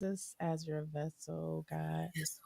this as your vessel, God. Yes.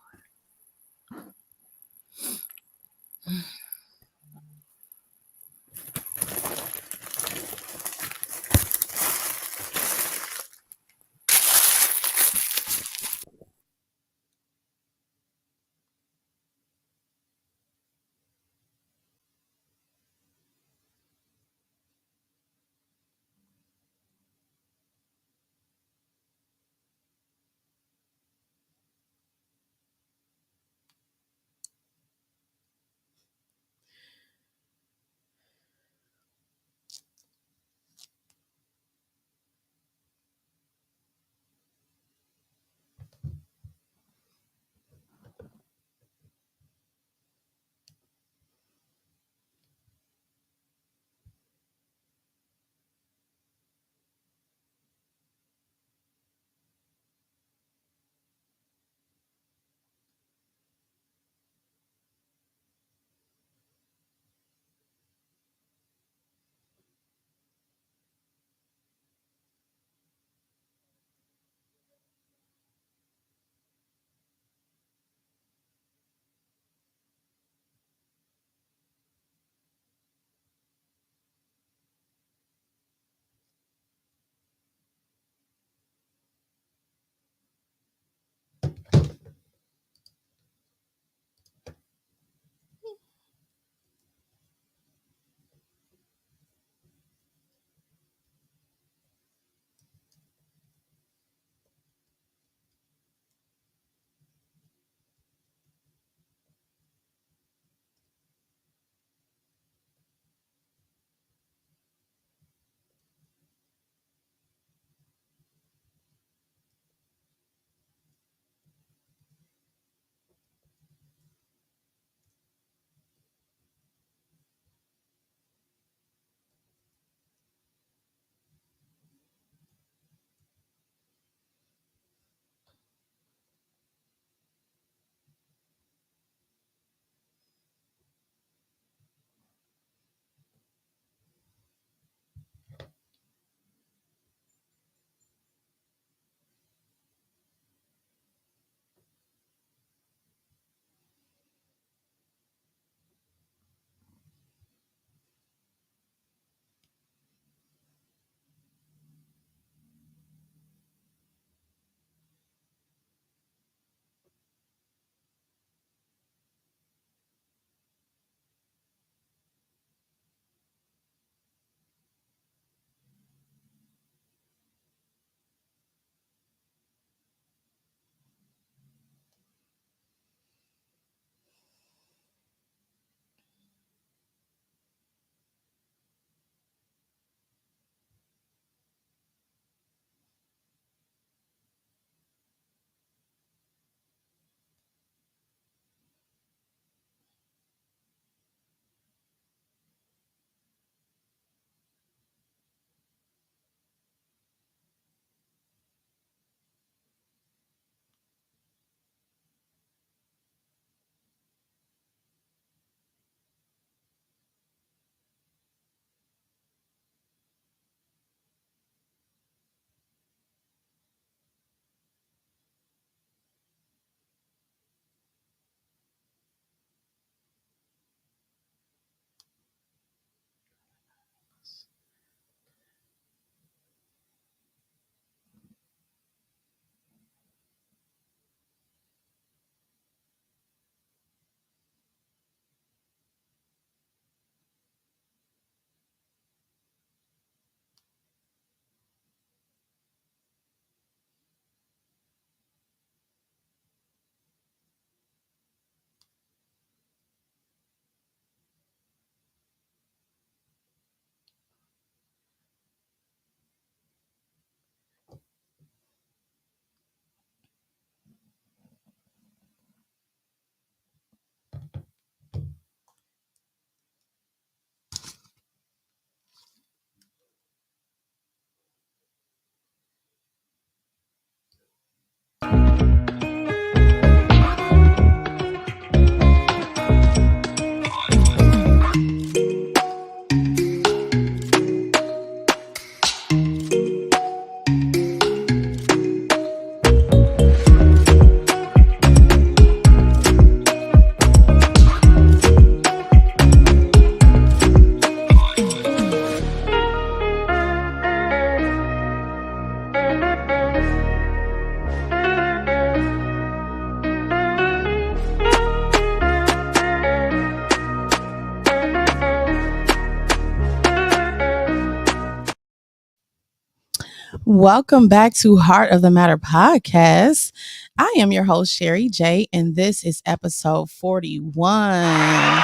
Welcome back to Heart of the Matter podcast. I am your host, Sherry J, and this is episode 41.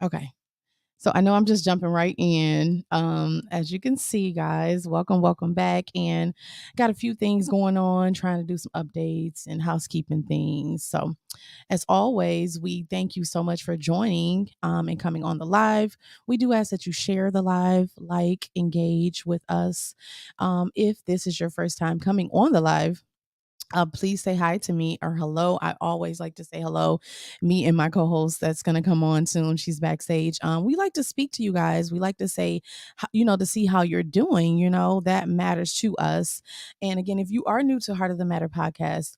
Okay. So I know I'm just jumping right in. As you can see, guys, welcome back. And got a few things going on, trying to do some updates and housekeeping things. So as always, we thank you so much for joining and coming on the live. We do ask that you share the live, engage with us. If this is your first time coming on the live, please say hi to me or hello. I always like to say hello. Me and my co-host that's going to come on soon. She's backstage. We like to speak to you guys. We like to say, to see how you're doing. That matters to us. And again, if you are new to Heart of the Matter podcast,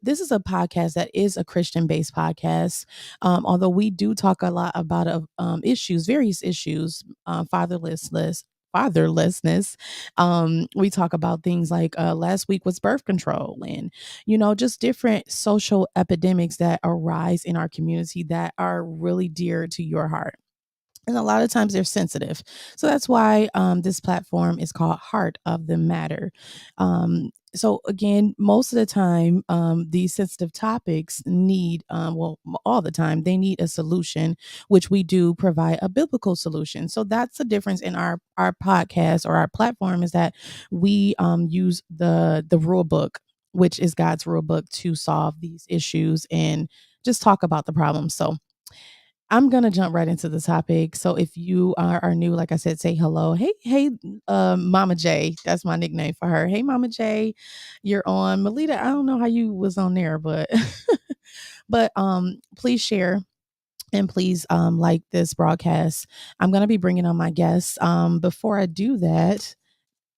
this is a podcast that is a Christian-based podcast. Although we do talk a lot about various issues, fatherlessness. We talk about things like last week was birth control and, just different social epidemics that arise in our community that are really dear to your heart. And a lot of times they're sensitive. So that's why this platform is called Heart of the Matter. So again, most of the time, these sensitive topics need, all the time, they need a solution, which we do provide a biblical solution. So that's the difference in our podcast or our platform is that we use the rule book, which is God's rule book, to solve these issues and just talk about the problem. So I'm gonna jump right into the topic. So if you are new, like I said, say hello. Hey, Mama J. That's my nickname for her. Hey, Mama J, you're on. Melita, I don't know how you was on there, but please share and please like this broadcast. I'm gonna be bringing on my guests. Before I do that,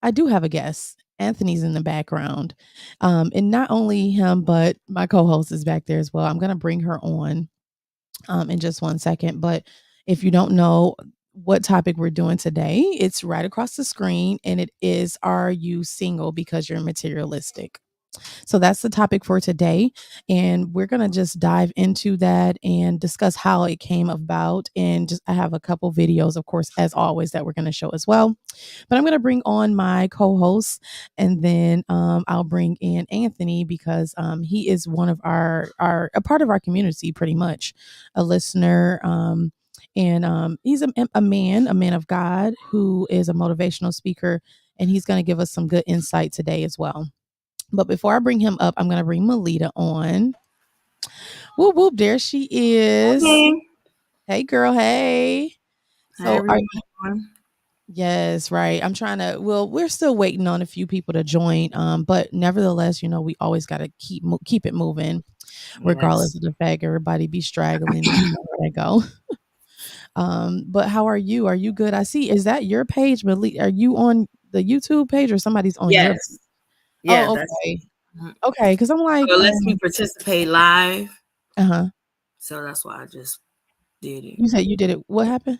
I do have a guest. Anthony's in the background, and not only him, but my co-host is back there as well. I'm gonna bring her on in just one second. But if you don't know what topic we're doing today, it's right across the screen and it is, are you single because you're materialistic? So that's the topic for today. And we're going to just dive into that and discuss how it came about. And just, I have a couple videos, of course, as always, that we're going to show as well. But I'm going to bring on my co-host and then I'll bring in Anthony because he is one of a part of our community, pretty much a listener. And he's a man of God who is a motivational speaker. And he's going to give us some good insight today as well. But before I bring him up, I'm going to bring Melita on. Whoop, whoop, there she is. Hey, Hey, girl. Hey. hi So, everyone. yes, right. We're still waiting on a few people to join. But nevertheless, we always got to keep it moving, regardless Yes, of the fact everybody be straggling and you know where they go. But how are you? Are you good? I see. Is that your page, Melita? Are you on the YouTube page or somebody's on your page? yes, yeah. Oh, That's okay. mhm. Okay. Cause I'm like, So it lets me participate live. uh-huh. So that's why I just did it. You said you did it. What happened?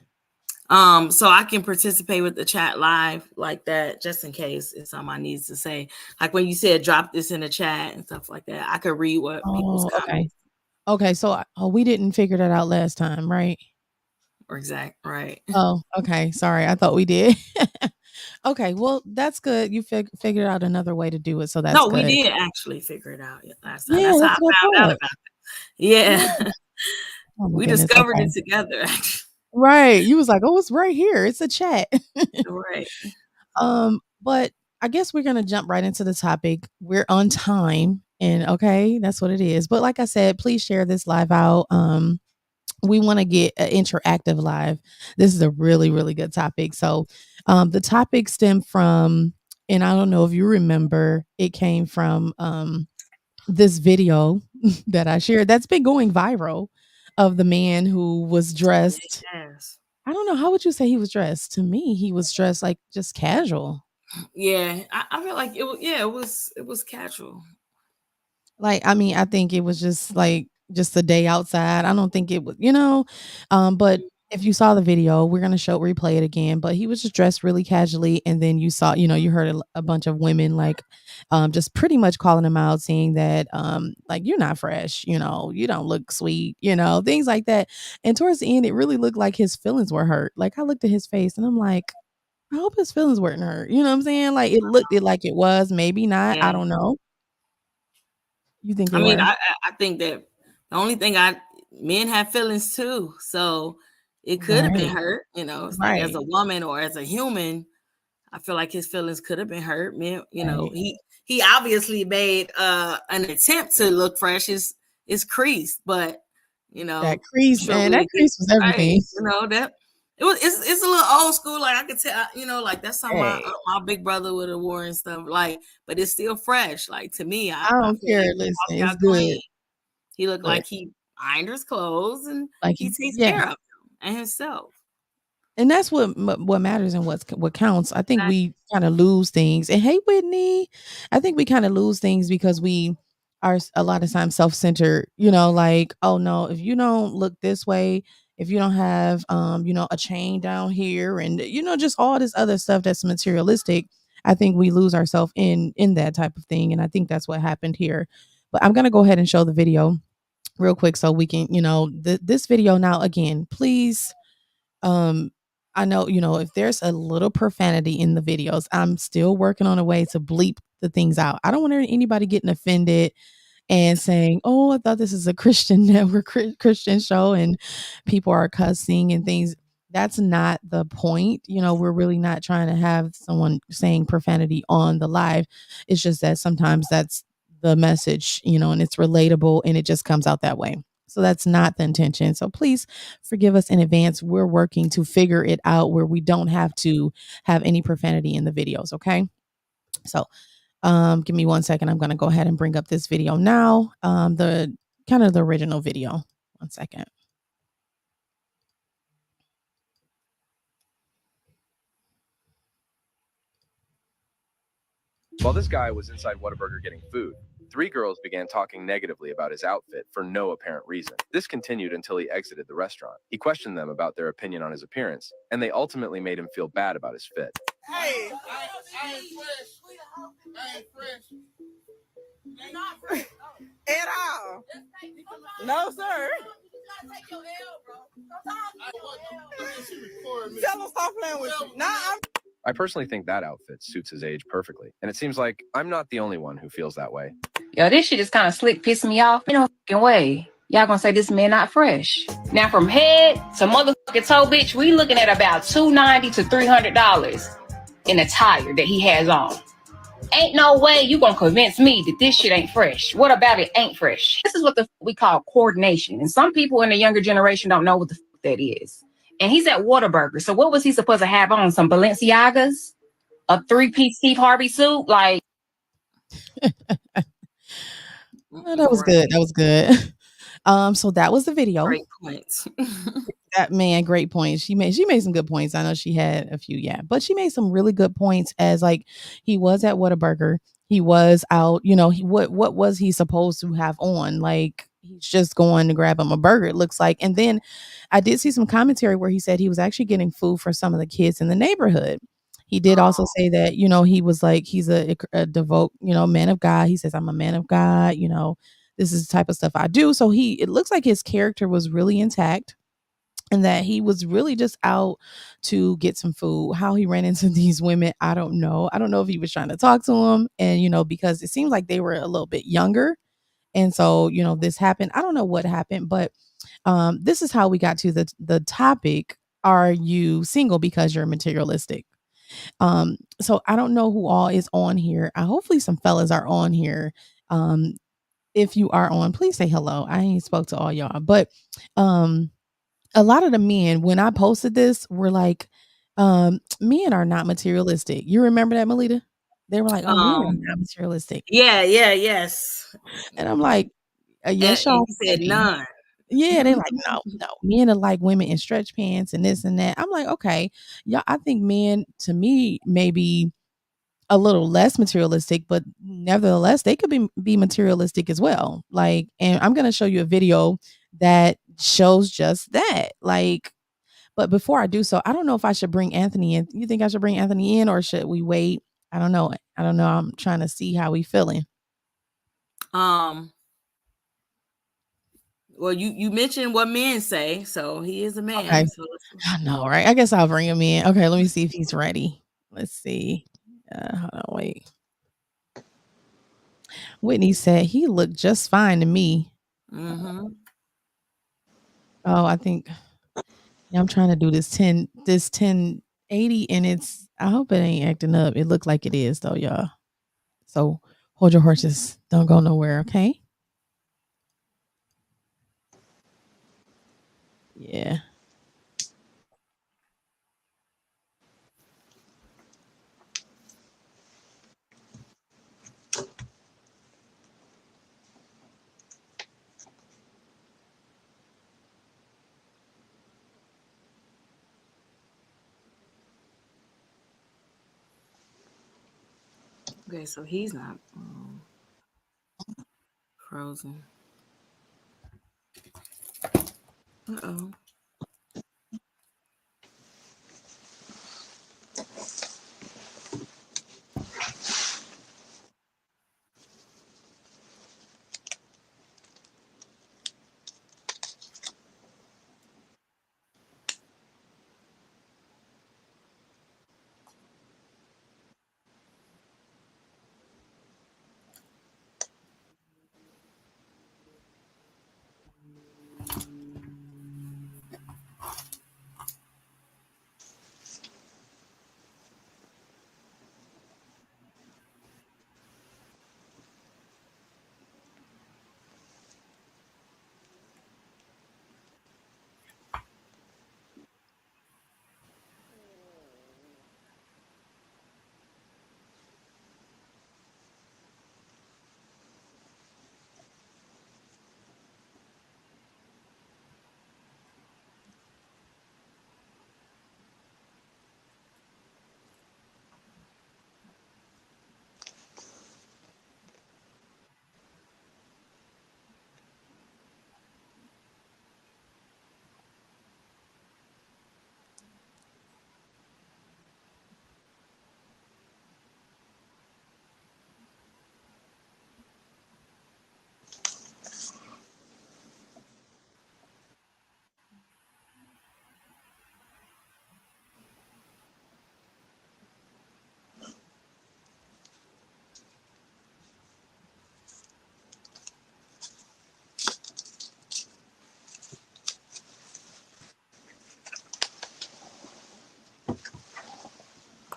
So I can participate with the chat live like that, just in case it's something I need to say. Like when you said drop this in the chat and stuff like that, I could read what people's Oh, okay. comments Okay, so we didn't figure that out last time, right? or exact right. Oh, okay. Sorry, I thought we did. Okay, well, that's good. You figured out another way to do it, so that's No, we good. did actually figure it out last time. Yeah, That's how I that's what I found out thought. about it. Yeah, Yeah. Oh my we goodness. discovered Okay. it together. Actually, Right. You was like, "Oh, it's right here. It's a chat." right. But I guess we're gonna jump right into the topic. We're on time, and okay, that's what it is. But like I said, please share this live out. We want to get an interactive live. This is a really, really good topic. So, the topic stemmed from, and I don't know if you remember, it came from this video that I shared that's been going viral of the man who was dressed. Yes. I don't know. How would you say he was dressed? To me, he was dressed like just casual. Yeah, I feel like it was. Yeah, it was casual. Like, I mean, I think it was just like just a day outside. I don't think it was, but if you saw the video, we're gonna replay it again. But he was just dressed really casually, and then you saw, you heard a bunch of women like, just pretty much calling him out, saying that, like you're not fresh, you don't look sweet, things like that. And towards the end, it really looked like his feelings were hurt. Like I looked at his face, and I'm like, I hope his feelings weren't hurt. You know what I'm saying? Like it looked it like it was, maybe not. Yeah. I don't know. You think I they mean, were? I think that the only thing men have feelings too, so it could have been Right. hurt. You know, it's like as Right. a woman or as a human, I feel like his feelings could have been hurt. Man, you know, Right. he obviously made an attempt to look fresh. His creased, but you That know, I'm crease, sure man, we'll that get crease was right. everything. You know that it's a little old school. Like I could tell, you know, like that's something Hey, my big brother would have worn and stuff. Like, but it's still fresh. Like to me, I I don't feel care. like he Listen, walked it's out clean. good. He looked Good. like he ironed his clothes and Like he he takes yeah. care of them and himself. And that's what matters and what counts. I think Exactly. we kinda lose things. And hey, Whitney, I think we kinda lose things because we are a lot of times self-centered, like, "Oh, no, if you don't look this way, if you don't have, a chain down here," and, just all this other stuff that's materialistic, I think we lose ourselves in that type of thing, and I think that's what happened here. But I'm gonna go ahead and show the video real quick so we can, this video now again, please um, I know, if there's a little profanity in the videos, I'm still working on a way to bleep the things out. I don't want anybody getting offended and saying, "Oh, I thought this is a Christian network, Christian show, and people are cussing and things." That's not the point. We're really not trying to have someone saying profanity on the live. It's just that sometimes that's the message, and it's relatable and it just comes out that way. So that's not the intention. So please forgive us in advance. We're working to figure it out where we don't have to have any profanity in the videos. Okay. So give me 1 second. I'm going to go ahead and bring up this video now. The kind of the original video. 1 second. While this guy was inside Whataburger getting food, three girls began talking negatively about his outfit for no apparent reason. This continued until he exited the restaurant. He questioned them about their opinion on his appearance, and they ultimately made him feel bad about his fit. Hey, I ain't fresh. I ain't fresh. You're not fresh at all. No, sir. Tell him stop playing with you. Nah, I personally think that outfit suits his age perfectly, and it seems like I'm not the only one who feels that way. Yo, this shit is kind of slick, pissing me off. No fucking way. Y'all gonna say this man not fresh. Now from head to motherfucking toe, bitch, we looking at about $290 to $300 in attire that he has on. Ain't no way you gonna convince me that this shit ain't fresh. What about it ain't fresh? This is what we call coordination. And some people in the younger generation don't know what the fuck that is. And he's at Whataburger. So what was he supposed to have on? Some Balenciagas? A three-piece Steve Harvey suit? Like, Oh, that was good. Right. That was good. So that was the video. Great points. That man, great points. She made some good points. I know she had a few, yeah, but she made some really good points as like he was at Whataburger. He was out, what was he supposed to have on? Like he's just going to grab him a burger, it looks like. And then I did see some commentary where he said he was actually getting food for some of the kids in the neighborhood. He did also Oh, say that, he was like he's a devout, man of God. He says, "I'm a man of God, this is the type of stuff I do." So it looks like his character was really intact and that he was really just out to get some food. How he ran into these women, I don't know. I don't know if he was trying to talk to them and, because it seems like they were a little bit younger. And so, this happened. I don't know what happened, but this is how we got to the topic. Are you single because you're materialistic? So I don't know who all is on here. Hopefully some fellas are on here. If you are on, please say hello. I ain't spoke to all y'all, but um a lot of the men, when I posted this, were like, men are not materialistic. You remember that, Melita? They were like, "Oh, men are not materialistic." yeah, yeah, yes. And I'm like, And yes, you y'all can said be. none. Yeah, they like, no, no. Men are like women in stretch pants and this and that. I'm like, okay. Yeah, I think men to me maybe a little less materialistic, but nevertheless, they could be materialistic as well. Like, and I'm gonna show you a video that shows just that. Like, but before I do so, I don't know if I should bring Anthony in. You think I should bring Anthony in or should we wait? I don't know. I don't know. I'm trying to see how we feeling. Um, Well, you mentioned what men say, so he is a Okay. man. So I know, right? I guess I'll bring him in. Okay, let me see if he's ready. Let's see. Hold on, wait. Whitney said he looked just fine to me. mm-hmm. Oh, I think yeah, I'm trying to do this 1080 and I hope it ain't acting up. It looked like it is though, y'all. So hold your horses. Don't go nowhere, okay? Yeah. Okay, so he's not frozen. Uh-oh.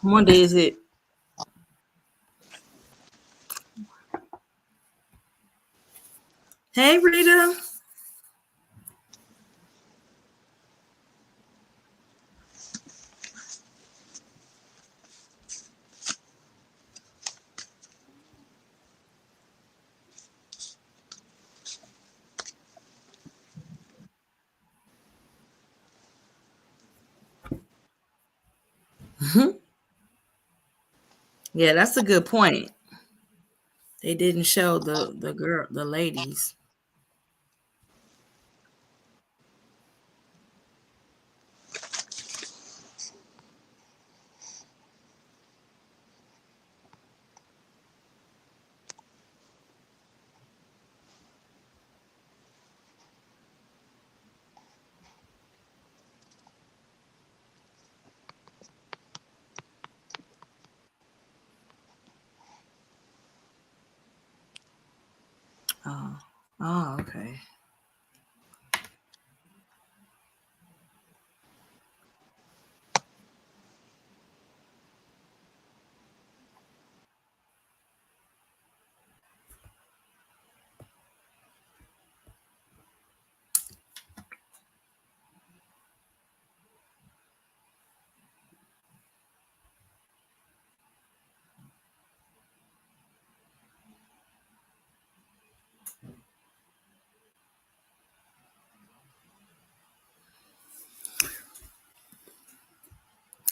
What day is it? Hey, Rita. Yeah, that's a good point. They didn't show the ladies. Oh, oh, okay.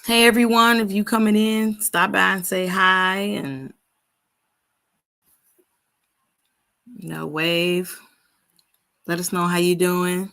Hey, everyone. If you coming in, stop by and say hi and, wave. Let us know how you doing.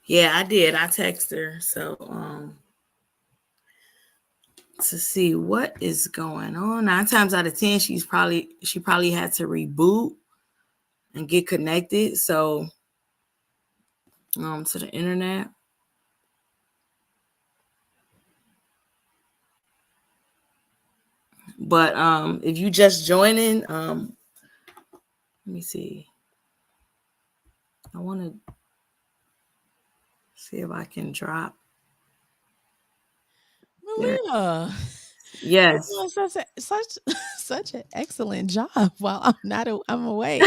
Yeah, I did. I texted her. So to see what is going on. 9 times out of 10, she probably had to reboot and get connected. So to the internet. But if you just joining, let me see. I want to see if I can drop. Malia, Yes. you're doing such an excellent job while I'm away.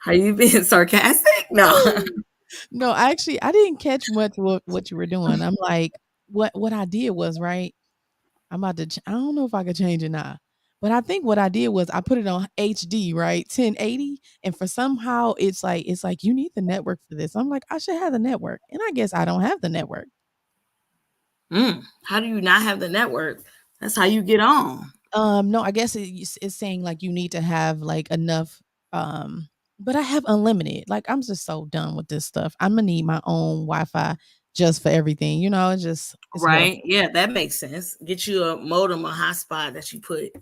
Are you being sarcastic? No. No, actually, I didn't catch much what you were doing. I'm like, what I did was right. I'm about to. I don't know if I could change it now, but I think what I did was I put it on HD, right, 1080, and for somehow it's like you need the network for this. I'm like, I should have the network, and I guess I don't have the network. How do you not have the network? That's how you get on. No, I guess it's saying like you need to have like enough. But I have unlimited. Like I'm just so done with this stuff. I'm gonna need my own Wi-Fi just for everything. It's horrible. Right? Yeah, that makes sense. Get you a modem, a hotspot that you put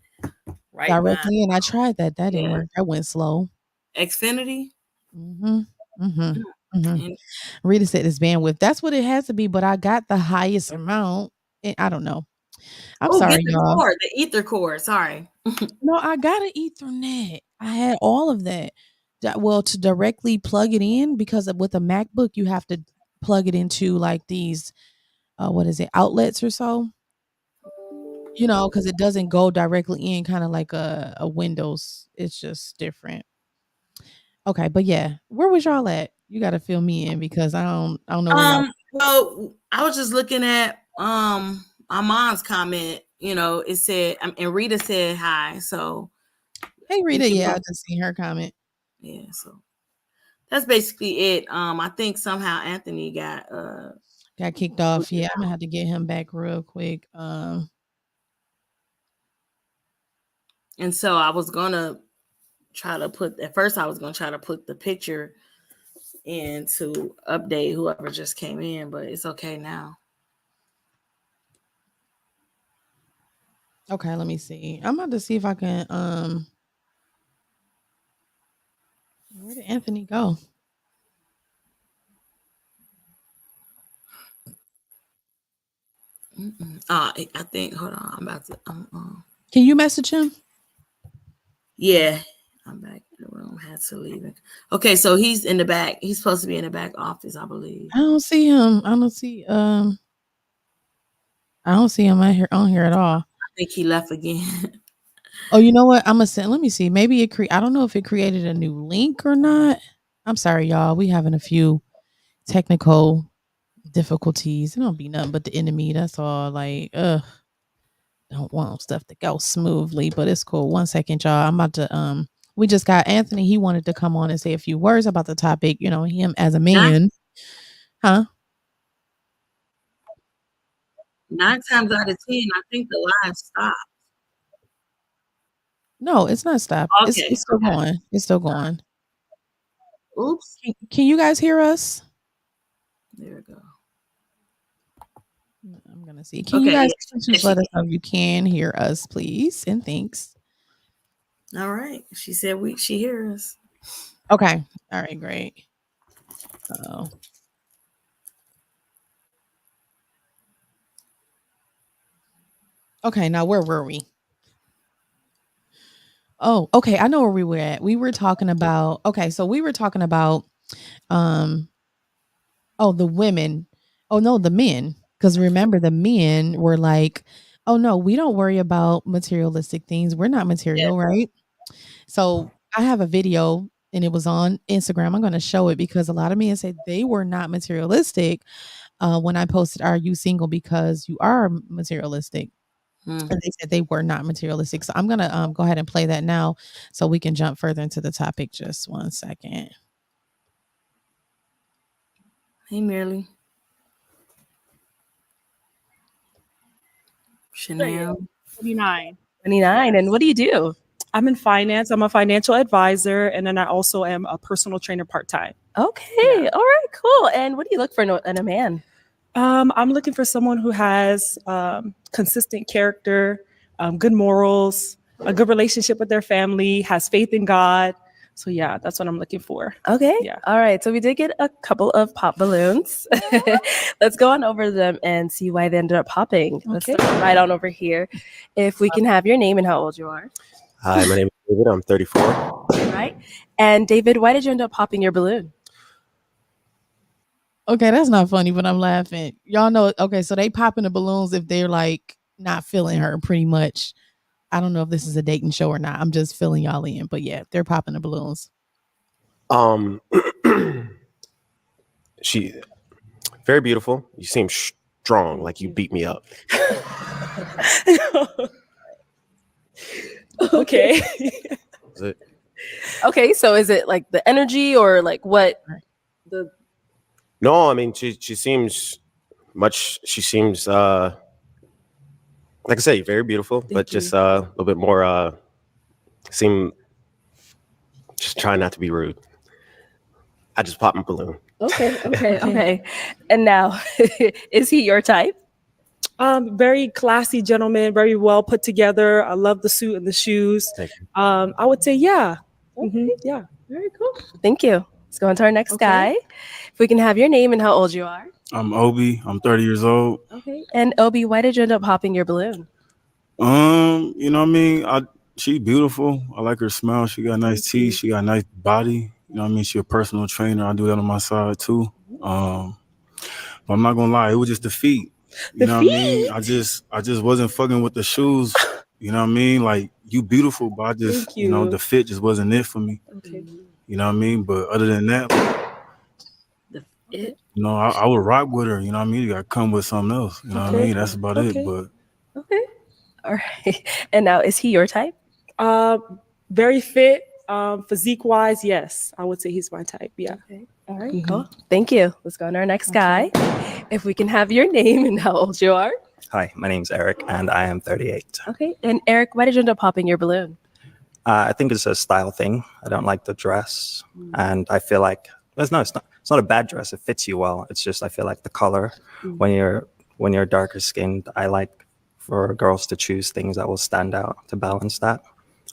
right by. Directly, and I tried that. That didn't Yeah. work. That went slow. Xfinity. Mhm. Mhm. Mhm. And, Rita said it's bandwidth. That's what it has to be, but I got the highest amount. And I don't know. I'm get sorry, the y'all. cord, the ether cord. Sorry. No, I got an Ethernet. I had all of that. Well, to directly plug it in because with a MacBook, you have to plug it into like these, what is it, outlets or so. Because it doesn't go directly in, kind of like a Windows. It's just different. Okay, but yeah, where was y'all at? You got to fill me in because I don't know where y'all. Well, I was just looking at my mom's comment. It said, and Rita said hi. So Hey, we Rita. can Yeah, go. I just seen her comment. Yeah, so that's basically it. I think somehow Anthony got Got kicked off. booted Yeah, I'm gonna out. have to get him back real quick. And so I was gonna try to put the picture in to update whoever just came in, but it's okay now. Okay, let me see. I'm about to see if I can. Where did Anthony go? I think. Hold on. I'm about to. Can you message him? Yeah, I'm back in the room. Had to leave it. Okay, so he's in the back. He's supposed to be in the back office, I believe. I don't see him. I don't see him on here at all. I think he left again. Oh, you know what? I'm gonna send. Let me see. Maybe I don't know if it created a new link or not. I'm sorry, y'all. We having a few technical difficulties. It don't be nothing but the enemy. That's all. Like, don't want stuff to go smoothly, but it's cool. 1 second, y'all. I'm about to. We just got Anthony. He wanted to come on and say a few words about the topic. Him as a nine, man, huh? 9 times out of 10, I think the live stopped. No, it's not stopped. It's Okay, it's still okay. going. It's still going. Oops. Can you guys hear us? There we go. I'm gonna see. Can you Okay, guys yeah, just let us know if you can hear us, please? And thanks. all right. She said she hears. Okay. All right. Great. Oh. Okay. Now where were we? Oh, okay. I know where we were at. We were talking about. Okay, so we were talking about. Um. Oh, the women. Oh no, the men. Because remember, the men were like, "Oh no, we don't worry about materialistic things. We're not Yeah. material, right?" So I have a video and it was on Instagram. I'm going to show it because a lot of men said they were not materialistic when I posted, "Are you single because you are materialistic?" And they said they were not materialistic. So I'm going to go ahead and play that now so we can jump further into the topic. Just 1 second. Hey, Merely. Chanel. 29. 29. And what do you do? I'm in finance. I'm a financial advisor. And then I also am a personal trainer part time. Okay. All right. Cool. And what do you look for in a man? I'm looking for someone who has consistent character, good morals, a good relationship with their family, has faith in God. So yeah, that's what I'm looking for. Okay. Yeah. All right. So we did get a couple of pop balloons. Let's go on over them and see why they ended up popping. Let's start right on over here. If we can have your name and how old you are. Hi, my name is David. I'm 34. All right. And David, why did you end up popping your balloon? Okay, that's not funny, but I'm laughing. Y'all know, okay, so they popping the balloons if they're like not feeling her pretty much. I don't know if this is a dating show or not. I'm just filling y'all in, but yeah, they're popping the balloons. She very beautiful. You seem strong, like you beat me up. Okay. Is it? Okay, so is it like the energy or like what? No, I mean she seems like I say, very beautiful, but just a little bit more seem just trying not to be rude. I just popped my balloon. Okay. And now, is he your type? Very classy gentleman, very well put together. I love the suit and the shoes. Thank you. I would say yeah. Yeah. Very cool. Thank you. Let's go on to our next Okay. guy. If we can have your name and how old you are. I'm Obi. I'm 30 years old. Okay. And Obi, why did you end up popping your balloon? You know what I mean? She beautiful. I like her smile. She got nice teeth. She got a nice body. You know what I mean? She a personal trainer. I do that on my side too. But I'm not gonna lie, it was just the feet. You know what I mean? I just wasn't fucking with the shoes. You know what I mean? Like, you beautiful, but I just, you know, the fit just wasn't it for me. Okay. You know what I mean? But other than that, you know, I would rock with her. You know what I mean? You gotta come with something else. You know what I mean? That's about it. But Okay. All right. And now, is he your type? Very fit, physique wise, yes. I would say he's my type. Yeah. Okay. All right. Cool. Thank you. Let's go on to our next guy. If we can have your name and how old you are. Hi, my name's Eric, and I am 38. Okay. And Eric, why did you end up popping your balloon? I think it's a style thing. I don't like the dress, and I feel like it's not a bad dress. It fits you well. It's just I feel like the color when you're darker skinned. I like for girls to choose things that will stand out to balance that.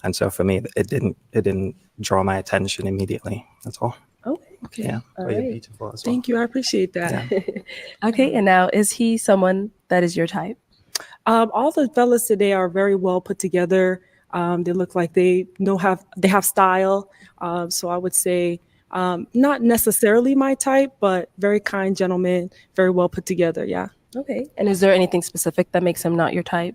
And so for me, it didn't draw my attention immediately. That's all. Okay. Yeah. All But you're right. beautiful as well. Thank you. I appreciate that. Okay. And now, is he someone that is your type? All the fellas today are very well put together. They look like they have style. So I would say not necessarily my type, but very kind gentlemen, very well put together. Yeah. Okay. And is there anything specific that makes him not your type?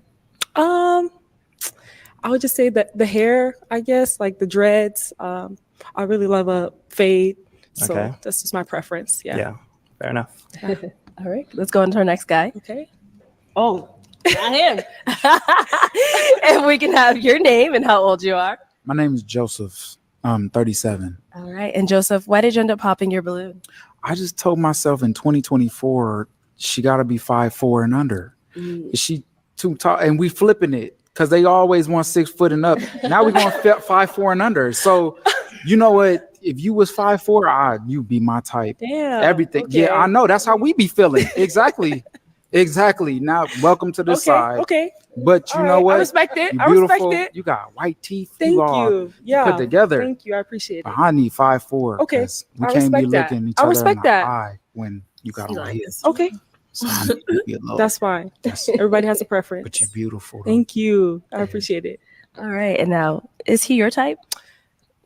I would just say that the hair, I guess, like the dreads. I really love a fade. So Okay. that's just my preference. Yeah. Yeah. Fair enough. All right. Let's go on to our next guy. Okay. Oh, not him. If we can have your name and how old you are. My name is Joseph. I'm 37. All right. And Joseph, why did you end up popping your balloon? I just told myself in 2024, she got to be 5'4" and under. Is she too tall? And we flipping it because they always want 6 foot and up. Now we're going 5'4" and under. So you know what? If you was 5'4", you'd be my type. Damn. Everything. Okay. Yeah, I know. That's how we be feeling. Exactly. Exactly. Now, welcome to the side. Okay. But you All know right. what? I respect it. You're I respect beautiful. it. You got white teeth. Thank are you. Yeah. put together. Thank you. I appreciate it. I need 5'4". Okay. 'cause we I can't be respect that. looking each I other respect in the that. eye when you got on here. Okay. So I need to be a little- That's fine. Everybody has a preference. But you're beautiful. Though. Thank you. I appreciate it. All right. And now, is he your type?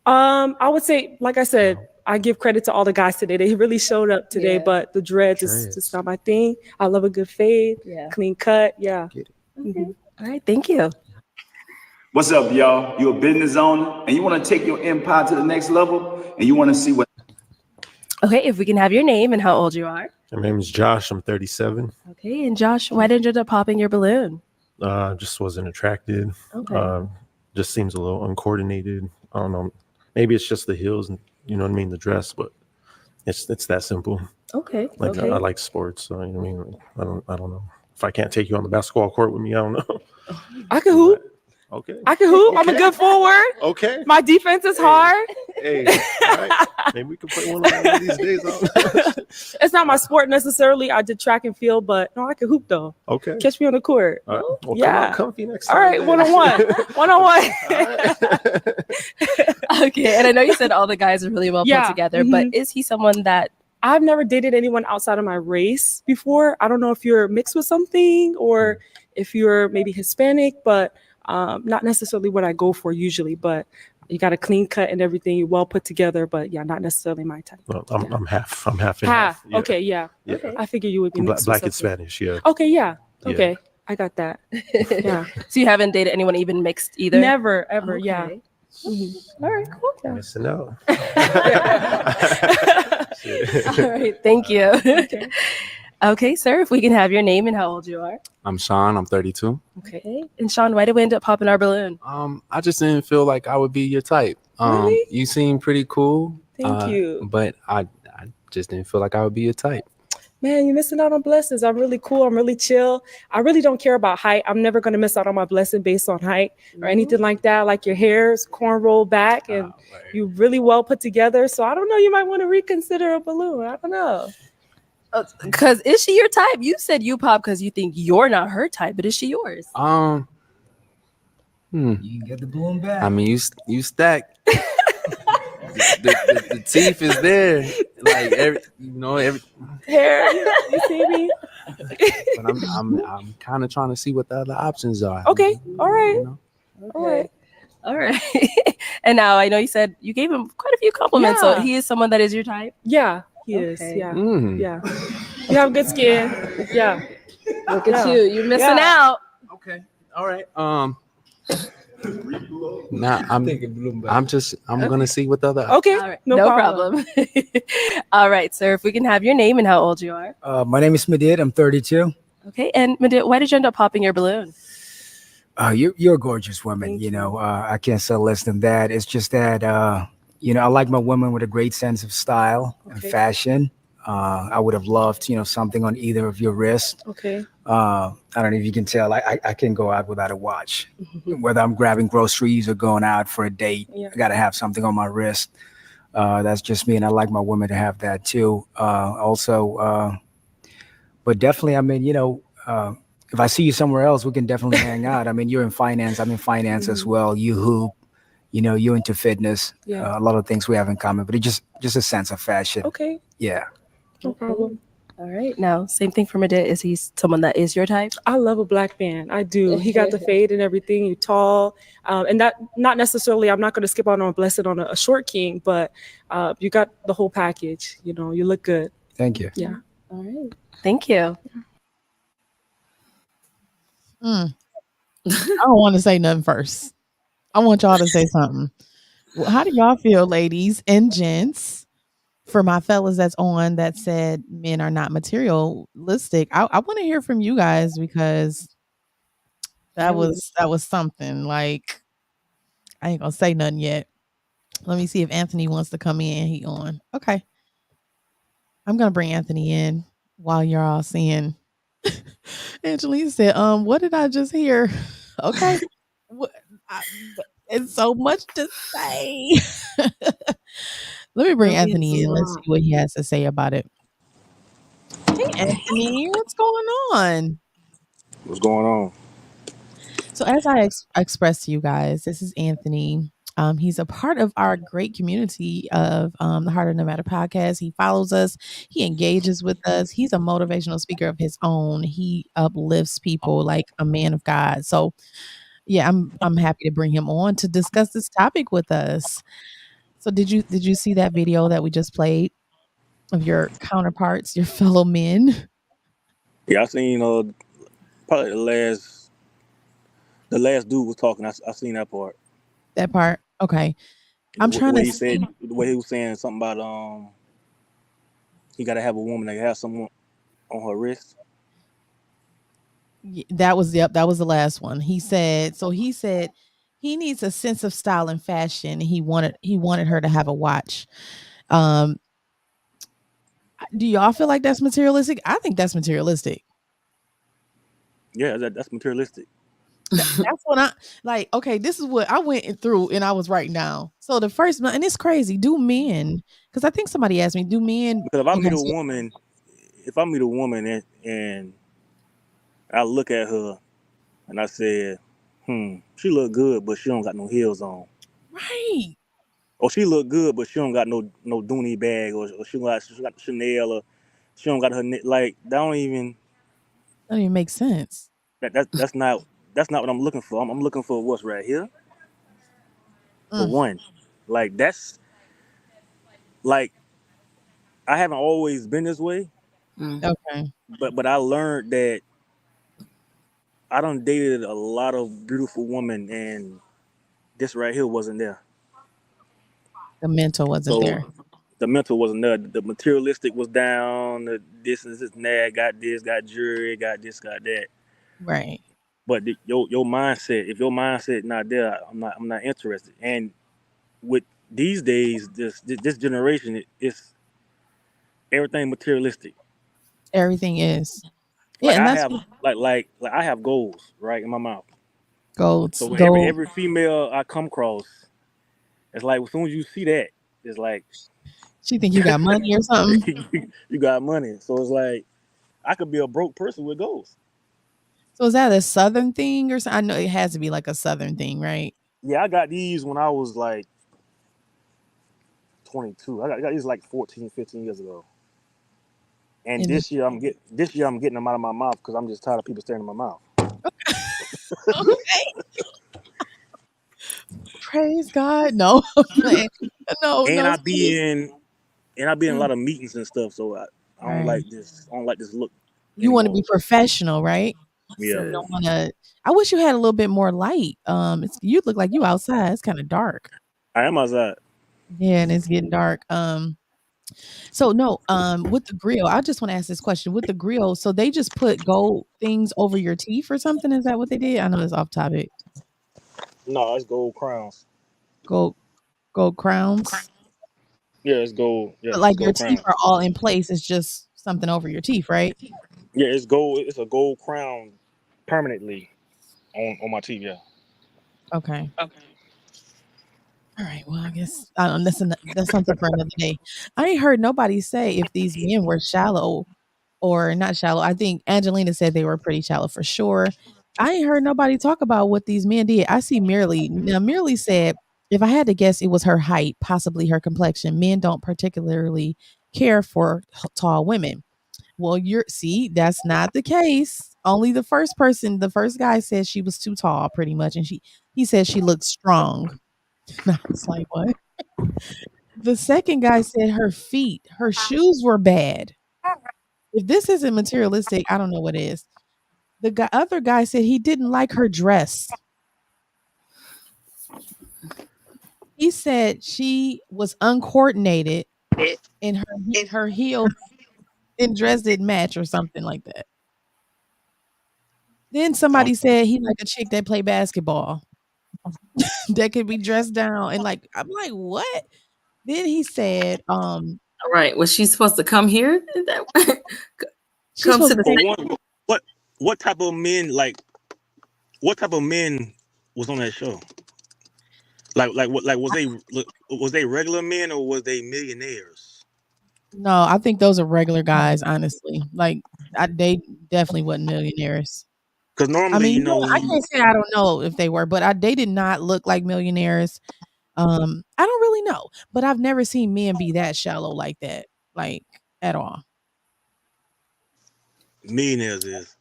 I would say, like I said, I give credit to all the guys today. They really showed up today, Yeah. but the dreads is just not my thing. I love a good fade, clean cut. Yeah. Okay. All right. Thank you. What's up, y'all? You're a business owner and you want to take your empire to the next level and you want to see what. Okay. If we can have your name and how old you are. My name is Josh. I'm 37. Okay. And Josh, why did you end up popping your balloon? Just wasn't attracted. Okay. Just seems a little uncoordinated. I don't know. Maybe it's just the heels and you know what I mean, the dress, but it's that simple. Okay. Like okay. I like sports, so you know what I mean. I don't know. If I can't take you on the basketball court with me, I don't know. I can hoop. Okay. I can hoop. I'm a good forward. Okay. My defense is hard. Hey, all right. Maybe we can play one of these days. It's not my sport necessarily. I did track and field, but no, I can hoop though. Okay. Catch me on the court. All right. Well, Yeah. come out comfy next time. All right, then. 1-on-1. 1-on-1. Okay, and I know you said all the guys are really well put together, but is he someone that I've never dated anyone outside of my race before. I don't know if you're mixed with something or if you're maybe Hispanic, but not necessarily what I go for usually. But you got a clean cut and everything. You're well put together, but yeah, not necessarily my type. Well, I'm half. I'm half. Half. Yeah. Okay, yeah. Okay. I figured you would be mixed Black with and Spanish. Yeah. Okay, yeah. Yeah. Okay, I got that. Yeah. So you haven't dated anyone even mixed either? Never, ever. Yeah. Okay. All right, cool. Yeah. Missing out. All right, thank you. Okay, sir, if we can have your name and how old you are. I'm Sean. I'm 32. Okay. And Sean, why did we end up popping our balloon? I just didn't feel like I would be your type. Really? You seem pretty cool. Thank you. But I just didn't feel like I would be your type. Man, you're missing out on blessings. I'm really cool. I'm really chill. I really don't care about height. I'm never going to miss out on my blessing based on height or anything like that. Like your hair's corn rolled back and you really well put together. So I don't know. You might want to reconsider a balloon. I don't know. Because is she your type? You said you pop because you think you're not her type, but is she yours? You can get the balloon back. I mean, you stack. the teeth is there, like every hair. You see me? But I'm kind of trying to see what the other options are. Okay. All right. Okay. All right. And now I know you said you gave him quite a few compliments. So Yeah. he is someone that is your type? Yeah, he is. Yeah. Yeah. You have good skin. Yeah. Look at you. You're missing out. Okay. All right. Now I'm gonna see what the other. Okay. All right. No problem. All right, sir. If we can have your name and how old you are. My name is Madid. I'm 32. Okay. And Madid, why did you end up popping your balloon? You're a gorgeous woman. You know, I can't say less than that. It's just that, I like my women with a great sense of style and fashion. I would have loved, something on either of your wrists. Okay. I don't know if you can tell. I can go out without a watch, whether I'm grabbing groceries or going out for a date. Yeah. I got to have something on my wrist. That's just me, and I like my women to have that too. But definitely, I mean, if I see you somewhere else, we can definitely hang out. I mean, you're in finance. I'm in finance as well. You hoop. You're into fitness. Yeah. A lot of things we have in common, but it's just a sense of fashion. Okay. Yeah. No problem. All right. Now, same thing for Madid. Is he someone that is your type? I love a black man. I do. He got the fade and everything. You're tall. And that not necessarily, I'm not going to skip out on a blessed on a short king, but you got the whole package. You look good. Thank you. Yeah. All right. Thank you. I don't want to say nothing first. I want y'all to say something. Well, how do y'all feel, ladies and gents? For my fellas that's on that said men are not materialistic, I want to hear from you guys because that was something. Like, I ain't gonna say nothing yet. Let me see if Anthony wants to come in. He on. Okay. I'm gonna bring Anthony in while you're all seeing. Angelina said, what did I just hear? Okay. It's so much to say. Let me bring Anthony in. Let's see what he has to say about it. Hey, Anthony, what's going on? What's going on? So as I expressed to you guys, this is Anthony. He's a part of our great community of the Heart of No Matter podcast. He follows us. He engages with us. He's a motivational speaker of his own. He uplifts people like a man of God. So yeah, I'm happy to bring him on to discuss this topic with us. So did you see that video that we just played of your counterparts, your fellow men? Yeah, I seen probably the last dude was talking. I seen that part. That part? Okay. I'm trying to he see. said the way he was saying something about he gotta have a woman that has someone on her wrist. That was that was the last one. He said he needs a sense of style and fashion. He wanted her to have a watch. Do y'all feel like that's materialistic? I think that's materialistic. Yeah, that's materialistic. That's what I like. Okay, this is what I went through, and I was writing down. So the first month, and it's crazy. Do men? Because I think somebody asked me, do men? Because if I Okay, meet a so woman, and I look at her and I said, she look good, but she don't got no heels on. right. Or she look good, but she don't got no Dooney bag, or she got Chanel, or she don't got her like that. Don't even That don't even make sense. that's not what I'm looking for. I'm looking for what's right here. For Mm, one, like that's like I haven't always been this way, okay. but I learned that I done dated a lot of beautiful women, and this right here wasn't there. The mental wasn't So there. the mental wasn't there. The materialistic was down. The this and this and that. Got this. Got jewelry. Got this. Got that. Right. But your mindset, if your mindset not there, I'm not interested. And with these days, this generation, it's everything materialistic. Everything is. Yeah, Like and I that's have what like I have goals right in my mouth. golds. So every Gold. every female I come across, it's like as soon as you see that, it's like She think you got money or something. you got money. So it's like I could be a broke person with goals. So is that a southern thing or something? I know it has to be like a southern thing, right? Yeah, I got these when I was like 22. I got these like 14, 15 years ago. And And it, this year I'm getting them out of my mouth because I'm just tired of people staring in my mouth. okay. Praise God. No, I'm playing. No, And no. I be Seriously. in and I be in a Mm, lot of meetings and stuff, so I don't right. like this. I don't like this look You want to anymore. be professional, right? You Yeah. don't want to. I wish you had a little bit more light. It's you look like you outside. It's kind of dark. I am outside. Yeah, and it's getting dark. So no, with the grill, I just want to ask this question. With the grill, so they just put gold things over your teeth or something? Is that what they did? I know it's off topic. No, it's gold crowns. Gold gold crowns. Yeah, it's gold. Yeah, But it's like your gold teeth crowns. are all in place. It's just something over your teeth, right? Yeah, it's gold. It's a gold crown permanently on my teeth. Yeah. Okay. All right. Well, I guess that's something for another day. I ain't heard nobody say if these men were shallow or not shallow. I think Angelina said they were pretty shallow for sure. I ain't heard nobody talk about what these men did. I see Merely. Now, Merely said, if I had to guess, it was her height, possibly her complexion. Men don't particularly care for tall women. Well, that's not the case. Only the first guy said she was too tall, pretty much, and he said she looked strong. And I was like, what? The second guy said her shoes were bad. If this isn't materialistic, I don't know what is. Other guy said he didn't like her dress. He said she was uncoordinated and her heels and dress didn't match or something like that. Then somebody said he like a chick that play basketball that could be dressed down and like I'm like, what? Then he said, All right. Was she supposed to come here? Is that she's come to supposed the For to state? one, what type of men what type of men was on that show? Like was they regular men or was they millionaires? no, I think those are regular guys, honestly. Like they definitely wasn't millionaires. Because I normally, mean, you know, I can't say I don't know if they were, but they did not look like millionaires. I don't really know, but I've never seen men be that shallow like that, like at all. millionaires is.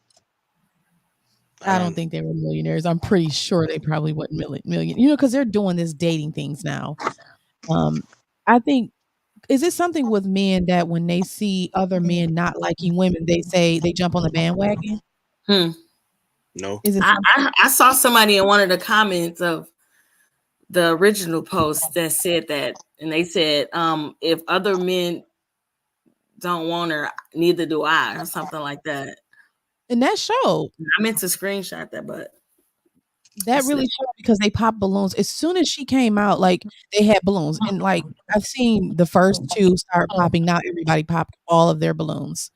I I don't don't. think they were millionaires. I'm pretty sure they probably wasn't million, because they're doing this dating things now. Um, I think is it something with men that when they see other men not liking women, they say they jump on the bandwagon? Hmm. No. Is it I, something? I saw somebody in one of the comments of the original post that said that, and they said, if other men don't want her, neither do I, or something like that. And that showed. I meant to screenshot that, but That really showed because they popped balloons. As soon as she came out, like they had balloons. And like I've seen the first two start popping. Now everybody popped all of their balloons.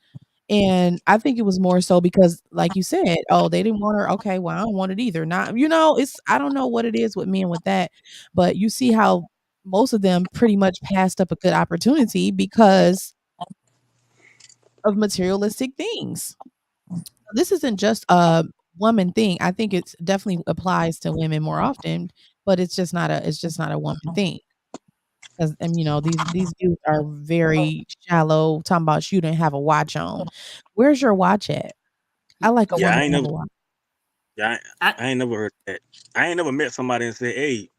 And I think it was more so because, like you said, oh, they didn't want her. Okay, well, I don't want it either. Not, it's I don't know what it is with men with that, but you see how most of them pretty much passed up a good opportunity because of materialistic things. This isn't just a woman thing. I think it's definitely applies to women more often, but it's just not a woman thing. Because and these dudes are very shallow. Talking about you didn't have a watch on. Where's your watch at? I like a Yeah, woman I ain't to have never. a watch. Yeah, I ain't never heard that. I ain't never met somebody and said, "Hey,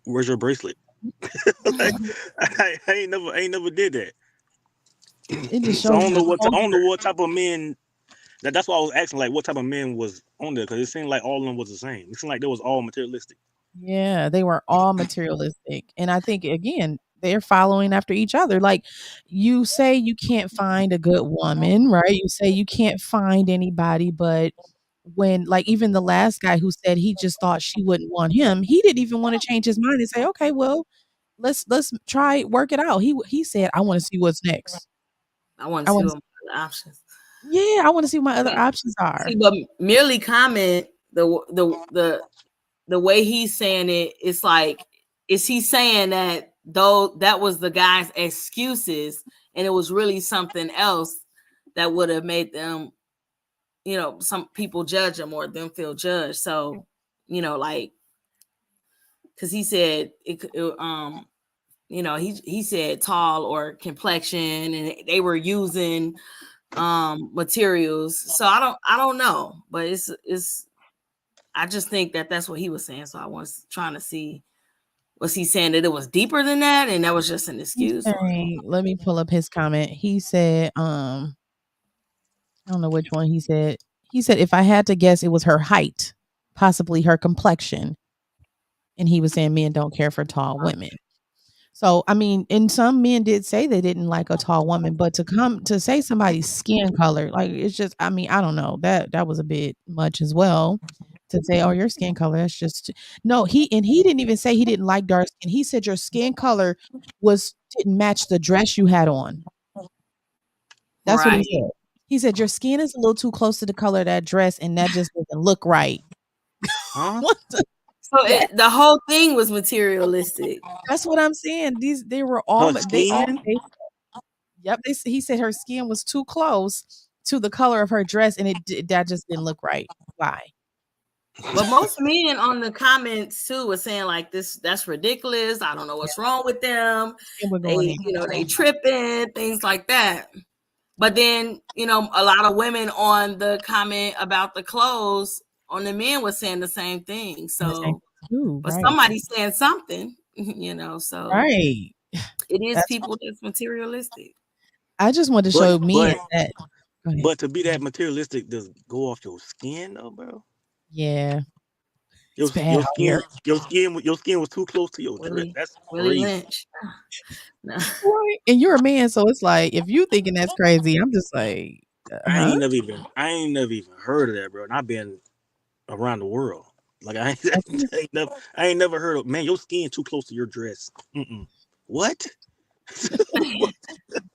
where's your bracelet?" Like, I ain't never did that. It just So shows the I don't know culture. what type of men. That's why I was asking, like, what type of men was on there, because it seemed like all of them was the same. It seemed like they was all materialistic. Yeah, they were all materialistic. And I think again, they're following after each other. Like you say you can't find a good woman, right? You say you can't find anybody, but when like even the last guy who said he just thought she wouldn't want him, he didn't even want to change his mind and say, "Okay, well, let's try work it out." He said, "I want to see what's next. I want I to see want what my options. yeah, I want to see what my other See, options are." see, but merely comment the way he's saying it, it's like, is he saying that though that was the guy's excuses and it was really something else that would have made them, some people judge him or them feel judged. So, like, because he said he said tall or complexion, and they were using materials. So I don't know, but it's I just think that that's what he was saying. So I was trying to see, was he saying that it was deeper than that and that was just an He's excuse? Or saying, let me pull up his comment. He said, I don't know which one he said. He said, if I had to guess, it was her height, possibly her complexion. And he was saying men don't care for tall women. So, I mean, and some men did say they didn't like a tall woman, but to come to say somebody's skin color, like it's just, I mean, I don't know. That was a bit much as well to say, oh, your skin color. That's just no, he didn't even say he didn't like dark skin. He said your skin color didn't match the dress you had on. That's what he right. said. He said, "Your skin is a little too close to the color of that dress, and that just doesn't look right." Huh? What the So yeah, the whole thing was materialistic. that's what I'm saying. They were Her all skin? yep, he said her skin was too close to the color of her dress, and that just didn't look right. Why? But most men on the comments too were saying like that's ridiculous. I don't know what's wrong with them. And we're They, going in. they tripping, things like that. But then, a lot of women on the comment about the clothes on the men was saying the same thing. And the same So, too, but right. somebody's saying something, so Right. it is That's people that's materialistic. I just wanted to But show men but that go ahead. but to be that materialistic, does go off your skin, though, bro. Yeah. Your It's bad your out skin here. your skin was too close to your dress. That's Willie crazy. Lynch. No. Right. And you're a man, so it's like if you thinking that's crazy, I'm just like, huh? I ain't never even heard of that, bro. And I've been around the world. Like I ain't never heard of, man, your skin too close to your dress. What?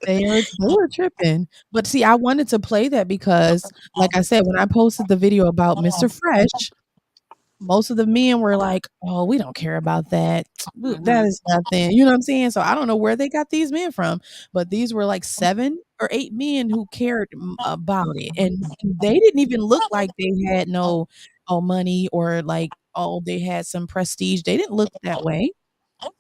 They were tripping. But see, I wanted to play that because, like I said, when I posted the video about Mr. Fresh, most of the men were like, "Oh, we don't care about that. That is nothing." You know what I'm saying? So I don't know where they got these men from, but these were like 7 or 8 men who cared about it, and they didn't even look like they had no money or like they had some prestige. They didn't look that way.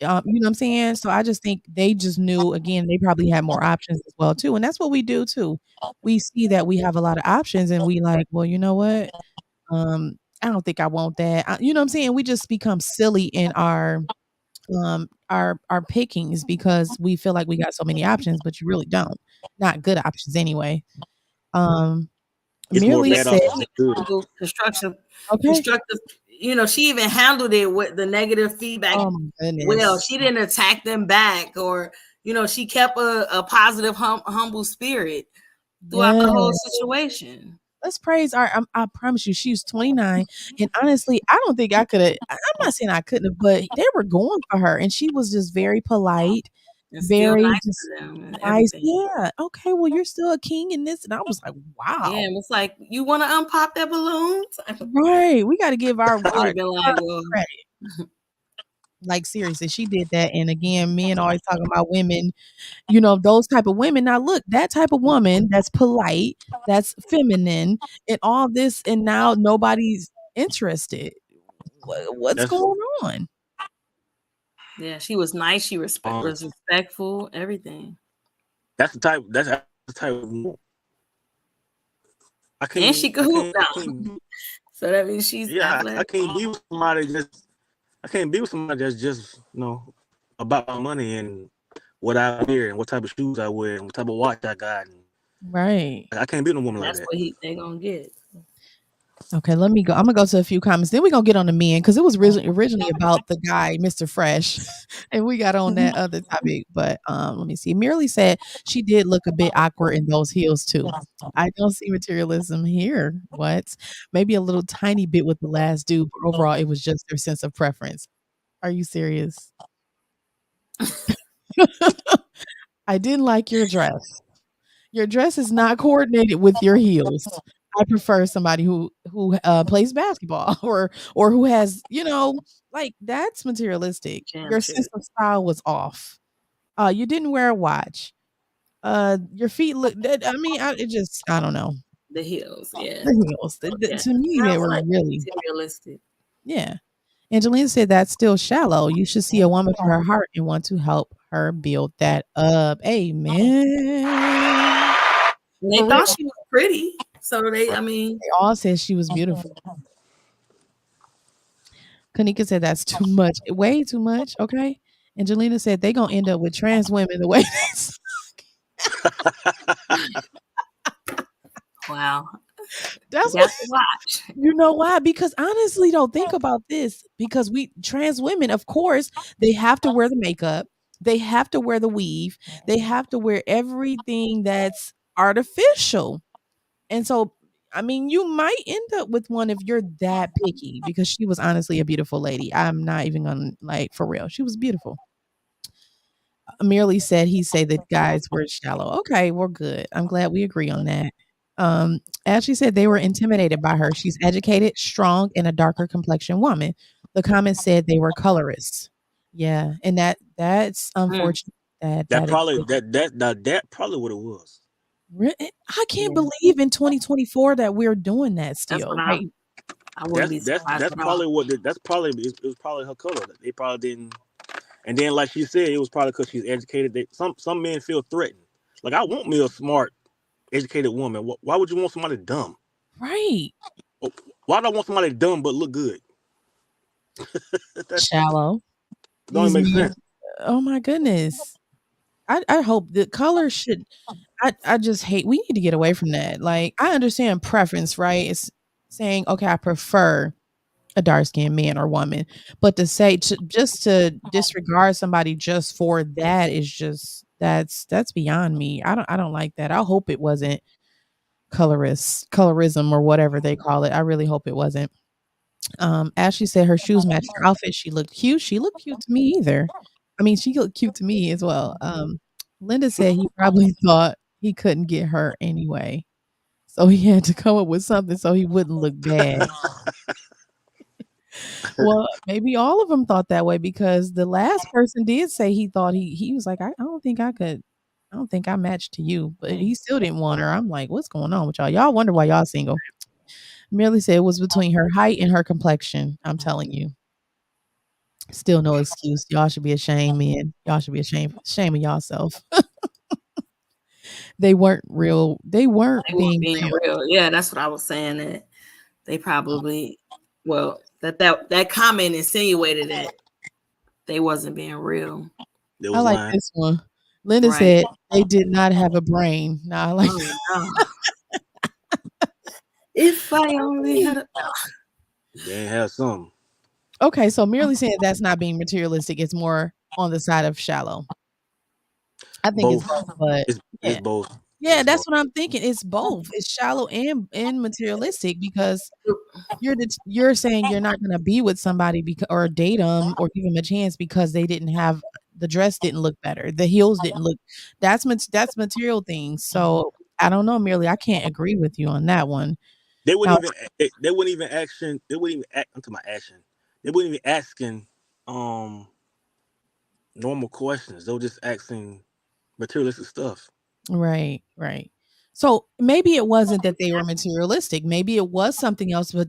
You know what I'm saying? So I just think they just knew again, they probably had more options as well too. And that's what we do too. We see that we have a lot of options and we like, well, you know what? I don't think I want that. You know what I'm saying? We just become silly in our pickings because we feel like we got so many options, but you really don't. Not good options anyway. Um It's more merely Yeah, bad said, options than good. constructive, okay. constructive. She even handled it with the negative feedback Oh my well. goodness. She didn't attack them back, or she kept a positive, humble spirit throughout the whole Yes. situation. Let's praise our I promise you, she was 29, and honestly, I don't think I coulda I'm not saying I couldn't have, but they were going for her, and she was just very polite. and still very nice just to them and nice. everything. Yeah. Okay. Well, you're still a king in this, and I was like, Yeah, wow. and it's like, you want to unpop that balloon? Right. We got to give I would have been like, our well, credit. Like seriously, she did that. And again, men always talking about women, you know, those type of women. Now look, that type of woman that's polite, that's feminine, and all this, and now nobody's interested. What's That's going on? yeah, she was nice. She was um respectful, everything, that's the type of and she could hoop I now. can't So that means she's yeah, I athletic. can't be with somebody that's just, about my money and what I wear and what type of shoes I wear and what type of watch I got. And Right. I can't be with a woman like That's that. what they gonna get. Okay, let me go. I'm gonna go to a few comments. Then we're gonna get on the men because it was originally about the guy, Mr. Fresh, and we got on that other topic. But let me see. Merely said she did look a bit awkward in those heels too. I don't see materialism here. What? Maybe a little tiny bit with the last dude, but overall, it was just their sense of preference. Are you serious? I didn't like your dress. Your dress is not coordinated with your heels. I prefer somebody who plays basketball or who has, you know, like that's materialistic. Jam Your sense shit. of style was off. You didn't wear a watch. Your feet look I mean, it just I don't know. The heels, yeah. The heels. Yeah. To me, they Sounds were like really materialistic. yeah. Angelina said that's still shallow. You should see a woman for her heart and want to help her build that up. Amen. And they For thought real. she was pretty. So I mean, They all said she was beautiful. Kanika said that's too much, way too much. Okay. Angelina said they gonna end up with trans women the way wow. that's You what got to watch. you know why? Because honestly, don't think about this. Because we trans women, of course, they have to wear the makeup, they have to wear the weave, they have to wear everything that's artificial. And so, I mean, you might end up with one if you're that picky because she was honestly a beautiful lady. I'm not even gonna like for real. She was beautiful. Merely said he say that guys were shallow. Okay, we're good. I'm glad we agree on that. Ashley said they were intimidated by her. She's educated, strong, and a darker complexion woman. The comments said they were colorists. Yeah, and that's Mm. unfortunate that That that probably exists. that probably what it was. I can't Yeah. believe in 2024 that we're doing that That's what still. Like, I wouldn't be surprised That's at all. probably it was probably her color. They probably didn't. And then, like she said, it was probably because she's educated. Some men feel threatened. Like, I want me a smart, educated woman. Why would you want somebody dumb? right. Why do I want somebody dumb but look good? That Shallow. don't even These make men. sense. Oh my goodness. I hope the color should I just hate we need to get away from that. Like I understand preference, right? It's saying, okay, I prefer a dark skinned man or woman. But to say just to disregard somebody just for that is just that's beyond me. I don't like that. I hope it wasn't colorism or whatever they call it. I really hope it wasn't. Ashley said her shoes matched her outfit. She looked cute. She looked cute to me either. I mean, she looked cute to me as well. Linda said he probably thought he couldn't get her anyway. So he had to come up with something so he wouldn't look bad. Well, maybe all of them thought that way because the last person did say he thought he was like, I don't think I could. I don't think I matched to you, but he still didn't want her. I'm like, what's going on with y'all? Y'all wonder why y'all single. Merely said it was between her height and her complexion. I'm telling you. Still no excuse. Y'all should be ashamed, man. Y'all should be ashamed of yourself. They weren't real. They weren't They weren't being being real. real. Yeah, that's what I was saying. That they probably, well, that comment insinuated that they wasn't being real. They I was like lying. this one. Linda Right. said they did not have a brain. Now I like Oh no. If I only had a They ain't have some. okay, so merely saying that's not being materialistic, it's more on the side of shallow. I think it's Both. both, but It's yeah. both. Yeah, It's that's both. what I'm thinking. It's both. It's shallow and materialistic because you're saying you're not gonna be with somebody because or date them or give them a chance because they didn't have The dress didn't look better. The heels didn't look. That's material things. So I don't know, Merely. I can't agree with you on that one. They wouldn't Now, even they wouldn't even action. They wouldn't even act into my action. They wouldn't even asking normal questions. They were just asking materialistic stuff. right, right. So maybe it wasn't that they were materialistic. Maybe it was something else, but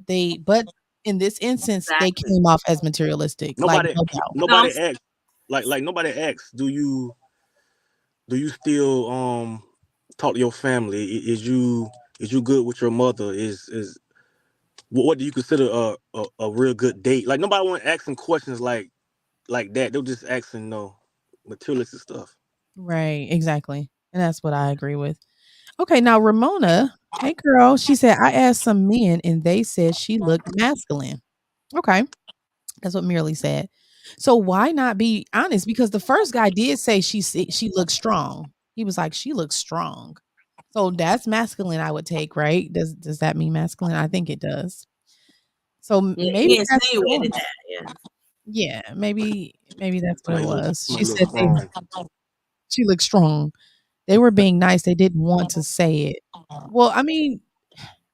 in this instance, they Exactly. came off as materialistic, like Nobody no doubt. No, nobody asks like nobody asks. Do you still talk to your family? Is you good with your mother? Is what do you consider a real good date? Like nobody want asking questions like that. They're just asking no materialistic stuff. Right, exactly. And that's what I agree with. Okay, now Ramona, hey girl, she said I asked some men and they said she looked masculine. Okay, that's what Merely said. So why not be honest? Because the first guy did say she looks strong. He was like she looks strong. So that's masculine, I would take, right? Does that mean masculine? I think it does. So yeah, maybe he that's what it insinuated was. that. Yeah. Yeah, maybe that's what it Somebody look, was. She somebody look said strong. she looked strong. They were being nice. They didn't want to say it. Well, I mean,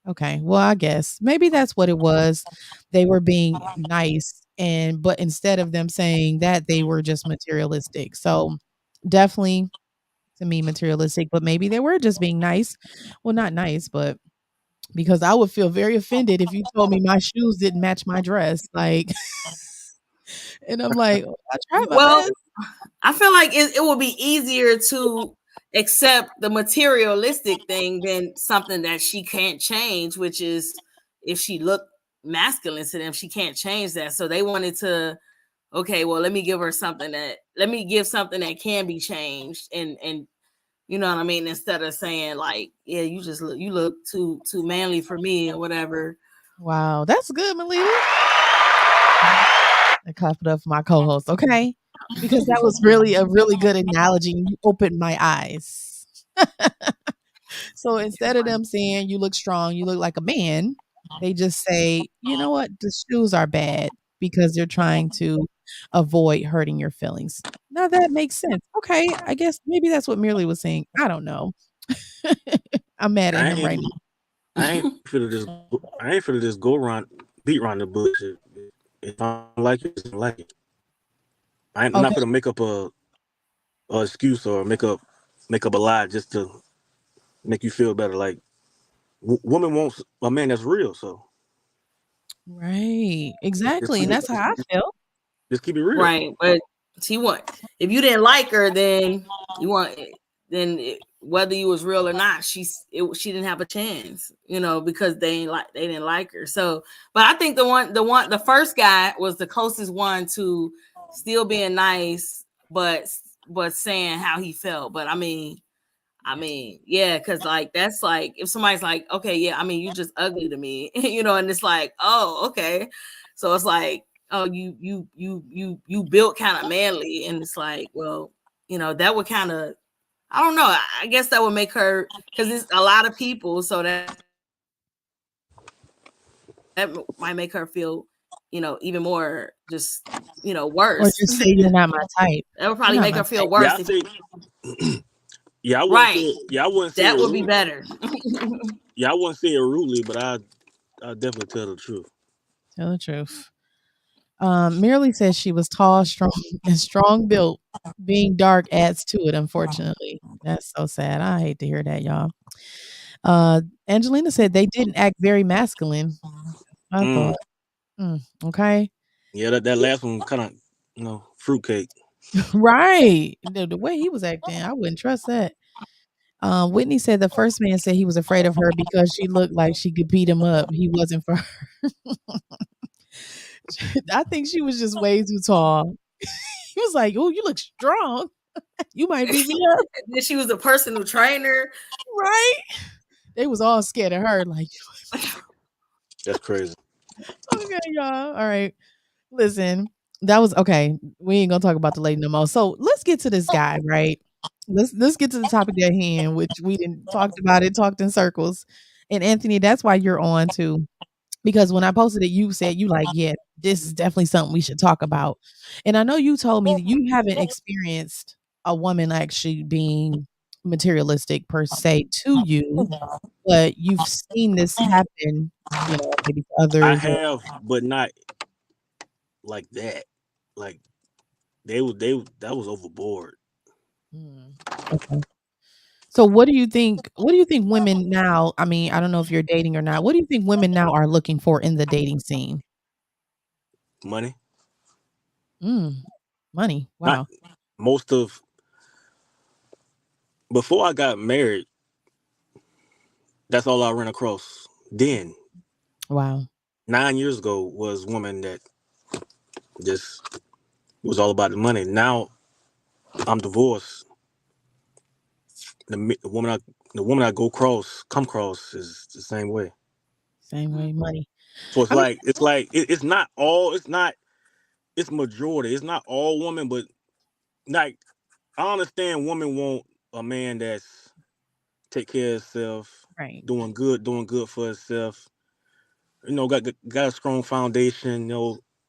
okay. Well, I guess maybe that's what it was. They were being nice but instead of them saying that, they were just materialistic. So, definitely to me materialistic, but maybe they were just being nice. Well, not nice, but because I would feel very offended if you told me my shoes didn't match my dress, like and I'm like, "I tried my Well, best." I feel like it would be easier to accept the materialistic thing than something that she can't change, which is if she looked masculine to them, she can't change that. So they wanted to, okay, well, let me give something that can be changed, and you know what I mean, instead of saying like, yeah, you look too manly for me or whatever. Wow, that's good, Melita. I clap it up for my co-host, okay? Because that was really a really good analogy. You opened my eyes. So instead of them saying you look strong, you look like a man, they just say, you know what, the shoes are bad because they're trying to avoid hurting your feelings. Now that makes sense. Okay, I guess maybe that's what Merely was saying. I don't know. I'm mad at I him right ain't now. I ain't finna just go around beat around the bush. If I don't like it, I don't like it. I'm not Okay. gonna make up a excuse or make up a lie just to make you feel better. Like woman wants a man that's real, so Right. just Exactly. keep And it that's how I feel. just keep it real. Right, but she want if you didn't like her, then you want whether you was real or not, she didn't have a chance, because they didn't like her. So, but I think the first guy was the closest one to still being nice, but saying how he felt. But I mean, yeah, because like that's like if somebody's like, okay, yeah, I mean, you just ugly to me, and it's like, oh, okay, so it's like, oh, you built kind of manly, and it's like, well, that would kind of, I don't know, I guess that would make her, because it's a lot of people, so that might make her feel, even more just, Or worse. just say you're not my type. That would You're probably not make my her type. feel Yeah, worse I if, say yeah, right, I wouldn't say it that would be rude. better. Yeah, I wouldn't say it rudely, but I definitely tell the truth. Tell the truth. Merely says she was tall, strong, and strong built. Being dark adds to it, unfortunately. That's so sad. I hate to hear that, y'all. Angelina said they didn't act very masculine. I Mm. thought, okay. Yeah, that last one kind of fruitcake. Right. The way he was acting, I wouldn't trust that. Whitney said the first man said he was afraid of her because she looked like she could beat him up. He wasn't for her. I think she was just way too tall. He was like, "Oh, you look strong. You might beat me up." And then she was a personal trainer. Right? They was all scared of her, like, That's crazy. okay, y'all. All right. Listen, that was okay. We ain't gonna talk about the lady no more. So let's get to this guy, right? Let's get to the topic at hand, which we didn't talked about it, talked in circles. And Anthony, that's why you're on too. Because when I posted it, you said you like, yeah, this is definitely something we should talk about. And I know you told me that you haven't experienced a woman actually being materialistic per se to you, but you've seen this happen, maybe to I others. have, but not like that. Like that was overboard. Okay. So what do you think? What do you think women now? I mean, I don't know if you're dating or not. What do you think women now are looking for in the dating scene? Money. Money. Not Wow. most of before I got married, that's all I ran across. Then Wow. 9 years ago was woman that just was all about the money. Now I'm divorced. The woman I come cross is the same way. Same way, money. So it's I mean, like it's majority. It's not all women, but like I understand women want a man that's take care of himself, right. doing good for himself. Got a strong foundation.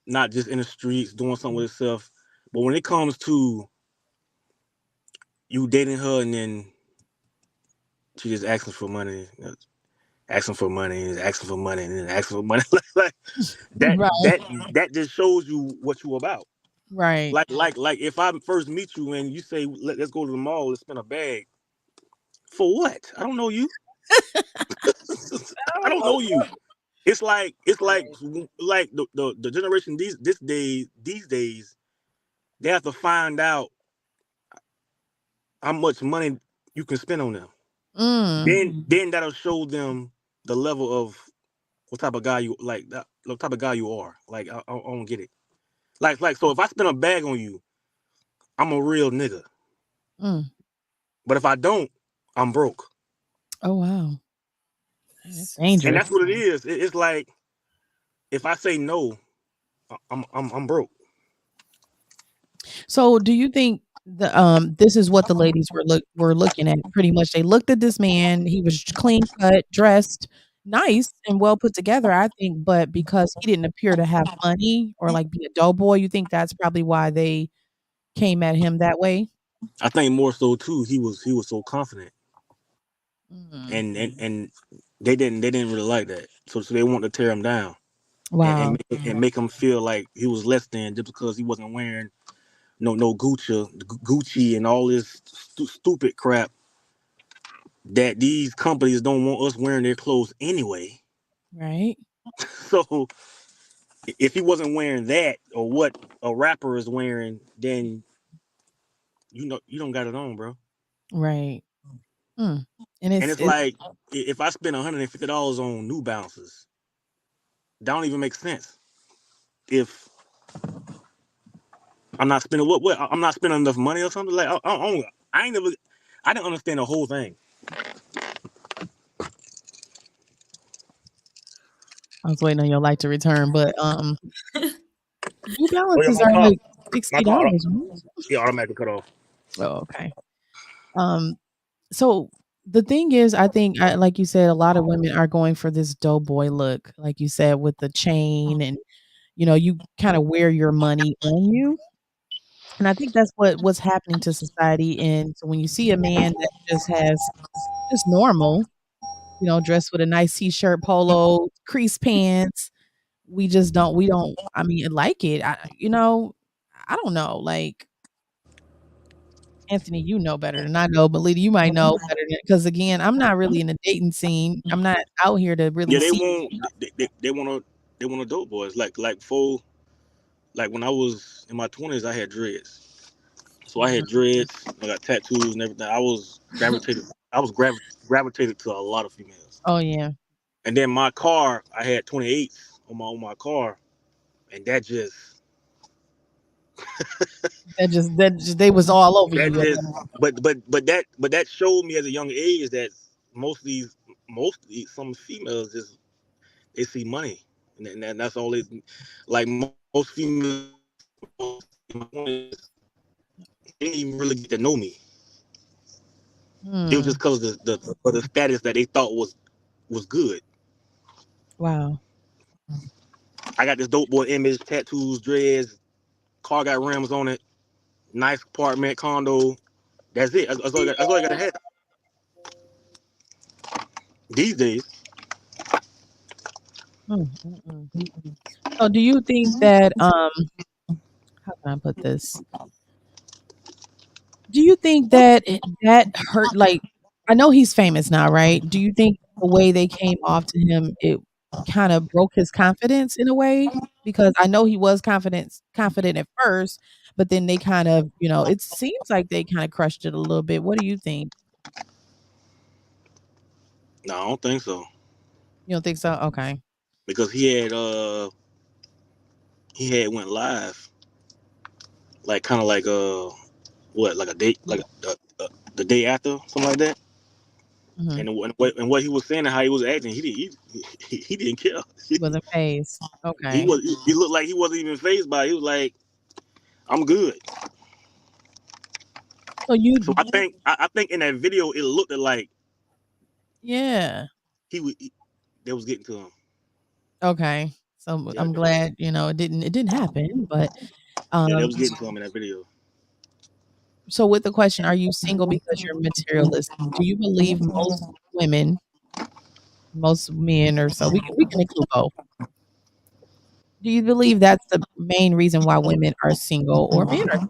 Not just in the streets doing something with himself. But when it comes to you dating her and then she just asking for money, asking for money, asking for money, and then asking for money, like that Right. that that just shows you what you about. Right. Like if I first meet you and you say let's go to the mall, let's spend a bag. For what? I don't know you. I don't know you. It's like the generation these days they have to find out how much money you can spend on them. Then that'll show them the level of what type of guy you like. What type of guy you are. Like I don't get it. Like so if I spend a bag on you, I'm a real nigga. Mm. But if I don't, I'm broke. Oh wow. That's And dangerous. that's what it is. It's like if I say no, I'm broke. So do you think this is what the ladies were looking at pretty much? They looked at this man, he was clean cut, dressed, nice and well put together, I think, but because he didn't appear to have money or like be a doughboy, you think that's probably why they came at him that way? I think more so too. He was so confident, Mm. and they didn't really like that. So they wanted to tear him down Wow. and make him feel like he was less than just because he wasn't wearing no Gucci and all this stupid crap that these companies don't want us wearing their clothes anyway. Right. So if he wasn't wearing that or what a rapper is wearing, then you don't got it on, bro. Right. Mm. And And it's it's it's like if I spend $150 on New Balances, that don't even make sense. If I'm not spending what I'm not spending enough money or something like I ain't never I didn't understand the whole thing. I was waiting on your light to return, but New Oh yeah, Balances my are car, like my car, $60, right? yeah, automatically cut off. Oh, okay. Um, so the thing is, I think, like you said, a lot of women are going for this doughboy look, like you said, with the chain and you kind of wear your money on you. And I think that's what's happening to society. And so when you see a man that just has just normal, dressed with a nice t-shirt, polo, crease pants, we don't, I mean, like it. I don't know. Like Anthony, you know better than I know, but Lita, you might know better than because again, I'm not really in the dating scene. I'm not out here to really Yeah, they see. won't. They want to dope boys like full. Like when I was in my 20s, I had dreads. So I had Mhm. dreads. I got tattoos and everything. I was gravitated. I was gravitated to a lot of females. Oh yeah, And then my car, I had 28s on my car, and that just they was all over that you. just but that showed me as a young age that most of these some females just they see money, and that's all they like. Most females they didn't even really get to know me. It was Hmm. just because of the status that they thought was good. Wow. I got this dope boy image, tattoos, dreads, car got rims on it, nice apartment, condo. That's it. That's all I gotta have these days. So do you think that how can I put this? Do you think that that hurt like I know he's famous now, right? Do you think the way they came off to him, it kind of broke his confidence in a way? Because I know he was confident at first, but then they kind of, it seems like they kind of crushed it a little bit. What do you think? No, I don't think so. You don't think so? Okay. Because he had went live like kind of like what like a day like the day after something like that. Mhm. And what he was saying and how he was acting, he didn't care. He wasn't phased. He Okay. was he looked like he wasn't even phased by it. He was like, I'm good. So you So I think in that video it looked like yeah. they was getting to him. Okay. So Yeah, I'm glad, it didn't happen, but yeah, they um was getting to him in that video. so with the question, are you single because you're materialistic? Do you believe most men or so we can include both. Do you believe that's the main reason why women are single or men are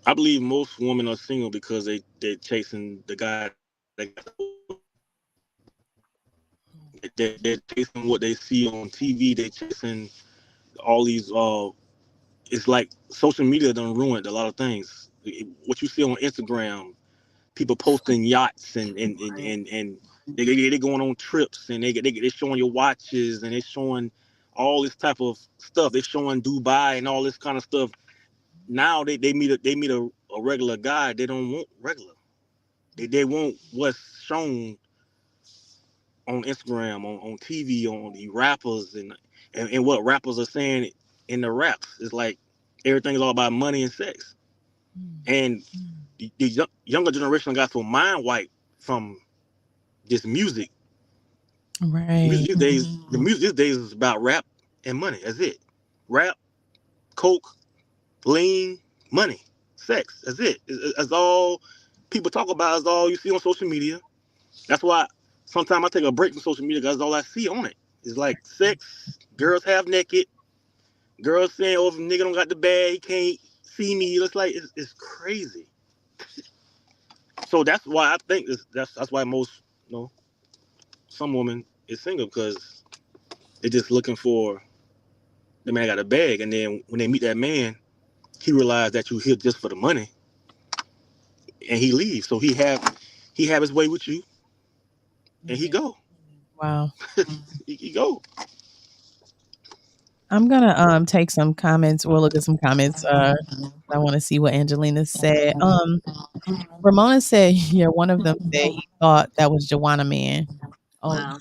I believe most women are single because they're chasing the guy. They're chasing what they see on TV. They're chasing all these. It's like social media done ruined a lot of things. What you see on Instagram, people posting yachts and they going on trips and they showing your watches and they showing all this type of stuff. They showing Dubai and all this kind of stuff. Now they meet a regular guy. They don't want regular. They want what's shown on Instagram, on TV, on the rappers and what rappers are saying in the raps. It's like everything is all about money and sex. And the younger generation got so mind wiped from this music. right? Music these days, the music these days is about rap and money. That's it. Rap, coke, lean, money, sex. That's it. That's all people talk about. Is all you see on social media. That's why sometimes I take a break from social media because that's all I see on it. It's like sex, girls half naked, girls saying, "Oh, if a nigga don't got the bag, he can't see me." It's like it's crazy. So that's why I think that's why most some women is single because they're just looking for the man got a bag, and then when they meet that man, he realized that you here just for the money, and he leaves. So he have his way with you, and he go. Wow. He go. I'm gonna take some comments. We'll look at some comments. I want to see what Angelina said. Ramona said, yeah, one of them said he thought that was Joanna Man. Oh, Wow.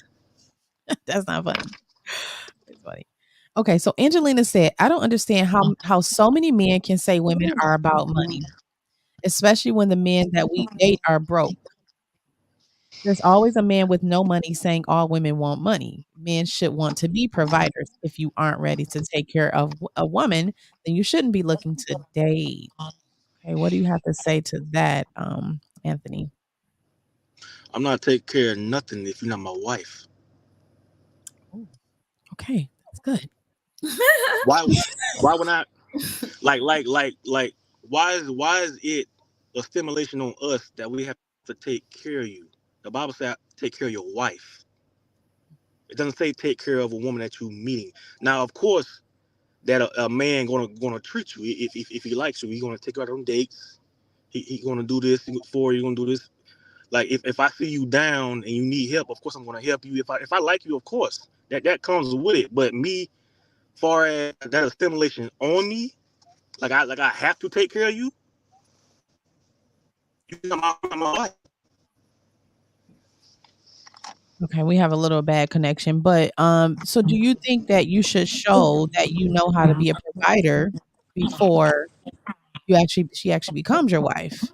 that's not funny. It's funny. Okay, so Angelina said, I don't understand how so many men can say women are about money, especially when the men that we date are broke. There's always a man with no money saying all women want money. Men should want to be providers. If you aren't ready to take care of a woman, then you shouldn't be looking to date. Okay, what do you have to say to that, Anthony? I'm not taking care of nothing if you're not my wife. Okay, that's good. Why would I like why is it a stimulation on us that we have to take care of you? The Bible says take care of your wife. It doesn't say take care of a woman that you meeting. Now, of course, that a man gonna treat you if he likes you. He gonna take you out on dates. He gonna do this for you. Gonna do this. Like if I see you down and you need help, of course I'm gonna help you. If I like you, of course that comes with it. But me, far as that a stimulation on me, like I have to take care of you. You my wife. Okay, we have a little bad connection, but so do you think that you should show that you know how to be a provider before she actually becomes your wife,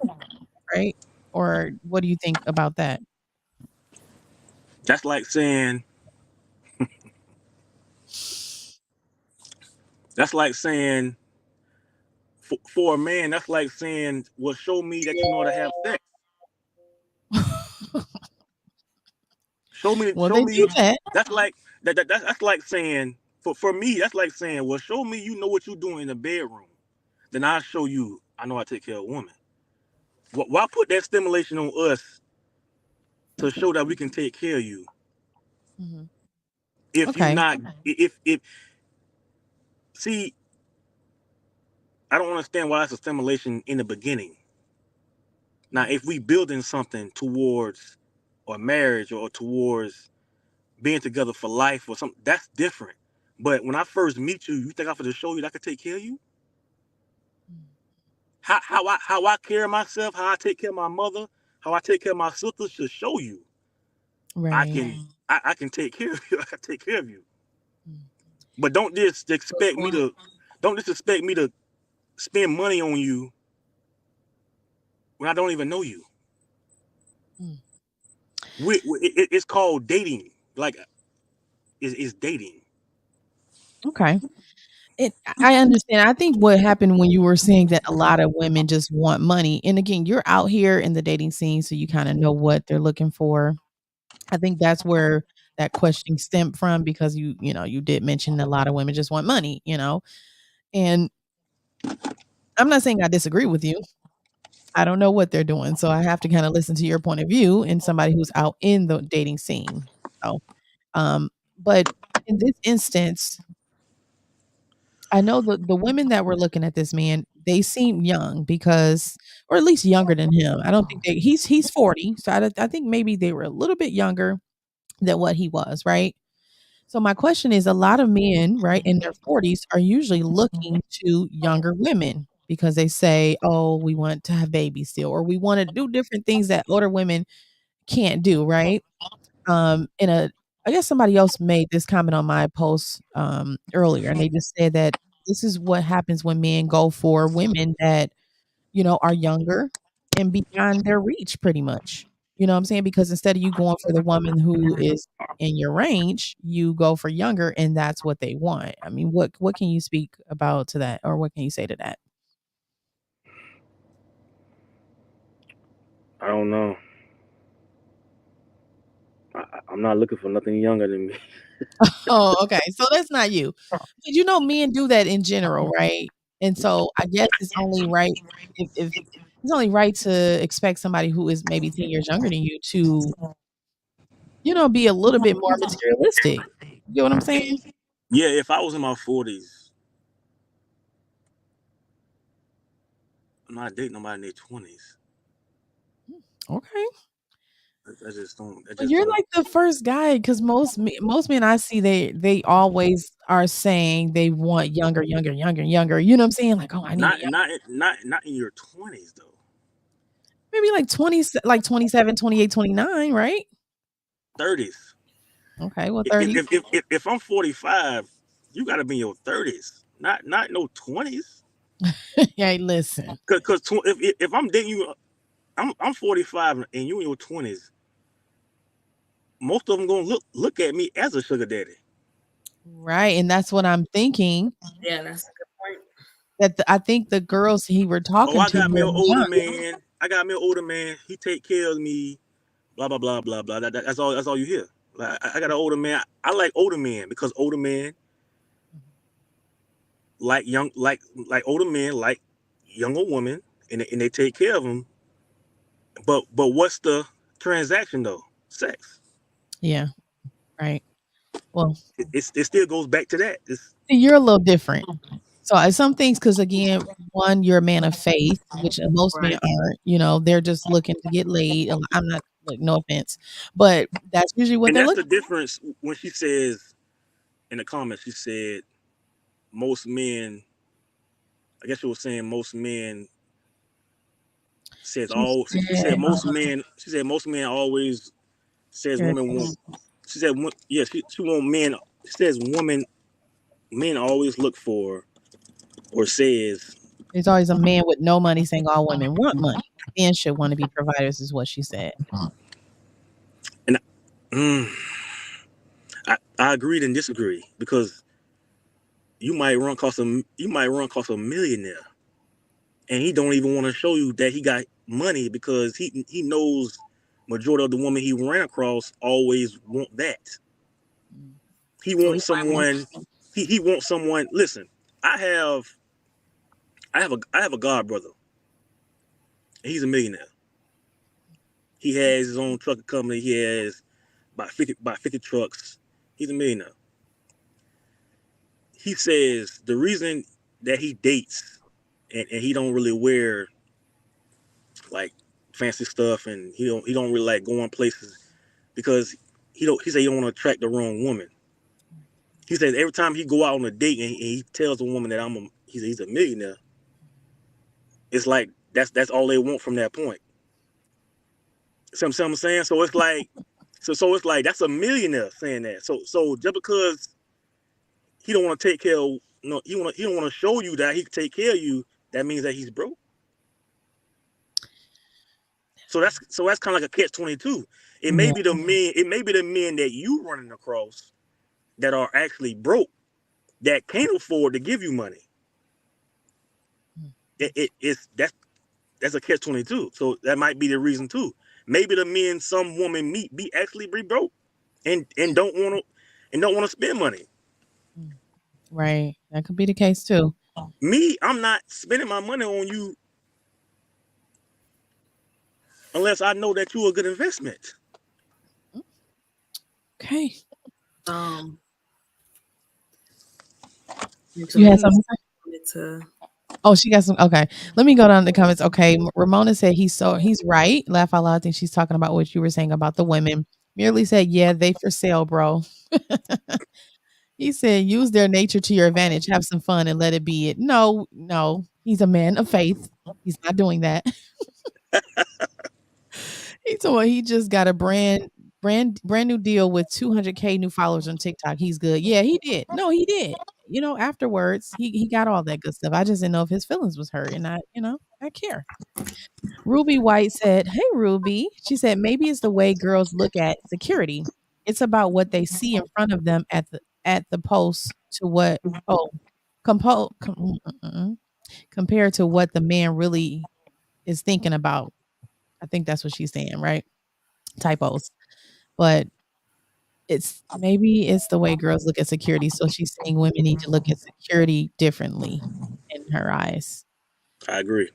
right? Or what do you think about that? That's like saying That's like saying for a man, that's like saying, well, show me that you know how to have sex. Show me. Well, they do that. That's like that's like saying for me, that's like saying, well, show me you know what you're doing in the bedroom. Then I'll show you I know how to take care of a woman. Why put that stimulation on us to show that we can take care of you? Mm-hmm. If you Okay. not, if see, I don't understand why that's a stimulation in the beginning. Now, if we building something towards or marriage or towards being together for life or something, that's different. But when I first meet you, you think I'm going to show you that I can take care of you? How I care of myself, how I take care of my mother, how I take care of my sisters should show you. Right. I can take care of you. I can take care of you. But don't just expect me to spend money on you when I don't even know you. It's called dating. Like it's dating. Okay. I understand. I think what happened when you were saying that a lot of women just want money, and again, you're out here in the dating scene, so you kind of know what they're looking for. I think that's where that question stemmed from because you did mention a lot of women just want money, and I'm not saying I disagree with you. I don't know what they're doing, so I have to kind of listen to your point of view and somebody who's out in the dating scene. So, um, but in this instance, I know the women that were looking at this man, they seem young because or at least younger than him. I don't think he's 40, so I think maybe they were a little bit younger than what he was, right? So my question is a lot of men, right, in their 40s are usually looking to younger women because they say, "Oh, we want to have babies still," or we want to do different things that older women can't do, right? In a I guess somebody else made this comment on my post earlier and they just said that this is what happens when men go for women that, are younger and beyond their reach pretty much. You know what I'm saying? Because instead of you going for the woman who is in your range, you go for younger and that's what they want. I mean, what can you speak about to that or what can you say to that? I don't know. I'm not looking for nothing younger than me. Oh, okay. So that's not you. But men do that in general, right? And so I guess it's only right if it's only right to expect somebody who is maybe 10 years younger than you to, be a little bit more materialistic. You get what I'm saying? Yeah, if I was in my 40s, I'm not dating nobody in their 20s. Okay. I just don't. But you're like the first guy because most men I see they always are saying they want younger, younger, younger, younger. You know what I'm saying? Like, oh, I need a young Not in your 20s though. maybe like 20, like 27, 28, 29, right? 30s. Okay, well, 30. If I'm 45, you got to be in your 30s, not no 20s. Hey, listen. Because if I'm dating you, I'm 45 and you in your 20s. Most of them gonna look at me as a sugar daddy. Right, and that's what I'm thinking. Yeah, that's a good point. That I think the girls he were Oh, talking I to got me were an older young. man. He take care of me. Blah blah blah blah blah. That's all. That's all you hear. Like, I got an older man. I like older men because older men like older men like younger women, and they take care of them. But what's the transaction though? Sex. Yeah, right. Well, It still goes back to that. you're a little different. So some things, because again, one, you're a man of faith, which most men Right. aren't. They're just looking to get laid. I'm not like no offense, but that's usually what And they're that's the looking. difference when she says in the comments. She said most men. I guess she was saying most men says She all. She said said, most men. She said most men always says here it women is. want. She said yeah. She want men. She says men always look for or says. There's always a man with no money saying all women want money. Men should want to be providers, is what she said. And I agreed and disagree because you might run across a millionaire, and he don't even want to show you that he got money because he knows majority of the women he ran across always want that. He So wants someone. He wants someone. Listen, I have a god brother. He's a millionaire. He has his own trucking company. He has about 50 trucks. He's a millionaire. He says the reason that he dates and he don't really wear like fancy stuff and he don't really like going places because he said he don't want to attract the wrong woman. He says every time he go out on a date and he tells a woman that he's a millionaire, it's like that's all they want from that point. See what I'm saying? So it's like it's like that's a millionaire saying that. So just because he don't want to take care of he don't want to show you that he can take care of you, that means that he's broke. So that's kind of like a catch-22. It may be the men that you running across that are actually broke that can't afford to give you money. That's a catch-22. So that might be the reason too. Maybe the men some woman meet be broke and don't want to spend money. Right. That could be the case too. Me, I'm not spending my money on you unless I know that you're a good investment. Okay. You had something to say? Oh, she got some. Okay, let me go down the comments. Okay, Ramona said he's right. Laugh out loud. I think she's talking about what you were saying about the women. Merely said, yeah, they for sale, bro. He said, use their nature to your advantage. Have some fun and let it be it. No, he's a man of faith. He's not doing that. He told me he just got a brand new deal with 200K new followers on TikTok. He's good. Yeah, he did. No, he did. Afterwards, he got all that good stuff. I just didn't know if his feelings was hurt, and I care. Ruby White said, "Hey, Ruby." She said, "Maybe it's the way girls look at security. It's about what they see in front of them at the post to what compared to what the man really is thinking about." I think that's what she's saying, right? Typos, but maybe it's the way girls look at security. So she's saying women need to look at security differently in her eyes. I agree.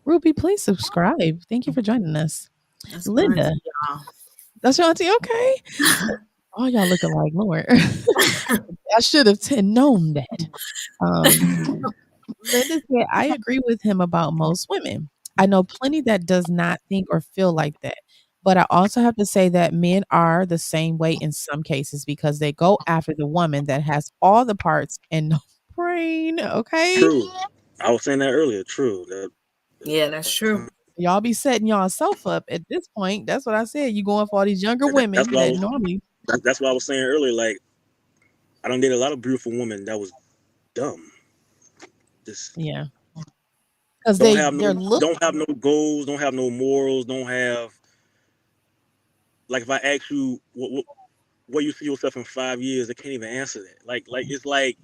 Ruby, please subscribe. Thank you for joining us. That's Linda. auntie, y'all. That's your auntie? Okay. Oh, y'all look alike, Lord. I should have known that. Linda said, I agree with him about most women. I know plenty that does not think or feel like that. But I also have to say that men are the same way in some cases because they go after the woman that has all the parts and no brain. Okay. True. I was saying that earlier. True. Yeah, that's true. Y'all be setting y'allself up at this point. That's what I said. You going for all these younger women that's that normally. That's what I was saying earlier. Like, I done did a lot of beautiful women that was dumb. Just because don't have no goals, don't have no morals, don't have like if I ask you where you see yourself in 5 years, they can't even answer that. Like it's like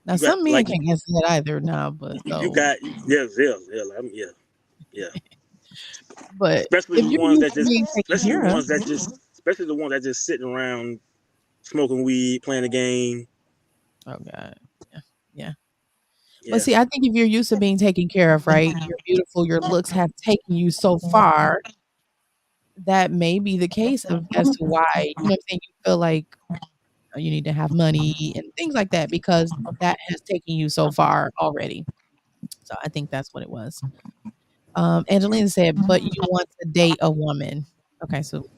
now some men can't answer that either now, but you got yeah. But especially the ones that just sitting around smoking weed, playing a game. Oh God. Yeah. But see, I think if you're used to being taken care of, right? You're beautiful, your looks have taken you so far. That may be the case as to why, you feel like you need to have money and things like that because that has taken you so far already. So I think that's what it was. Angelina said, but you want to date a woman. Okay, so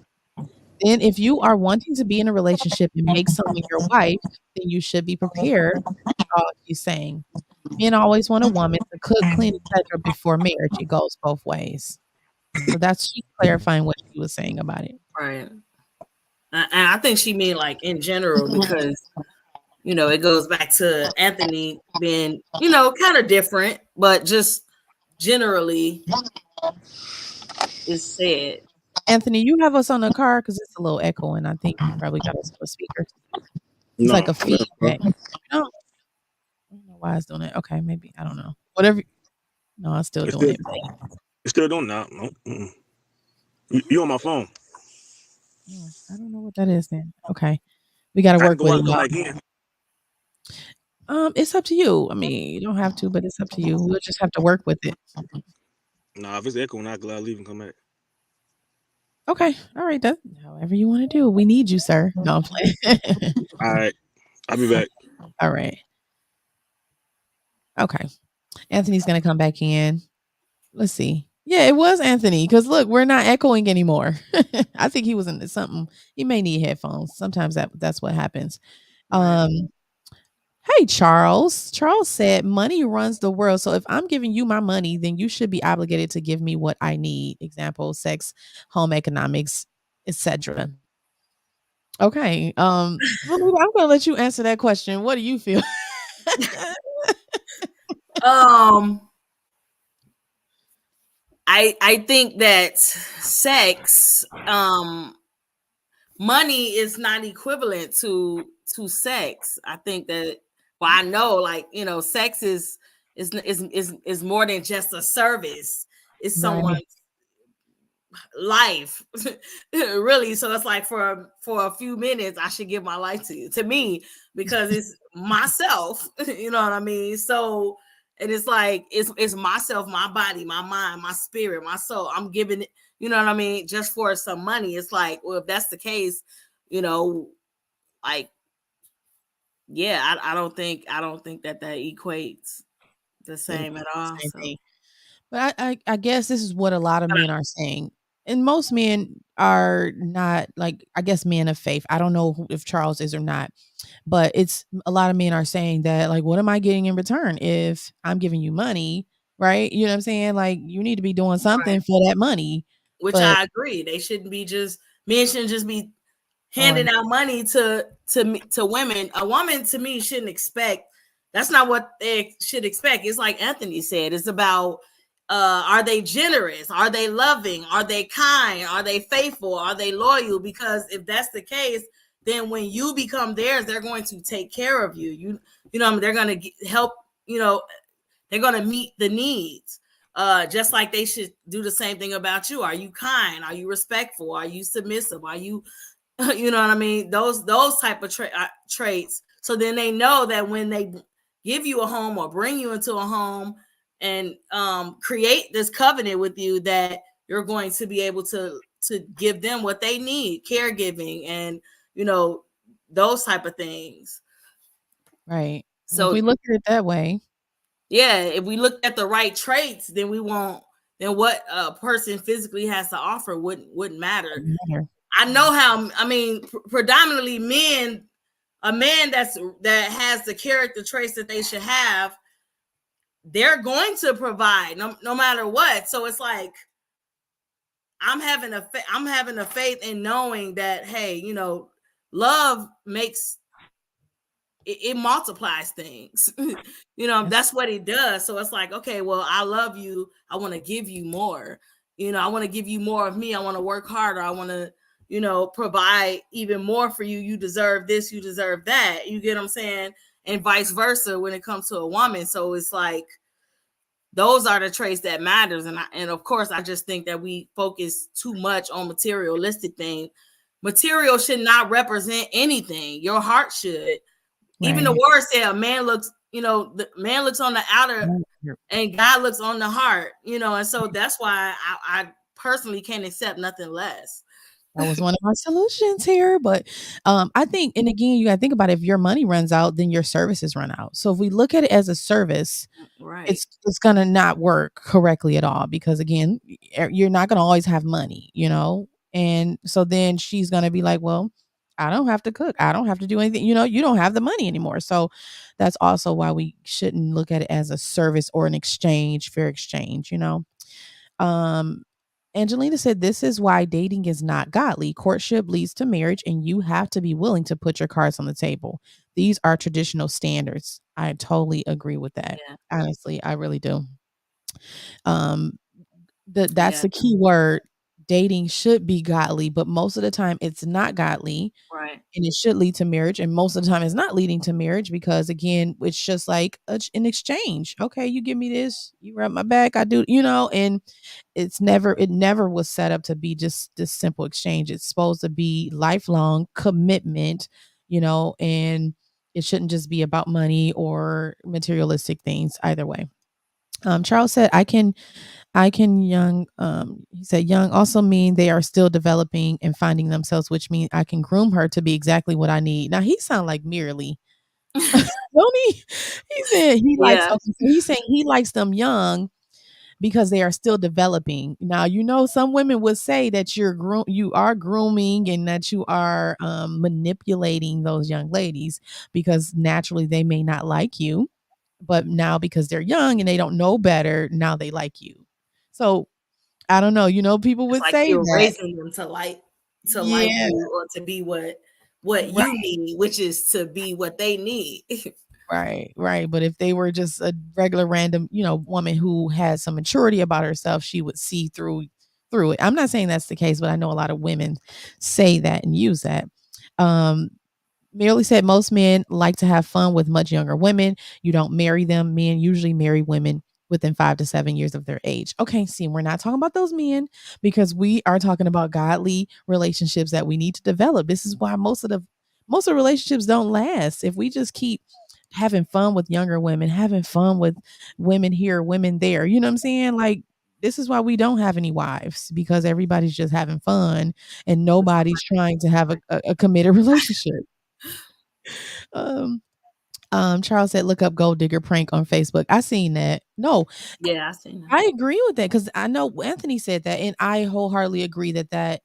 then if you are wanting to be in a relationship and make someone your wife, then you should be prepared. All she's saying. Men always want a woman to cook, clean, etc. before marriage. It goes both ways. So that's she clarifying what she was saying about it. Right. And I think she mean like in general because it goes back to Anthony being kind of different, but just generally is said. Anthony, you have us on the car because it's a little echo, and I think you probably got us on the speaker. It's No, like a feedback. You know? I don't know why it's doing it. Okay, maybe I don't know. Whatever. No, I'm still it's doing still, it. it's still doing that. No, you on my phone. I don't know what that is then. Okay. We got to I can work go with out it, and come y'all. back in. It's up to you. I mean, you don't have to, but it's up to you. We'll just have to work with it. Nah, if it's echoing, I'll gladly leave and come back. Okay. All right. That's however you want to do. We need you, sir. No, I'm playing. All right, I'll be back. All right. Okay. Anthony's going to come back in. Let's see. Yeah, it was Anthony. Because look, we're not echoing anymore. I think he was in something. He may need headphones. Sometimes that's what happens. Hey, Charles. Charles said, money runs the world. So if I'm giving you my money, then you should be obligated to give me what I need. Example, sex, home economics, etc. Okay. Well, I'm gonna let you answer that question. What do you feel? I think that sex, money is not equivalent to sex. I think that, well, I know, like, you know, sex is more than just a service. It's someone's Right. life, really. So it's like for a few minutes, I should give my life to you, to me, because it's myself. You know what I mean? So, and it's like it's myself, my body, my mind, my spirit, my soul. I'm giving it. You know what I mean? Just for some money. It's like, well, if that's the case, you know, like, yeah, I don't think that equates the same at all. Same So. thing. But I guess this is what a lot of men are saying. And most men are not, like, I guess, men of faith. I don't know if Charles is or not, but it's a lot of men are saying that, like, what am I getting in return if I'm giving you money, right? You know what I'm saying? Like, you need to be doing something for that money. Which But I agree. They shouldn't be just, men shouldn't just be handing throwing out money to women. A woman, to me, shouldn't expect. That's not what they should expect. It's like Anthony said. It's about, are they generous? Are they loving? Are they kind? Are they faithful? Are they loyal? Because if that's the case, then when you become theirs, they're going to take care of you. You know, they're going to help. You know, they're going to meet the needs. Just like they should do the same thing about you. Are you kind? Are you respectful? Are you submissive? Are you, you know what I mean? Those type of traits. So then they know that when they give you a home or bring you into a home and create this covenant with you, that you're going to be able to give them what they need, caregiving, and, you know, those type of things. right. So if we look at it that way, yeah, if we look at the right traits, then we won't. Then what a person physically has to offer wouldn't matter. I know how. I mean, predominantly men. A man that has the character traits that they should have, they're going to provide no matter what. So it's like, I'm having a faith in knowing that, hey, you know, love makes it multiplies things. You know, that's what it does. So it's like, okay, well, I love you. I want to give you more. You know, I want to give you more of me. I want to work harder. I want to, you know, provide even more for you. You deserve this. You deserve that. You get what I'm saying? And vice versa when it comes to a woman. So it's like, those are the traits that matters. And of course, I just think that we focus too much on materialistic thing. Material should not represent anything. Your heart should. Even the word said a man looks, you know, the man looks on the outer and God looks on the heart, you know, and so that's why I personally can't accept nothing less. that was one of our solutions here. But I think, and again, you got to think about it, if your money runs out, then your services run out. So if we look at it as a service, right, it's gonna not work correctly at all, because again, you're not gonna always have money, you know. And so then she's gonna be like, well, I don't have to cook, I don't have to do anything, you know, you don't have the money anymore. So that's also why we shouldn't look at it as a service or an exchange, fair exchange, you know. Angelina said, this is why dating is not godly. Courtship leads to marriage, and you have to be willing to put your cards on the table. These are traditional standards. I totally agree with that. Yeah. Honestly, I really do. That's the key word. dating should be godly, but most of the time it's not godly. Right. And it should lead to marriage, and most of the time it's not leading to marriage because again, it's just like an exchange. Okay, you give me this, you rub my back, I do, and it never was set up to be just this simple exchange. It's supposed to be lifelong commitment, and it shouldn't just be about money or materialistic things either way. Charles said, I can young, he said young also mean they are still developing and finding themselves, which means I can groom her to be exactly what I need. Now he sound like merely, don't he? He said he likes, Yeah. okay, so he's saying he likes them young because they are still developing. Now, some women would say that you are grooming and that you are manipulating those young ladies because naturally they may not like you, but now because they're young and they don't know better, now they like you. So I don't know, people It's would like say you're that. raising them to like Yeah, you or to be what you right. need, which is to be what they need. Right, right. But if they were just a regular random, woman who had some maturity about herself, she would see through it. I'm not saying that's the case, but I know a lot of women say that and use that. Um, Merely said most men like to have fun with much younger women. You don't marry them. Men usually marry women within 5 to 7 years of their age. Okay, see, we're not talking about those men because we are talking about godly relationships that we need to develop. This is why most of the relationships don't last. If we just keep having fun with younger women, having fun with women here, women there, you know what I'm saying? Like this is why we don't have any wives because everybody's just having fun and nobody's trying to have a committed relationship. Um, Charles said, "Look up gold digger prank on Facebook." I seen that. No, Yeah, I seen that. I agree with that because I know Anthony said that, and I wholeheartedly agree that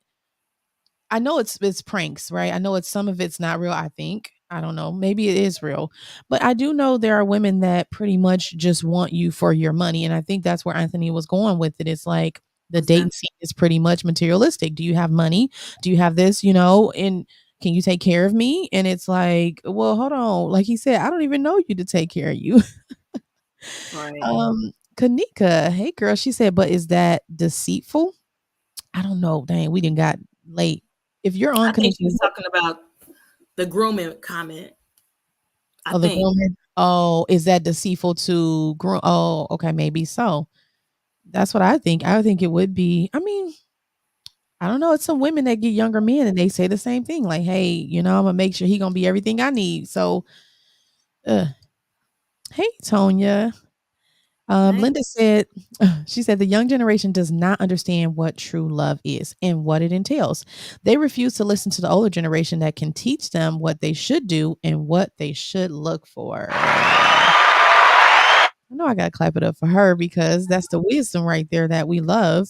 I know it's pranks, right? I know some of it's not real. I think I don't know. Maybe it is real, but I do know there are women that pretty much just want you for your money, and I think that's where Anthony was going with it. It's like the dating scene is pretty much materialistic. Do you have money? Do you have this? And can you take care of me? And it's like, well, hold on. Like he said, I don't even know you to take care of you. Right. Kanika, hey girl, she said, but is that deceitful? I don't know. Dang, we didn't got late. If you're on I think Kanika, she's talking about the grooming comment. I oh, the think. grooming. Oh, is that deceitful to groom? Oh, okay, maybe so. That's what I think. I think it would be. I mean, I don't know. It's some women that get younger men and they say the same thing. Like, hey, I'm gonna make sure he gonna be everything I need. So, hey, Tonya. Hey. Linda said, she said, the young generation does not understand what true love is and what it entails. They refuse to listen to the older generation that can teach them what they should do and what they should look for. I know I got to clap it up for her because that's the wisdom right there that we love.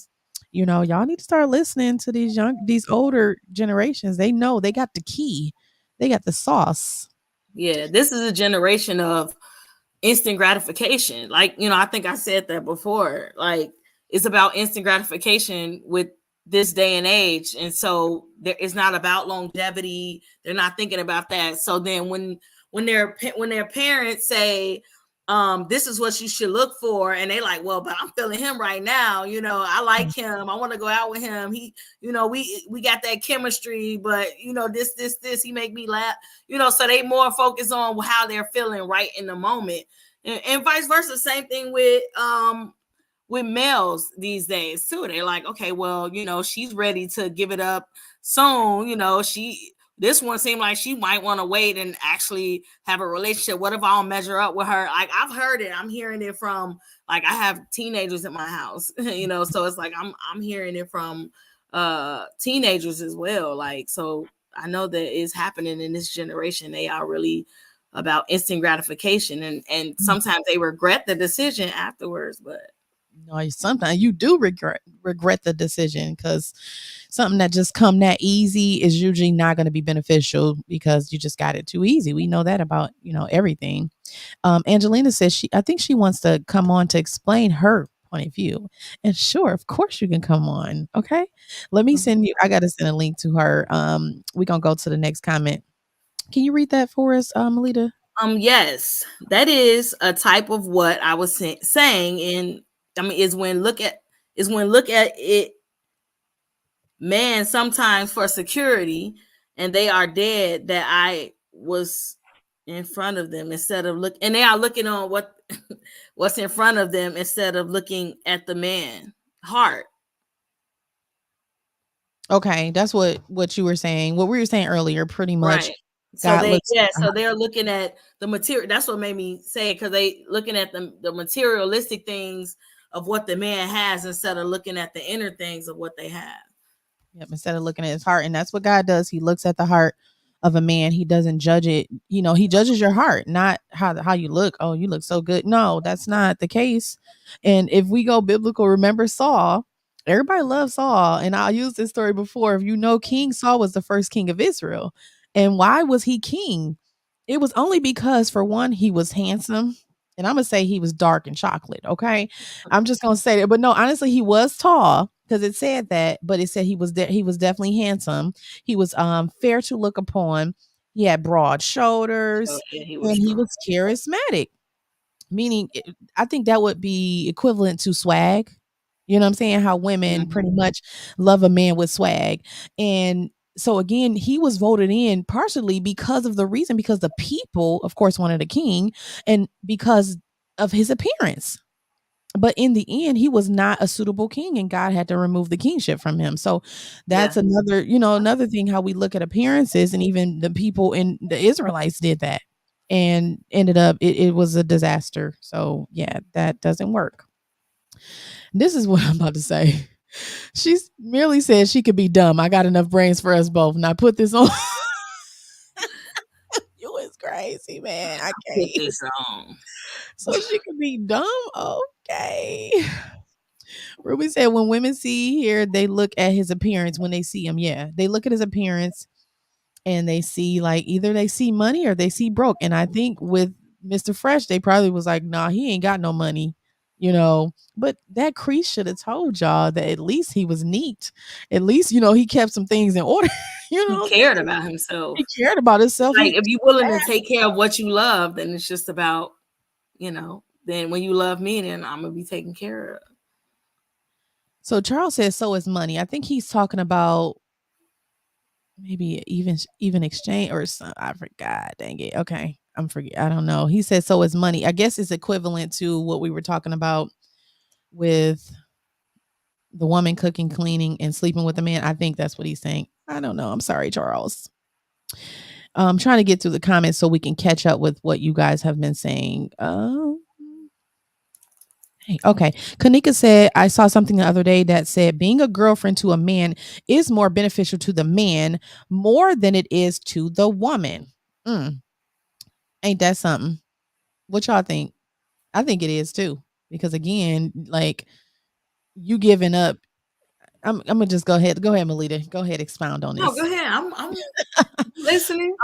Y'all need to start listening to these older generations. They know they got the key, they got the sauce. Yeah, this is a generation of instant gratification. Like, I think I said that before. Like, it's about instant gratification with this day and age. And so it's not about longevity. They're not thinking about that. So then when their parents say, this is what you should look for, and they like, well, but I'm feeling him right now, I like him, I want to go out with him, he, we got that chemistry, but this he make me laugh, so they more focus on how they're feeling right in the moment, and vice versa. Same thing with males these days too. They're like, okay, well, she's ready to give it up soon, this one seemed like she might want to wait and actually have a relationship. What if I don't measure up with her? Like, I've heard it. I'm hearing it from, like, I have teenagers in my house, so it's like I'm hearing it from teenagers as well. Like, so I know that it's happening in this generation. They are really about instant gratification, and sometimes they regret the decision afterwards, but No, sometimes you do regret the decision because something that just come that easy is usually not going to be beneficial because you just got it too easy. We know that about everything. Angelina says I think she wants to come on to explain her point of view. And sure, of course you can come on. Okay, let me send you. I got to send a link to her. We're gonna go to the next comment. Can you read that for us, Melita? Yes, that is a type of what I was saying, and I mean is when look at it man sometimes for security, and they are dead that I was in front of them instead of and they are looking on what's in front of them instead of looking at the man heart. Okay, that's what you were saying. What we were saying earlier, pretty much. Right. So God looks at the so heart. they're looking at the material. That's what made me say it, because they looking at the materialistic things of what the man has instead of looking at the inner things of what they have. Yep, instead of looking at his heart. And that's what God does. He looks at the heart of a man. He doesn't judge it. You know, he judges your heart, not how you look. Oh, you look so good. No, that's not the case. And if we go biblical, remember Saul. Everybody loves Saul. And I'll use this story before. If you know, King Saul was the first king of Israel. And why was he king? It was only because, for one, he was handsome. And I'm going to say he was dark and chocolate. Okay. I'm just going to say that. But no, honestly, he was tall, because it said that, but it said he was he was definitely handsome. He was fair to look upon. He had broad shoulders, Yeah, he was and he strong. was charismatic. Meaning, I think that would be equivalent to swag. You know what I'm saying? How women pretty much love a man with swag. And so again, he was voted in partially because of the reason, because the people, of course, wanted a king, and because of his appearance. But in the end, he was not a suitable king, and God had to remove the kingship from him. So that's Yeah. another thing, how we look at appearances, and even the people in the Israelites did that and ended up it was a disaster. So yeah, that doesn't work. This is what I'm about to say. She's merely said she could be dumb. I got enough brains for us both. Now put this on. You is crazy, man. I Put can't. this on. So she could be dumb. Okay. Ruby said when women see here, they look at his appearance when they see him. Yeah, they look at his appearance and they see, like, either they see money or they see broke. And I think with Mr. Fresh, they probably was like, nah, he ain't got no money, you know. But that crease should have told y'all that at least he was neat. At least, he kept some things in order. He cared about himself. He cared about himself. Like, if you're willing to take care of what you love, then it's just about, then when you love me, then I'm gonna be taken care of. So Charles says, so is money. I think he's talking about maybe even exchange or some, I forgot. Dang it. Okay. I don't know. He said, so is money. I guess it's equivalent to what we were talking about with the woman cooking, cleaning, and sleeping with the man. I think that's what he's saying. I don't know. I'm sorry, Charles. I'm trying to get through the comments so we can catch up with what you guys have been saying. Okay. Kanika said, I saw something the other day that said being a girlfriend to a man is more beneficial to the man more than it is to the woman. Ain't that something? What y'all think? I think it is too. Because again, like, you giving up. I'm gonna just go ahead, Melita. Go ahead, expound on No, this. go ahead. I'm listening.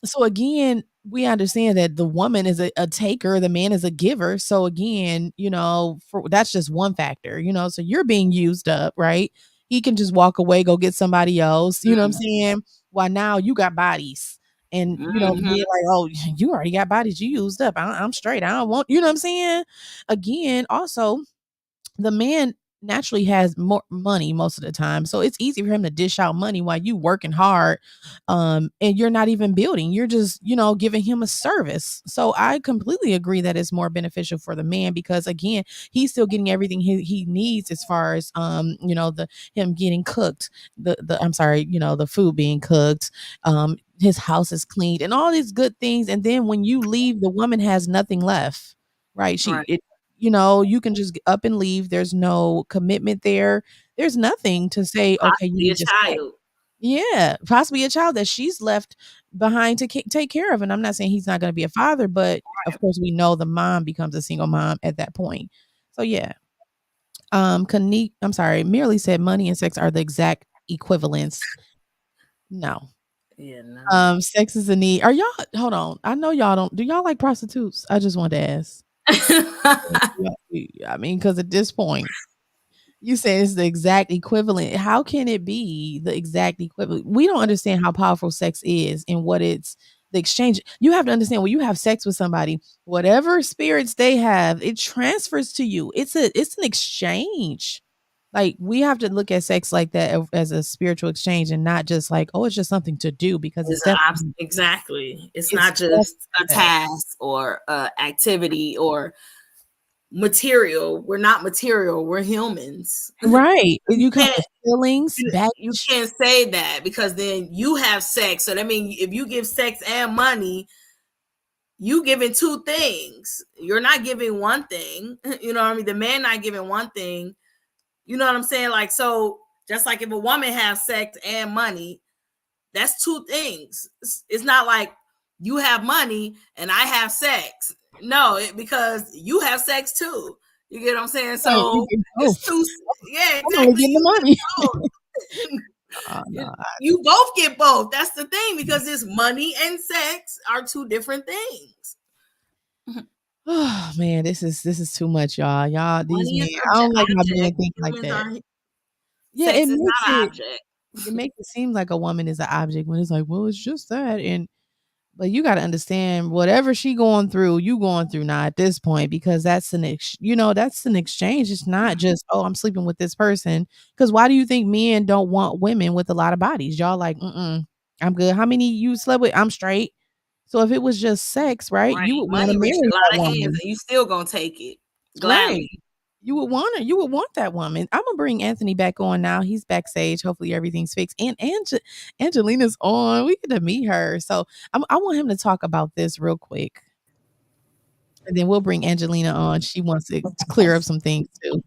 So again, we understand that the woman is a taker, the man is a giver. So again, that's just one factor, so you're being used up, right? He can just walk away, go get somebody else, you know what I'm saying? While now you got bodies. And they're like, oh, you already got bodies, you used up. I'm straight. I don't want, you know what I'm saying? Again, also, the man naturally has more money most of the time, so it's easy for him to dish out money while you working hard, and you're not even building, you're just giving him a service. So I completely agree that it's more beneficial for the man, because again, he's still getting everything he needs, as far as the him getting cooked, the I'm sorry, the food being cooked, his house is cleaned, and all these good things. And then when you leave, the woman has nothing left, right? You can just get up and leave. There's no commitment there. There's nothing to say, okay, you Possibly a need to stay. child. Yeah, possibly a child that she's left behind to take care of. And I'm not saying he's not going to be a father, but of course we know the mom becomes a single mom at that point. So yeah. Merely said money and sex are the exact equivalents. No. Yeah, no. Sex is a need. Are y'all, hold on. I know y'all don't. Do y'all like prostitutes? I just wanted to ask. I mean, because at this point, you say it's the exact equivalent. How can it be the exact equivalent? We don't understand how powerful sex is and what it's the exchange. You have to understand, when you have sex with somebody, whatever spirits they have, it transfers to you. It's an exchange. Like, we have to look at sex like that as a spiritual exchange and not just like, oh, it's just something to do, because it's definitely Exactly. It's it's not just a that. task or activity or material. We're not material. We're humans. Right. You You come can't with feelings, you baggage. can't say that, because then you have sex. So that means if you give sex and money, you giving two things. You're not giving one thing. You know what I mean? The man not giving one thing. You know what I'm saying? Like, so just like if a woman has sex and money, that's two things. It's not like you have money and I have sex. No, because you have sex too. You get what I'm saying? Right, you So get it's both. two. Yeah, I'm only exactly. getting the You money. get both. Oh, no. You both get both. That's the thing, because this money and sex are two different things. Oh man, this is too much, y'all. Y'all, these Money men. is I don't like how men object. think like Humans that. aren't. Yeah, Sex is not an object. it makes it seem like a woman is an object when it's like, well, it's just that. And but you got to understand, whatever she going through, you going through now at this point, because that's that's an exchange. It's not just, oh, I'm sleeping with this person. Because why do you think men don't want women with a lot of bodies? Y'all like, I'm good. How many you slept with? I'm straight. So if it was just sex, right, Right. you would want to Money reach marry a that lot of hands, woman. and you still gonna take it Right. gladly. You would want that woman. I'm gonna bring Anthony back on now. He's backstage. Hopefully everything's fixed. And Angelina's on. We get to meet her. So I want him to talk about this real quick. And then we'll bring Angelina on. She wants to clear up some things too.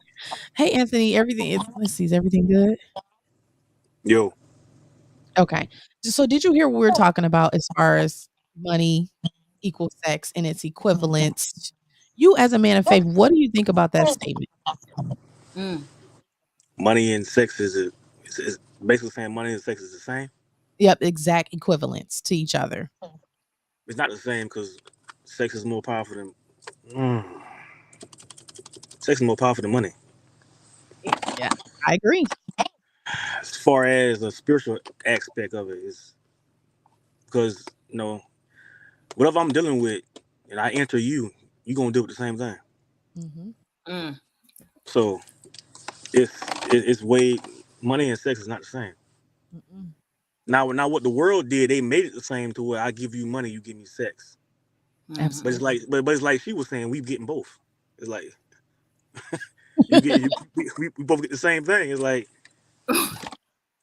Hey Anthony, let's see, is everything good? Yo, Okay. So did you hear what we were talking about as far as money equals sex and its equivalence? You as a man of faith, what do you think about that statement? money and sex is basically saying money and sex is the same. Yep, exact equivalence to each other. It's not the same because sex is more powerful than mm, sex is more powerful than money. Yeah, I agree. As far as the spiritual aspect of it is because whatever I'm dealing with and I enter you, you're gonna deal with the same thing. Mhm. So it's way money and sex is not the same. Mm-mm. Now what the world did, they made it the same to where I give you money, you give me sex. But it's Absolutely. like but it's like she was saying, we getting both. It's like you get you we both get the same thing. It's like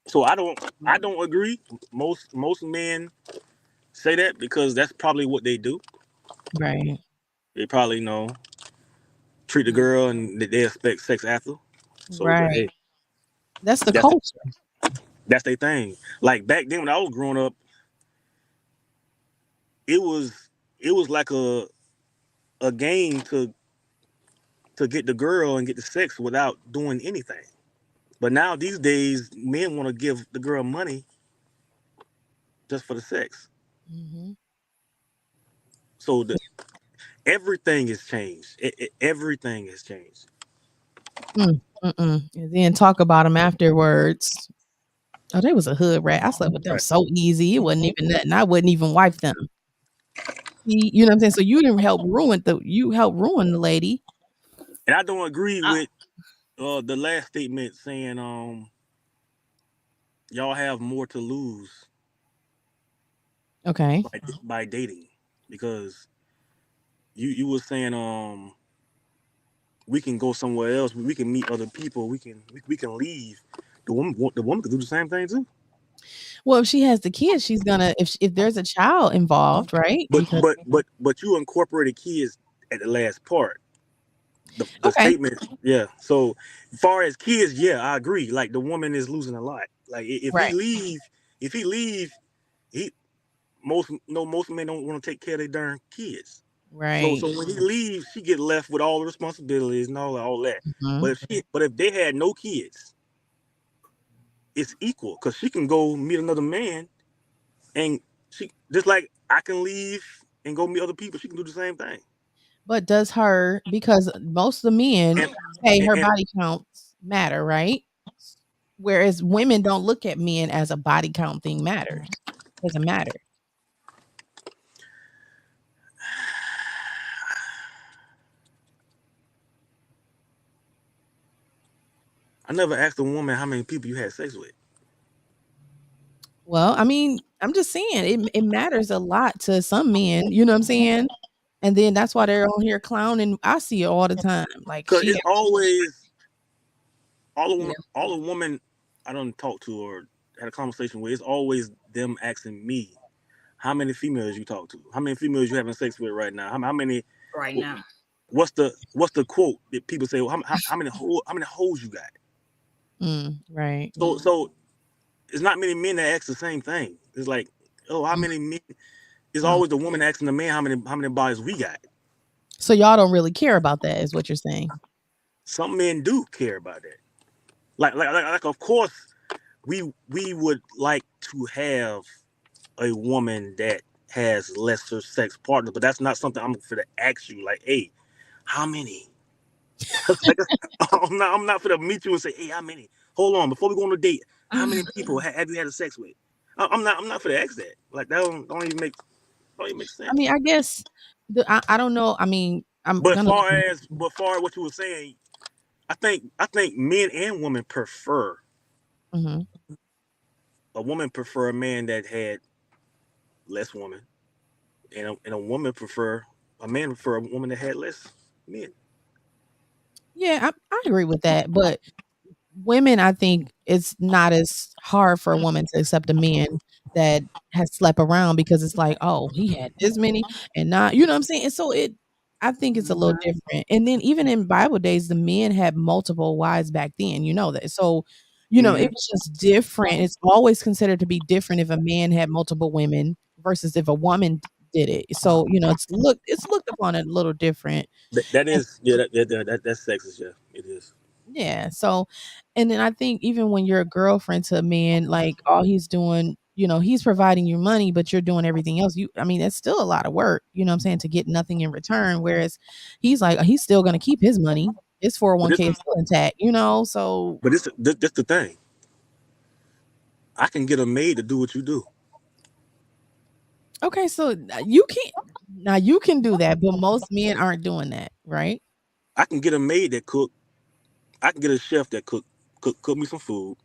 so I don't agree. Most men say that because that's probably what they do. Right. They probably treat the girl and they expect sex after. So but Right. hey, That's the that's culture. that's their thing. Like back then when I was growing up, it was like a game to get the girl and get the sex without doing anything. But now these days, men want to give the girl money just for the sex. Mhm. So everything has changed. Everything has changed. Mm. And then talk about them afterwards. Oh, they was a hood rat. I slept with them Right. so easy. It wasn't even nothing. I wouldn't even wipe them. You know what I'm saying? So you helped ruin the lady. And I don't agree with the last statement saying y'all have more to lose Okay. by dating because you were saying we can go somewhere else, we can meet other people, we can leave. The woman could do the same thing too. Well, if she has the kids, she's gonna if there's a child involved, right? But Because but but but you incorporated kids at the last part. The okay, statement, yeah. So as far as kids, yeah, I agree. Like the woman is losing a lot. Like right, if he leave, he most men don't want to take care of their darn kids. So right. so when he leaves, she get left with all the responsibilities and all that. Mhm. But if they had no kids, it's equal because she can go meet another man and she just like I can leave and go meet other people. She can do the same thing. But does her because most of the men And say her and body counts matter, right? Whereas women don't look at men as a body count thing matters. Doesn't matter. I never asked a woman how many people you had sex with. Well, I mean, I'm just saying it matters a lot to some men, you know what I'm saying? And then that's why they're on here clowning. I see it all the time. Like Cause she it's always Yeah. all the woman I don't talk to or had a conversation with. It's always them asking me how many females you talk to, how many females you having sex with right now, how many. Right now. What's the quote that people say? Well, how many hoes you got? Right. So it's not many men that ask the same thing. It's like, oh, how many men? It's Oh. always the woman asking the man how many bodies we got. So y'all don't really care about that, is what you're saying. Some men do care about that. Like of course we would like to have a woman that has lesser sex partners, but that's not something I'm going to ask you. Like, hey, how many? Like, I'm not going to meet you and say, hey, how many? Hold on, before we go on a date, how many people have you had sex with? I'm not going to ask that. Like that don't even make I sense. mean, I guess I don't know. I mean, I'm But gonna far as what you were saying, I think men and women prefer Mhm. a woman prefer a man that had less women, and a woman prefer a man prefer a woman that had less men. Yeah, I agree with that. But women, I think it's not as hard for a woman to accept a man that has slept around because it's like, oh, he had this many and not, you know what I'm saying? And so I think it's a little different. And then even in Bible days, the men had multiple wives back then, you know that. So, it Mm-hmm. was just different. It's always considered to be different if a man had multiple women versus if a woman did it. So, it's looked upon a little different. That is that's sexist. Yeah, it is. Yeah. So, and then I think even when you're a girlfriend to a man, like all he's doing, he's providing you money, but you're doing everything else. I mean, that's still a lot of work, you know what I'm saying, to get nothing in return. Whereas he's like, he's still going to keep his money. His But 401k this is still intact, so. but this the thing. I can get a maid to do what you do. Okay. So now you can do that, but most men aren't doing that, right? I can get a maid that cook. I can get a chef that cook me some food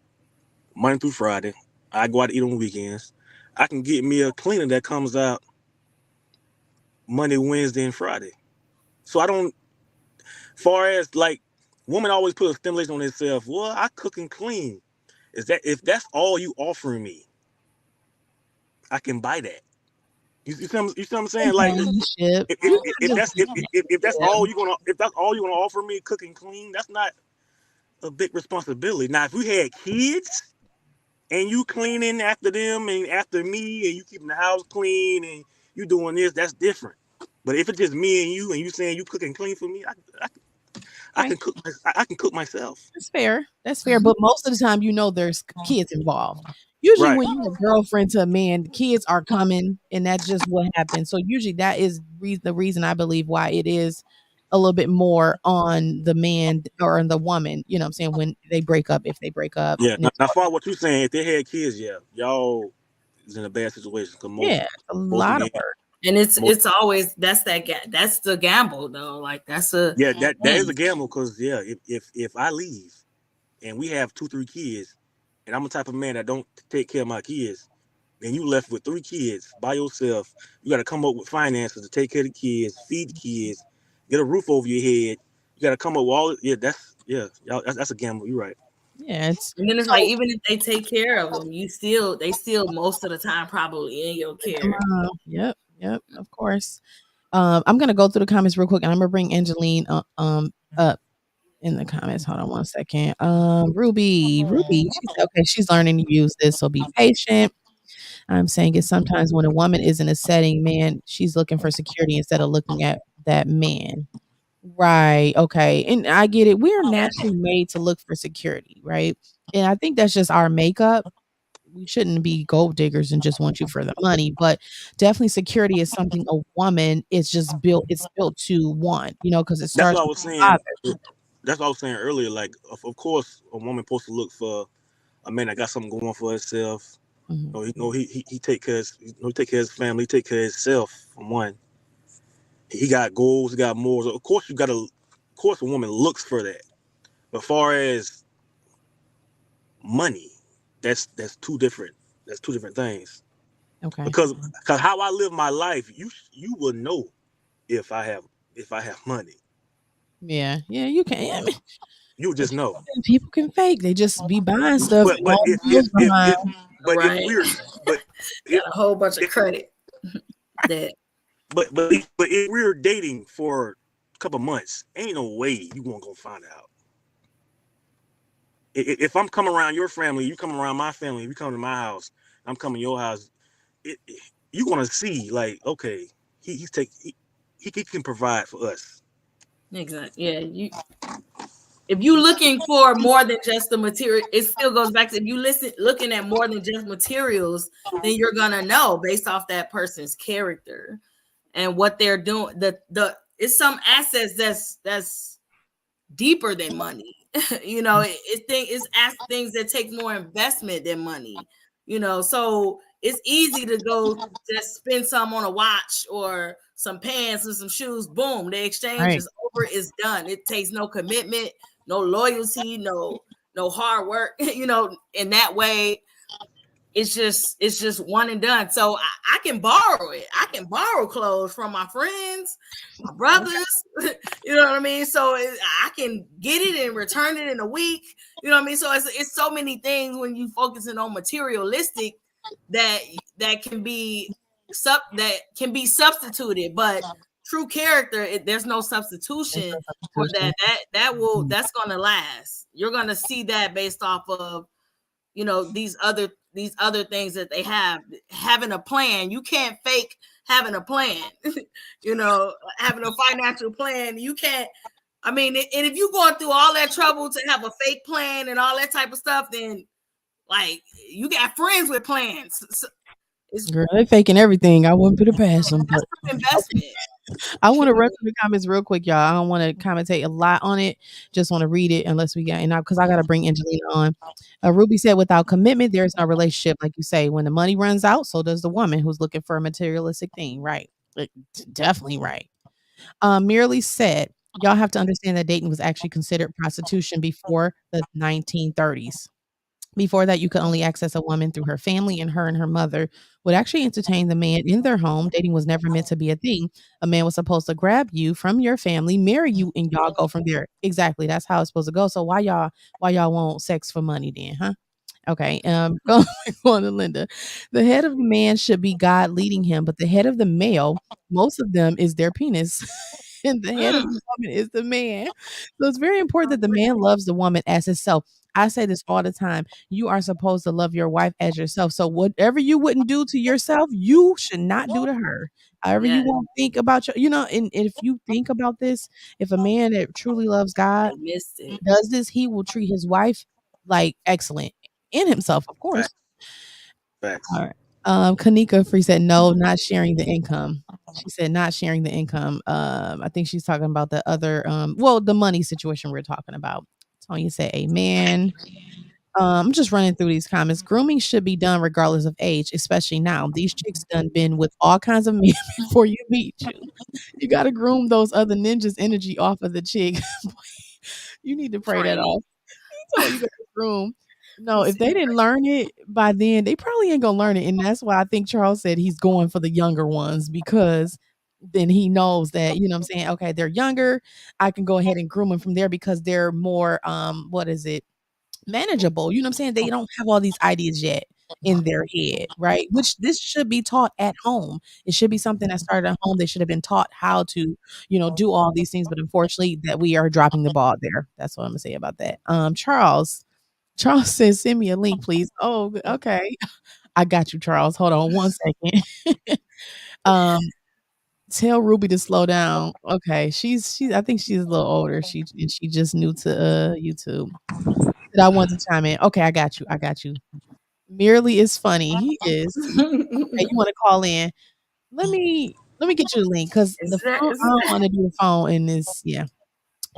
Monday through Friday. I go out to eat on weekends. I can get me a cleaner that comes out Monday, Wednesday, and Friday. So I don't. Far as like, women always put a stimulation on themselves. Well, I cook and clean. Is that if that's all you offering me, I can buy that. You see what I'm saying? Like, Companionship. if, You're if, not if just that's if that's yeah. all you gonna offer me, cook and clean, that's not a big responsibility. Now, if we had kids and you cleaning after them and after me, and you keeping the house clean and you doing this, that's different. But if it's just me and you saying you cook and clean for me, I Okay. can cook. I can cook myself. That's fair. That's fair. But most of the time, there's kids involved. Usually, Right. when you're a girlfriend to a man, kids are coming, and that's just what happens. So usually, that is the reason I believe why it is a little bit more on the man or on the woman. You know what I'm saying? When they break up, if they break up, Yeah. and Now, far what you saying, if they had kids, yeah, y'all is in a bad situation because yeah, it's a most lot of men, work. And most it's always that's the gamble though. Like that's a yeah, that is thing. a gamble because yeah, if I leave and we have 2-3 kids, and I'm the type of man that don't take care of my kids, and you left with 3 kids by yourself, you got to come up with finances to take care of the kids, feed the kids, get a roof over your head. You got to come up with all. Y'all, that's a gamble. You're right. Yeah, it's And then it's like so. even if they take care of them, they still most of the time probably in your care. Yep, of course. I'm gonna go through the comments real quick, and I'm gonna bring Angeline up in the comments. Hold on one second. Ruby, she said, okay, she's learning to use this, so be patient. I'm saying it sometimes when a woman is in a setting, man, she's looking for security instead of looking at that man. Right. Okay. And I get it. We're naturally made to look for security, right? And I think that's just our makeup. We shouldn't be gold diggers and just want you for the money, but definitely security is something a woman is just built. It's built to want, because it That's starts what I with was the saying. father. That's what I was saying earlier. Like, of course, a woman supposed to look for a man that got something going for himself. Mhm. He take care of he take care of his family, he take care of himself. For one, he got goals, he got morals. Of course, a woman looks for that. But far as money. That's two different. That's two different things. Okay. Because how I live my life, you will know if I have money. Yeah, you can. I mean, You just know. people can fake. They just be buying stuff But and all the bills behind. if Right. we're but Got a whole bunch of credit. That but if we're dating for a couple months, ain't no way you won't go find out. If I'm coming around your family, you come around my family, you come to my house, I'm coming to your house, you're gonna see like, okay, he can provide for us. exactly. Yeah, if you looking for more than just the material, it still goes back to if you looking at more than just materials, then you're gonna know based off that person's character and what they're doing. It's some assets that's deeper than money. It's things that take more investment than money. So it's easy to go just spend some on a watch or some pants and some shoes. Boom, the exchange is over. It's done. It takes no commitment, no loyalty, no hard work. In that way, it's just one and done. So I can borrow it. I can borrow clothes from my friends, my brothers. You know what I mean? So I can get it and return it in a week. You know what I mean? So it's so many things when you focusing on materialistic that can be substituted, but true character, there's no substitution for that. That's gonna last. You're gonna see that based off of these other things that they have. Having a plan, you can't fake having a plan. Having a financial plan, you can't. I mean, and if you're going through all that trouble to have a fake plan and all that type of stuff, then like you got friends with plans. So Girl, they faking everything. I wouldn't put it past them. But investment. I want to run through the comments real quick, y'all. I don't want to commentate a lot on it. Just want to read it unless we got, because I got to bring Angelina on. Ruby said, without commitment, there is no relationship. Like you say, when the money runs out, so does the woman who's looking for a materialistic thing. Right. Definitely right. Merely said, y'all have to understand that dating was actually considered prostitution before the 1930s. Before that, you could only access a woman through her family, and her mother would actually entertain the man in their home. Dating was never meant to be a thing. A man was supposed to grab you from your family, marry you, and y'all go from there. Exactly. That's how it's supposed to go. So why y'all want sex for money then, huh? Okay. Going to Linda. The head of the man should be God leading him, but the head of the male, most of them, is their penis. And the head of the woman is the man. So it's very important that the man loves the woman as himself. I say this all the time. You are supposed to love your wife as yourself. So whatever you wouldn't do to yourself, you should not do to her. However you won't think about and if you think about this, if a man that truly loves God Missed it. does this, he will treat his wife like excellent in himself, of course. Facts. All right. Kanika Free said, no, not sharing the income. She said not sharing the income. I think she's talking about the other, the money situation we're talking about. Tonya said, amen. I'm just running through these comments. Grooming should be done regardless of age, especially now. These chicks done been with all kinds of men before you meet you. You got to groom those other ninjas' energy off of the chick. You need to pray that off. You got to groom. No, if they didn't learn it by then, they probably ain't gonna learn it. And that's why I think Charles said he's going for the younger ones, because then he knows that, you know what I'm saying? Okay, they're younger. I can go ahead and groom them from there because they're more manageable. You know what I'm saying? They don't have all these ideas yet in their head, right? Which this should be taught at home. It should be something that started at home. They should have been taught how to, do all these things. But unfortunately, that we are dropping the ball there. That's what I'm gonna say about that. Charles says, send me a link, please. Oh, okay. I got you, Charles. Hold on one second. Tell Ruby to slow down. Okay. She's I think she's a little older. She just new to YouTube. But I want to chime in. Okay, I got you. Merely is funny. He is. Okay, you want to call in. Let me get you the link because the phone, I don't want to do the phone in this. Yeah.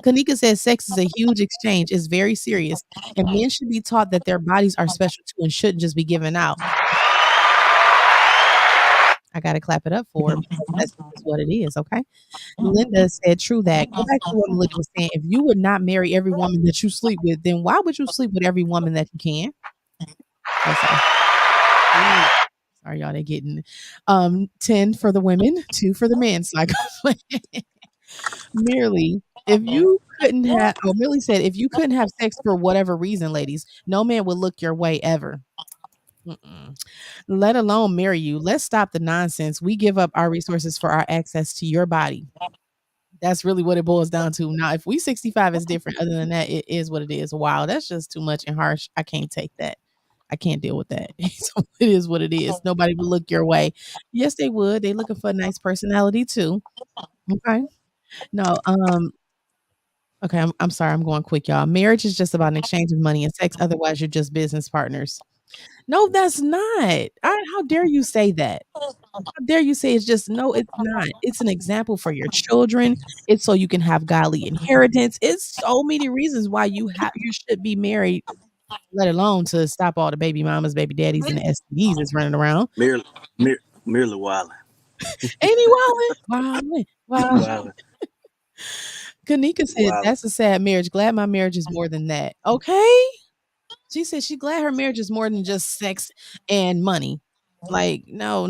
Kanika says sex is a huge exchange. It's very serious. And men should be taught that their bodies are special too and shouldn't just be given out. I I got to clap it up for because that's just what it is. Okay. Linda said, true that. Go back to what Melissa was saying. If you would not marry every woman that you sleep with, then why would you sleep with every woman that you can? Sorry, y'all. They're getting 10 for the women, 2 for the men. So I got merely if you couldn't have, oh, Millie said, if you couldn't have sex for whatever reason, ladies, no man would look your way ever. Let alone marry you. Let's stop the nonsense. We give up our resources for our access to your body. That's really what it boils down to. Now, if we 65 is different. Other than that, it is what it is. Wow, that's just too much and harsh. I can't take that. I can't deal with that. So it is what it is. Nobody will look your way. Yes, they would. They looking for a nice personality too. Okay. No, okay, I'm sorry, I'm going quick, y'all. Marriage is just about an exchange of money and sex. Otherwise, you're just business partners. No, that's not. How dare you say that? How dare you say it's just no, it's not. It's an example for your children. It's so you can have godly inheritance. It's so many reasons why you should be married, let alone to stop all the baby mamas, baby daddies, and the STDs that's running around. Merely wilding. Ain't he wildin'? Wildin'. Kanika said, that's a sad marriage. Glad my marriage is more than that. Okay. She said she's glad her marriage is more than just sex and money. Like, no.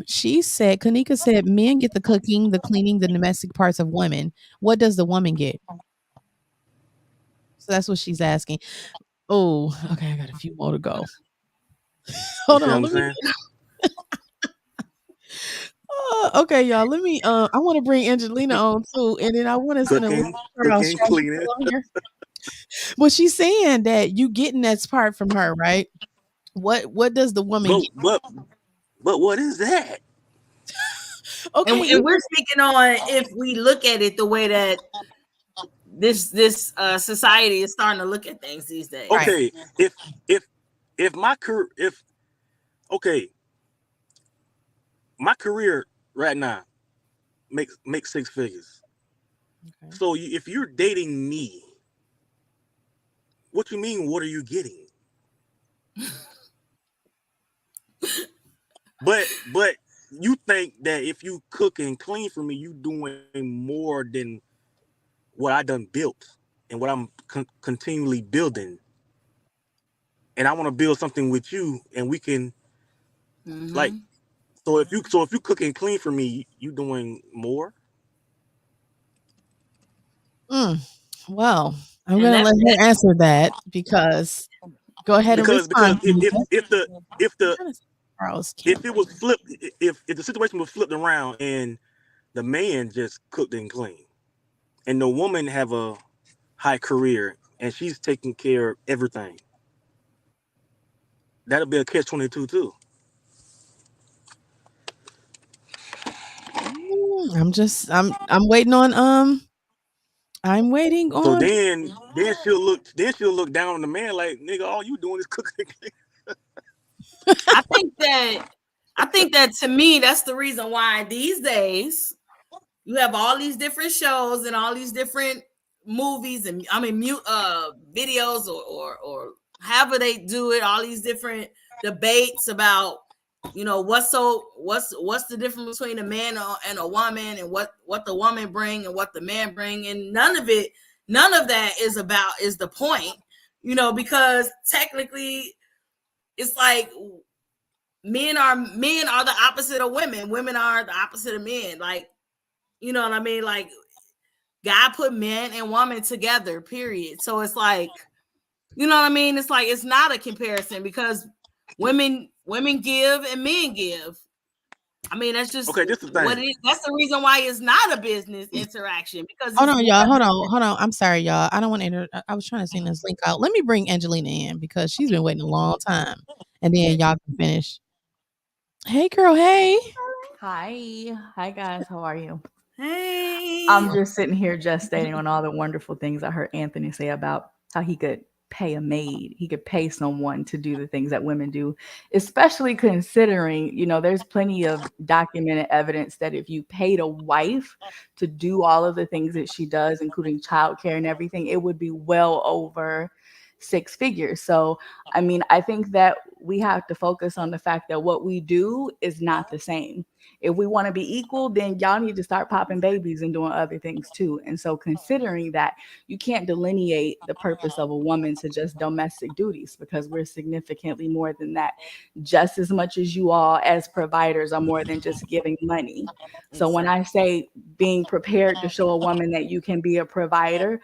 She said, Kanika said, men get the cooking, the cleaning, the domestic parts of women. What does the woman get? So that's what she's asking. Oh, okay. I got a few more to go. Hold on. Let me. Okay, y'all. Let me. I want to bring Angelina on too, and then I want to send a link to her on here. Well, she's saying that you getting that part from her, right? What does the woman get? But what is that? Okay, and we're speaking on if we look at it the way that this society is starting to look at things these days. Okay, if my career, my career right now makes 6 figures. Okay. So if you're dating me, what you mean? What are you getting? but you think that if you cook and clean for me, you doing more than what I done built and what I'm continually building. And I want to build something with you, and we can like. So if you cook and clean for me, you doing more. Well, I'm gonna let her answer that because go ahead and respond. Because if it was flipped, if the situation was flipped around and the man just cooked and cleaned, and the woman have a high career and she's taking care of everything, that'll be a catch-22 too. I'm waiting on I'm waiting on. So then she'll look down on the man like, nigga, all you doing is cooking. I think that to me, that's the reason why these days you have all these different shows and all these different movies and videos or however they do it, all these different debates about, what's the difference between a man and a woman, and what the woman bring and what the man bring, and none of that is the point, because technically it's like men are the opposite of women. Women are the opposite of men. Like, you know what I mean? Like, God put men and women together, period. So it's like, you know what I mean? It's like, it's not a comparison because women give and men give. I mean, that's just okay. This is what it is. That's the reason why it's not a business interaction. Because hold on, y'all. Hold on. I'm sorry, y'all. I don't want to I was trying to send this link out. Let me bring Angelina in because she's been waiting a long time, and then y'all can finish. Hey, girl. Hey. Hi, guys. How are you? Hey. I'm just sitting here just stating on all the wonderful things I heard Anthony say about how he could pay a maid. He could pay someone to do the things that women do, especially considering, there's plenty of documented evidence that if you paid a wife to do all of the things that she does, including childcare and everything, it would be well over six figures. So, I mean, I think that we have to focus on the fact that what we do is not the same. If we want to be equal, then y'all need to start popping babies and doing other things too. And so, considering that, you can't delineate the purpose of a woman to just domestic duties, because we're significantly more than that. Just as much as you all as providers are more than just giving money. So when I say being prepared to show a woman that you can be a provider,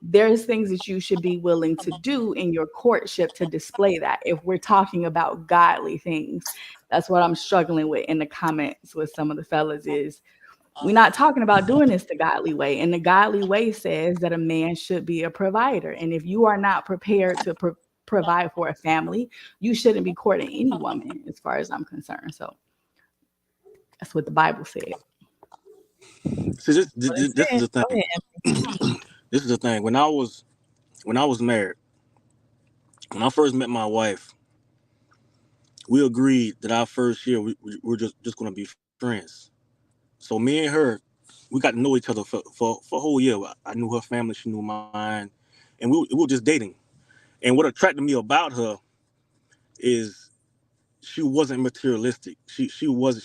there's things that you should be willing to do in your courtship to display that. If we're talking about godly things, that's what I'm struggling with in the comments with some of the fellas is we're not talking about doing this the godly way. And the godly way says that a man should be a provider. And if you are not prepared to provide for a family, you shouldn't be courting any woman, as far as I'm concerned. So that's what the Bible said. See, this is the thing. This is the thing. When I was married, when I first met my wife, we agreed that our first year we're just going to be friends. So me and her, we got to know each other for a whole year. I knew her family, she knew mine, and we were just dating. And what attracted me about her is she wasn't materialistic. She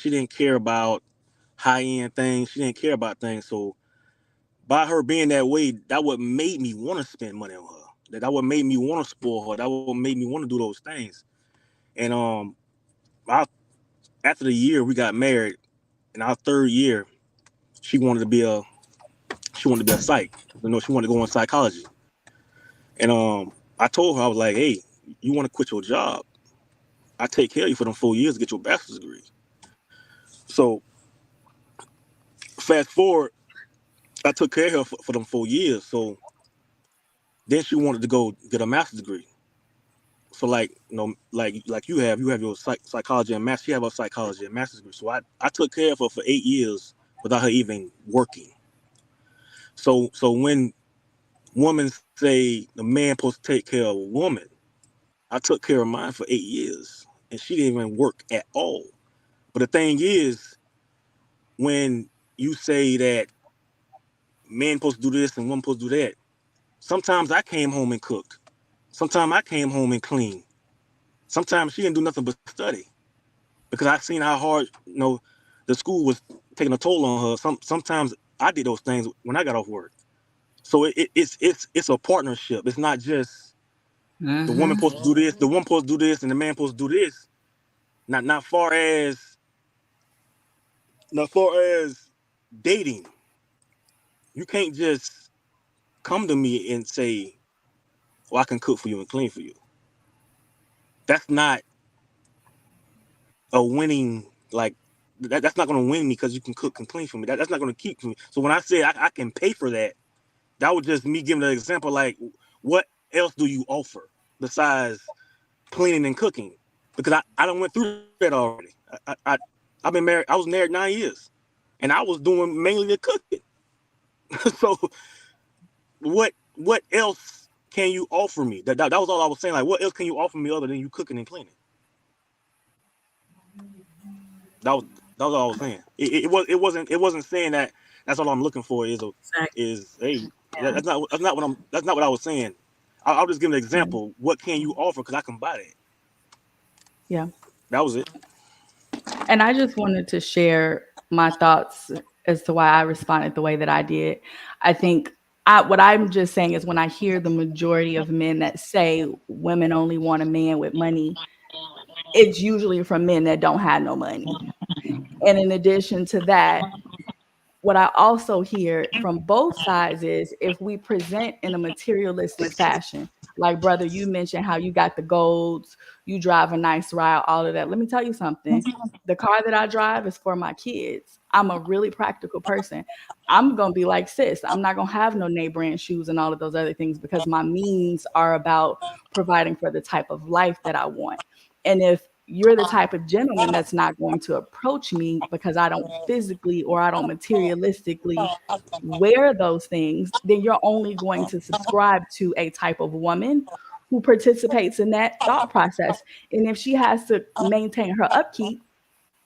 didn't care about high end things. She didn't care about things. So by her being that way, that what made me want to spend money on her. That what made me want to spoil her. That what made me want to do those things. And after the year we got married, in our third year, she wanted to be a psych. You know, she wanted to go in psychology. And I told her, I was like, hey, you want to quit your job? I take care of you for them 4 years to get your bachelor's degree. So fast forward, I took care of her for them 4 years. So then she wanted to go get a master's degree. So like, you know, like you have your psychology and math. She have a psychology and master's degree. So I took care of her for 8 years without her even working. So when women say the man supposed to take care of a woman, I took care of mine for 8 years, and she didn't even work at all. But the thing is, when you say that men supposed to do this and women supposed to do that, sometimes I came home and cooked. Sometimes I came home and cleaned. Sometimes she didn't do nothing but study, because I seen how hard, you know, the school was taking a toll on her. Sometimes I did those things when I got off work. So it's a partnership. It's not just the woman supposed to do this, the woman supposed to do this, and the man supposed to do this. Not far as dating. You can't just come to me and say, "Well, I can cook for you and clean for you." That's not a winning, like that's not going to win me because you can cook and clean for me. That's not going to keep me. So when I say I can pay for that, that was just me giving an example. Like, what else do you offer besides cleaning and cooking? Because I don't went through that already. I've been married. I was married 9 years, and I was doing mainly the cooking. So what else can you offer me? That was all I was saying. Like, what else can you offer me other than you cooking and cleaning? That was all I was saying. It wasn't saying that that's all I'm looking for hey, that's not what I was saying. I'll just give an example. What can you offer? Because I can buy that. Yeah. That was it. And I just wanted to share my thoughts as to why I responded the way that I did. I think what I'm just saying is when I hear the majority of men that say women only want a man with money, it's usually from men that don't have no money. And in addition to that, what I also hear from both sides is if we present in a materialistic fashion, like brother, you mentioned how you got the golds, you drive a nice ride, all of that. Let me tell you something. The car that I drive is for my kids. I'm a really practical person. I'm going to be like sis. I'm not going to have no name brand shoes and all of those other things because my means are about providing for the type of life that I want. And if you're the type of gentleman that's not going to approach me because I don't physically or I don't materialistically wear those things, then you're only going to subscribe to a type of woman who participates in that thought process. And if she has to maintain her upkeep,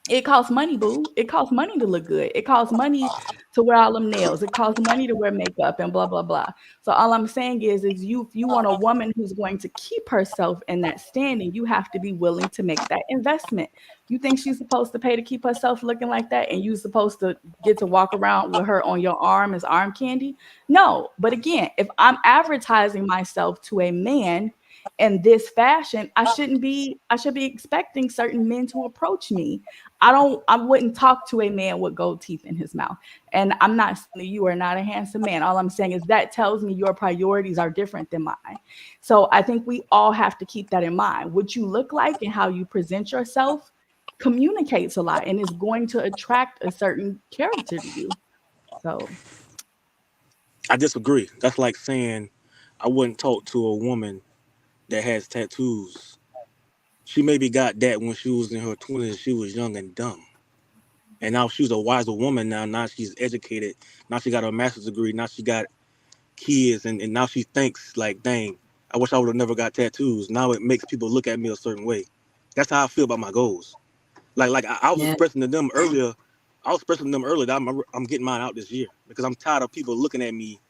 It costs money, boo. It costs money to look good. It costs money to wear all them nails. It costs money to wear makeup and blah blah blah. So all I'm saying is you if you want a woman who's going to keep herself in that standing, you have to be willing to make that investment. You think she's supposed to pay to keep herself looking like that, and you supposed to get to walk around with her on your arm as arm candy? No. But again, if I'm advertising myself to a man in this fashion, I should be expecting certain men to approach me. I wouldn't talk to a man with gold teeth in his mouth. And I'm not saying that you are not a handsome man. All I'm saying is that tells me your priorities are different than mine. So I think we all have to keep that in mind. What you look like and how you present yourself communicates a lot and is going to attract a certain character to you. So I disagree. That's like saying I wouldn't talk to a woman that has tattoos. She maybe got that when she was in her 20s. She was young and dumb. And now she's a wiser woman now. Now she's educated. Now she got her master's degree. Now she got kids. And now she thinks like, dang, I wish I would have never got tattoos. Now it makes people look at me a certain way. That's how I feel about my goals. Like I was expressing to them earlier. I was expressing to them earlier that I'm getting mine out this year because I'm tired of people looking at me.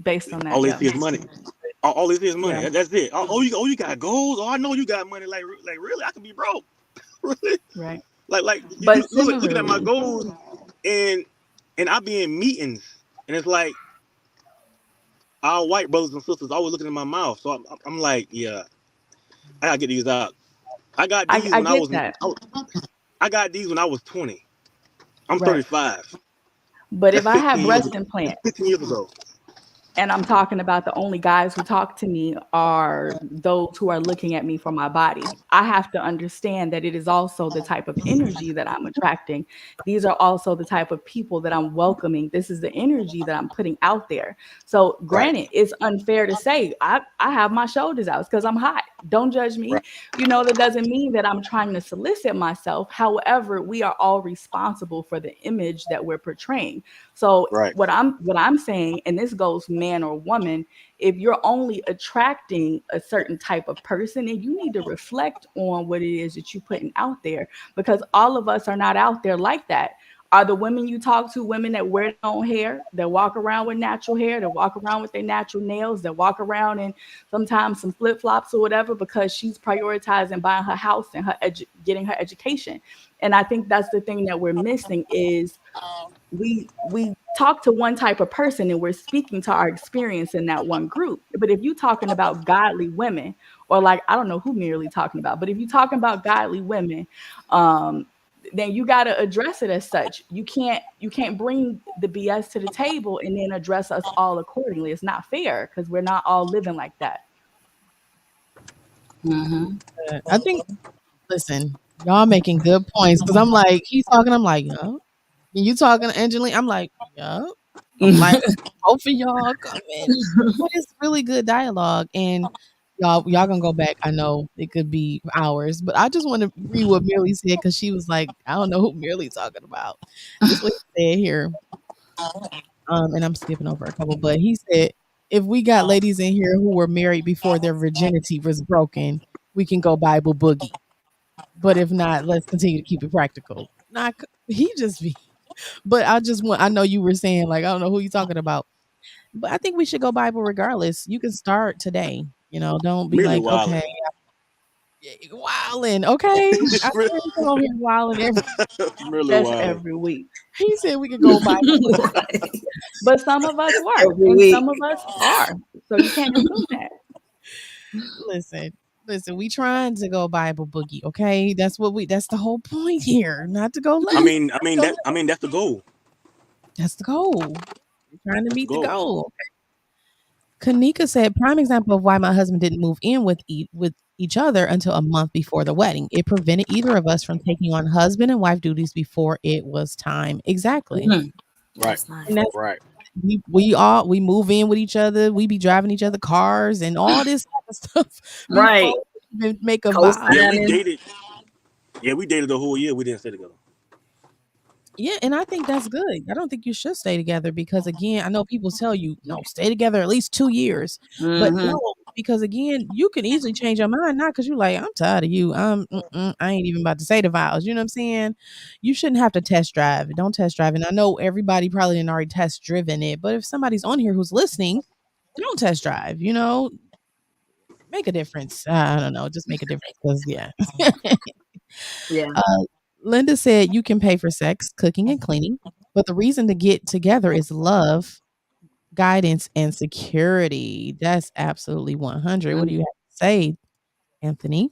Based on that, all they see is money. All they see is money. Yeah. That's it. You got goals. Oh, I know you got money. Like really, I could be broke. Really? Right. Like But you looking at my goals, and I be in meetings, and it's like our white brothers and sisters always looking in my mouth. So I'm like, yeah, I gotta get these out. I got these I when I get was that. I got these when I was 20. I'm Right. 35. But if That's I have 15 years breast ago. implants 15 years ago. and I'm talking about the only guys who talk to me are those who are looking at me for my body, I have to understand that it is also the type of energy that I'm attracting. These are also the type of people that I'm welcoming. This is the energy that I'm putting out there. So granted, it's unfair to say I have my shoulders out because I'm hot. Don't judge me. You know, that doesn't mean that I'm trying to solicit myself. However, we are all responsible for the image that we're portraying. So what I'm saying, and this goes man or woman, if you're only attracting a certain type of person, then you need to reflect on what it is that you're putting out there, because all of us are not out there like that. Are the women you talk to women that wear their own hair, that walk around with natural hair, that walk around with their natural nails, that walk around in sometimes some flip-flops or whatever because she's prioritizing buying her house and her getting her education? And I think that's the thing that we're missing is we talk to one type of person and we're speaking to our experience in that one group. But if you're talking about godly women, or like I don't know who merely talking about, but if you're talking about godly women, then you got to address it as such. You can't bring the BS to the table and then address us all accordingly. It's not fair because we're not all living like that. I think, listen, y'all making good points because I'm like, he's talking, I'm like, yup. And you talking, Angeline, I'm like, yup. I'm like, both of y'all coming. But it's really good dialogue. And y'all gonna go back. I know it could be hours, but I just want to read what Merely said because she was like, I don't know who Merely talking about. This is what he said here. And I'm skipping over a couple, but he said, if we got ladies in here who were married before their virginity was broken, we can go Bible boogie. But if not, let's continue to keep it practical. Not he just be, but I know you were saying like I don't know who you talking about, but I think we should go Bible regardless. You can start today. You know, don't be Merely like wilding. okay, wilding. Okay, I swear you come over here wilding Merely That's wilding. every week. He said we could go Bible boogie. But some of us work Every and week. some of us are. So you can't assume that. Listen, we trying to go Bible boogie, okay? That's the whole point here. Not to go left. I mean that's the goal. That's the goal. We're trying to That's the meet the goal. goal. Kanika said, prime example of why my husband didn't move in with each other until a month before the wedding. It prevented either of us from taking on husband and wife duties before it was time. Exactly. Right. And that's Right. we move in with each other. We be driving each other cars and all this type of stuff Right. before we even make a vow. Yeah, we dated. Yeah, we dated the whole year. We didn't stay together. Yeah, and I think that's good. I don't think you should stay together because again, I know people tell you, no, stay together at least 2 years. But Mhm. no, because again, you can easily change your mind, not because you're like, I'm tired of you. I ain't even about to say the vows. You know what I'm saying? You shouldn't have to test drive it. Don't test drive. And I know everybody probably didn't already test driven it, but if somebody's on here who's listening, don't test drive, make a difference. I don't know, just make a difference because yeah. Yeah. Linda said you can pay for sex, cooking, and cleaning, but the reason to get together is love, guidance, and security. That's absolutely 100. What do you have to say, Anthony?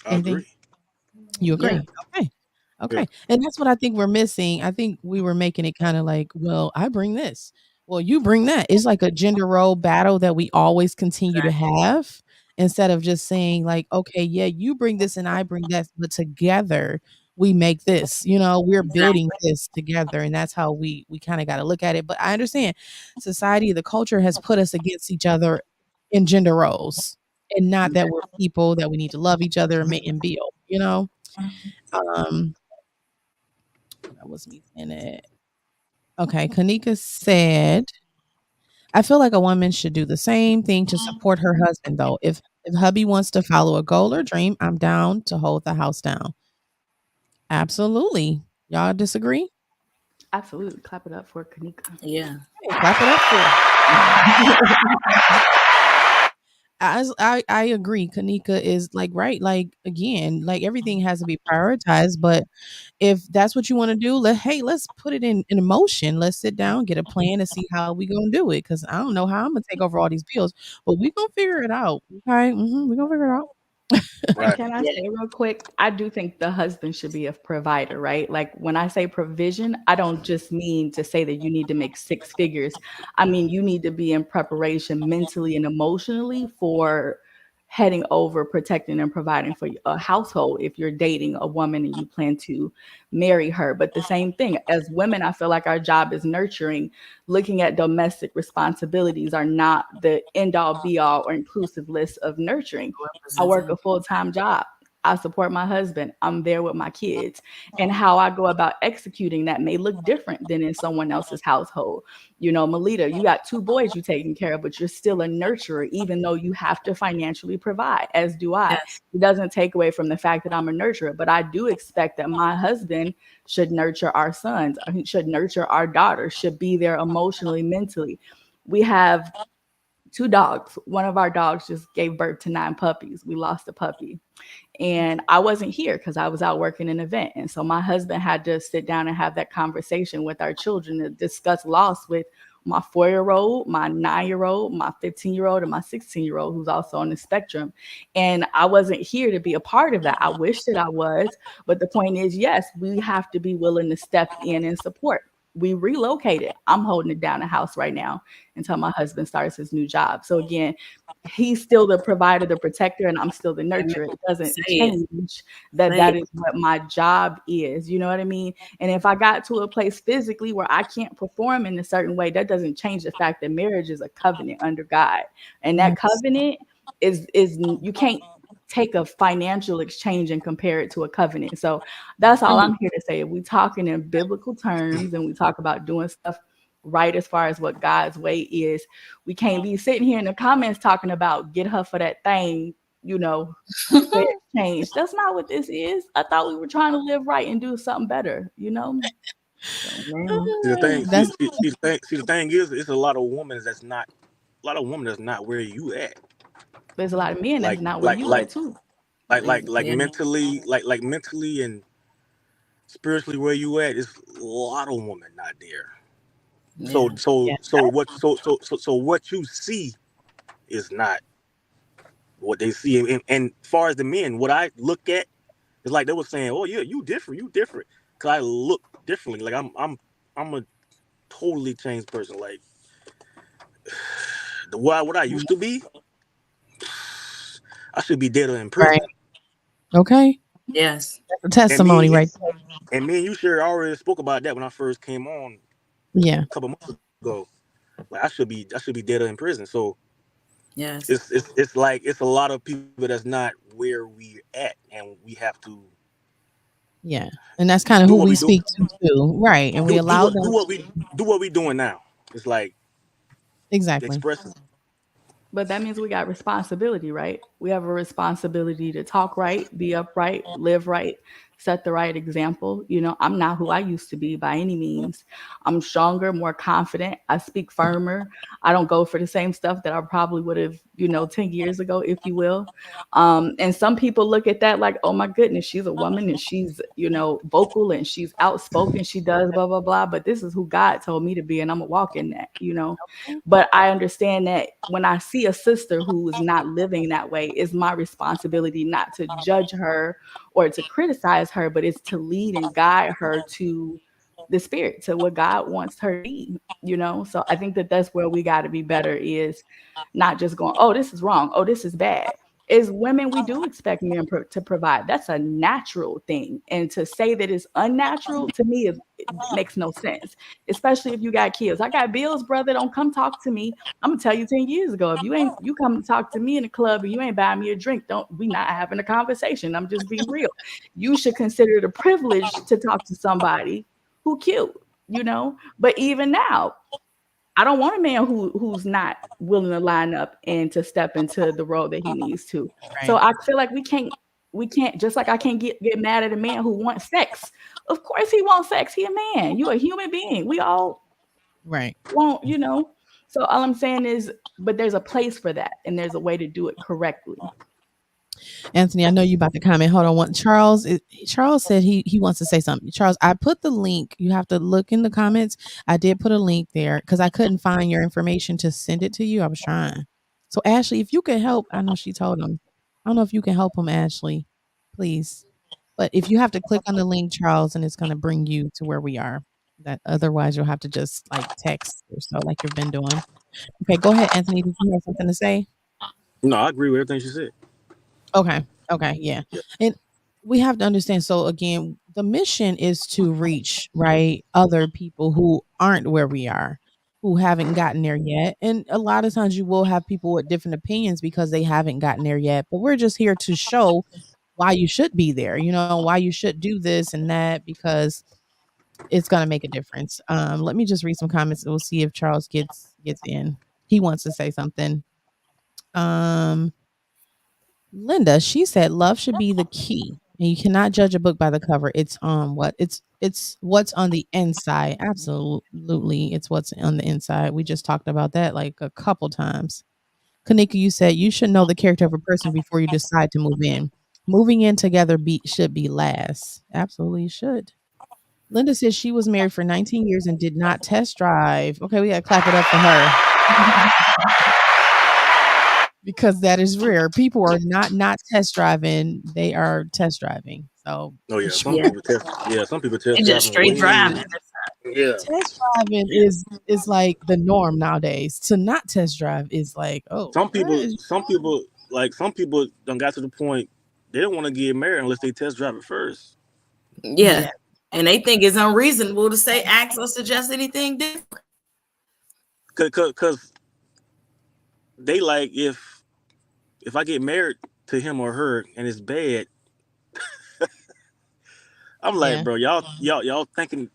I Anything? agree. You Yeah. agree? Okay. Yeah. Okay. And that's what I think we're missing. I think we were making it kind of like, well, I bring this. Well, you bring that. It's like a gender role battle that we always continue to have instead of just saying, like, okay, yeah, you bring this and I bring that, but together we make this. We're building this together. And that's how we kind of got to look at it. But I understand society, the culture has put us against each other in gender roles. And not that we're people that we need to love each other and build. Um, that was me saying it. Okay, Kanika said, I feel like a woman should do the same thing to support her husband, though. If hubby wants to follow a goal or dream, I'm down to hold the house down. Absolutely. Y'all disagree? Absolutely. Clap it up for Kanika. Yeah. Hey, clap it up for I agree. Kanika is like right. Like again, like everything has to be prioritized. But if that's what you want to do, let's put it in motion. Let's sit down, get a plan, and see how we gonna do it. Because I don't know how I'm gonna take over all these bills, but we gonna figure it out. Okay, we gonna figure it out. And Right. can I Yeah. say real quick, I do think the husband should be a provider, right? Like when I say provision, I don't just mean to say that you need to make six figures. I mean, you need to be in preparation mentally and emotionally for heading over, protecting and providing for a household if you're dating a woman and you plan to marry her. But the same thing, as women, I feel like our job is nurturing. Looking at domestic responsibilities are not the end all be all or inclusive list of nurturing. I work a full-time job. I support my husband. I'm there with my kids. And how I go about executing that may look different than in someone else's household. Melita, you got two boys you taking care of, but you're still a nurturer, even though you have to financially provide, as do I. Yes. It doesn't take away from the fact that I'm a nurturer, but I do expect that my husband should nurture our sons, he should nurture our daughters, should be there emotionally, mentally. We have two dogs. One of our dogs just gave birth to 9 puppies. We lost a puppy. And I wasn't here because I was out working an event. And so my husband had to sit down and have that conversation with our children to discuss loss with my 4-year-old, my 9-year-old, my 15-year-old, and my 16-year-old, who's also on the spectrum. And I wasn't here to be a part of that. I wish that I was. But the point is, yes, we have to be willing to step in and support. We relocated. I'm holding it down the house right now until my husband starts his new job. So again, he's still the provider, the protector, and I'm still the nurturer. It doesn't Say it. change that Say that it. is what my job is. You know what I mean? And if I got to a place physically where I can't perform in a certain way, that doesn't change the fact that marriage is a covenant under God. And that Yes. covenant is you can't take a financial exchange and compare it to a covenant. So that's all I'm here to say. If we talking in biblical terms and we talk about doing stuff right as far as what God's way is, we can't be sitting here in the comments talking about get her for that thing, fair exchange. That's not what this is. I thought we were trying to live right and do something better. So, See the thing. See, That's see, see the thing. See the thing is, it's a lot of women that's not. A lot of women that's not where you at. there's a lot of men Like, that's not where like, you like, at too. like Yeah. mentally, like mentally and spiritually where you at. Is a lot of women not there. So, Yeah. so, so what you see is not what they see. And far as the men, what I look at is like they were saying, "Oh, yeah, you different." Cause I look differently. Like I'm a totally changed person. Like what I used to be, I should be dead or in right. prison. Okay. Yes. That's a And testimony, me right? and me and you sure already spoke about that when I first came on Yeah. a couple months ago. Like I should be dead or in prison. So Yes. it's like it's a lot of people that's not where we at, and we have to Yeah. And that's kind of do who what we we do. speak to too. Right. And we Do allow what them do what we doing now. It's like exactly. expressing. But that means we got responsibility, right? We have a responsibility to talk right, be upright, live right, set the right example. I'm not who I used to be by any means. I'm stronger, more confident. I speak firmer. I don't go for the same stuff that I probably would have, 10 years ago, if you will. And some people look at that like, oh my goodness, she's a woman and she's, vocal and she's outspoken. She does blah, blah, blah. But this is who God told me to be, and I'm going to walk in that. But I understand that when I see a sister who is not living that way, it's my responsibility not to judge her or to criticize her, but it's to lead and guide her to the spirit, to what God wants her to be. So I think that that's where we got to be better, is not just going, oh, this is wrong, oh, this is bad. As women, we do expect men to provide. That's a natural thing. And to say that it's unnatural, to me, it makes no sense, especially if you got kids. I got bills, brother. Don't come talk to me. I'm gonna tell you 10 years ago, if you come to talk to me in the club and you ain't buying me a drink, we not having a conversation. I'm just being real. You should consider it a privilege to talk to somebody who cute. But even now, I don't want a man who's not willing to line up and to step into the role that he needs to. So Right. I feel like we can't, just like I can't get mad at a man who wants sex. Of course he wants sex. He a man. You a human being. We all Right. want. So all I'm saying is, but there's a place for that and there's a way to do it correctly. Anthony, I know you about to comment. Hold on. Charles said he wants to say something. Charles, I put the link. You have to look in the comments. I did put a link there because I couldn't find your information to send it to you. I was trying. So Ashley, if you could help, I know she told him. I don't know if you can help him, Ashley, please. But if you have to click on the link, Charles, and it's going to bring you to where we are. That otherwise you'll have to just like text or so, like you've been doing. Okay, go ahead, Anthony. Did you have something to say? No, I agree with everything she said. Okay. Okay. Yeah. And we have to understand. So again, the mission is to reach, right, other people who aren't where we are, who haven't gotten there yet. And a lot of times you will have people with different opinions because they haven't gotten there yet. But we're just here to show why you should be there, why you should do this and that, because it's gonna make a difference. Let me just read some comments and we'll see if Charles gets in. He wants to say something. Um Linda, she said love should be the key. And you cannot judge a book by the cover. It's what it's what's on the inside. Absolutely. It's what's on the inside. We just talked about that like a couple times. Kanika, you said you should know the character of a person before you decide to move in. Moving in together should be last. Absolutely should. Linda says she was married for 19 years and did not test drive. Okay, we gotta clap it up for her. Because that is rare. People are not test driving; they are test driving. So, Oh yeah, some Yeah. people test. Yeah, some people test They just straight driving. driving. Yeah. test driving is like the norm nowadays. To not test drive is like, oh, Some what people, is some people, like some people, done got to the point they don't want to get married unless they test drive it first. Yeah. And they think it's unreasonable to say, ask or suggest anything different. Cause they like, if I get married to him or her and it's bad, I'm like, Yeah. bro, y'all thinking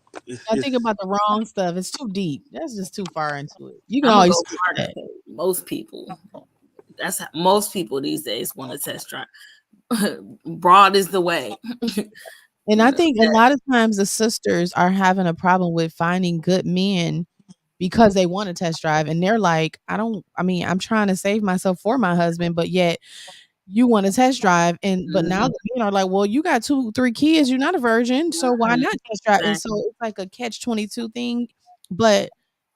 I think it's about the wrong stuff. It's too deep. That's just too far into it. You can I'm gonna always go switch hard and that. say most people. That's how most people these days want to test drive. Broad is the way. And I think a lot of times the sisters are having a problem with finding good men because they want to test drive and they're like, I'm trying to save myself for my husband, but yet you want to test drive. But now the men are like, well, you got 2, 3 kids, you're not a virgin, so why not test drive? And so it's like a catch-22 thing. But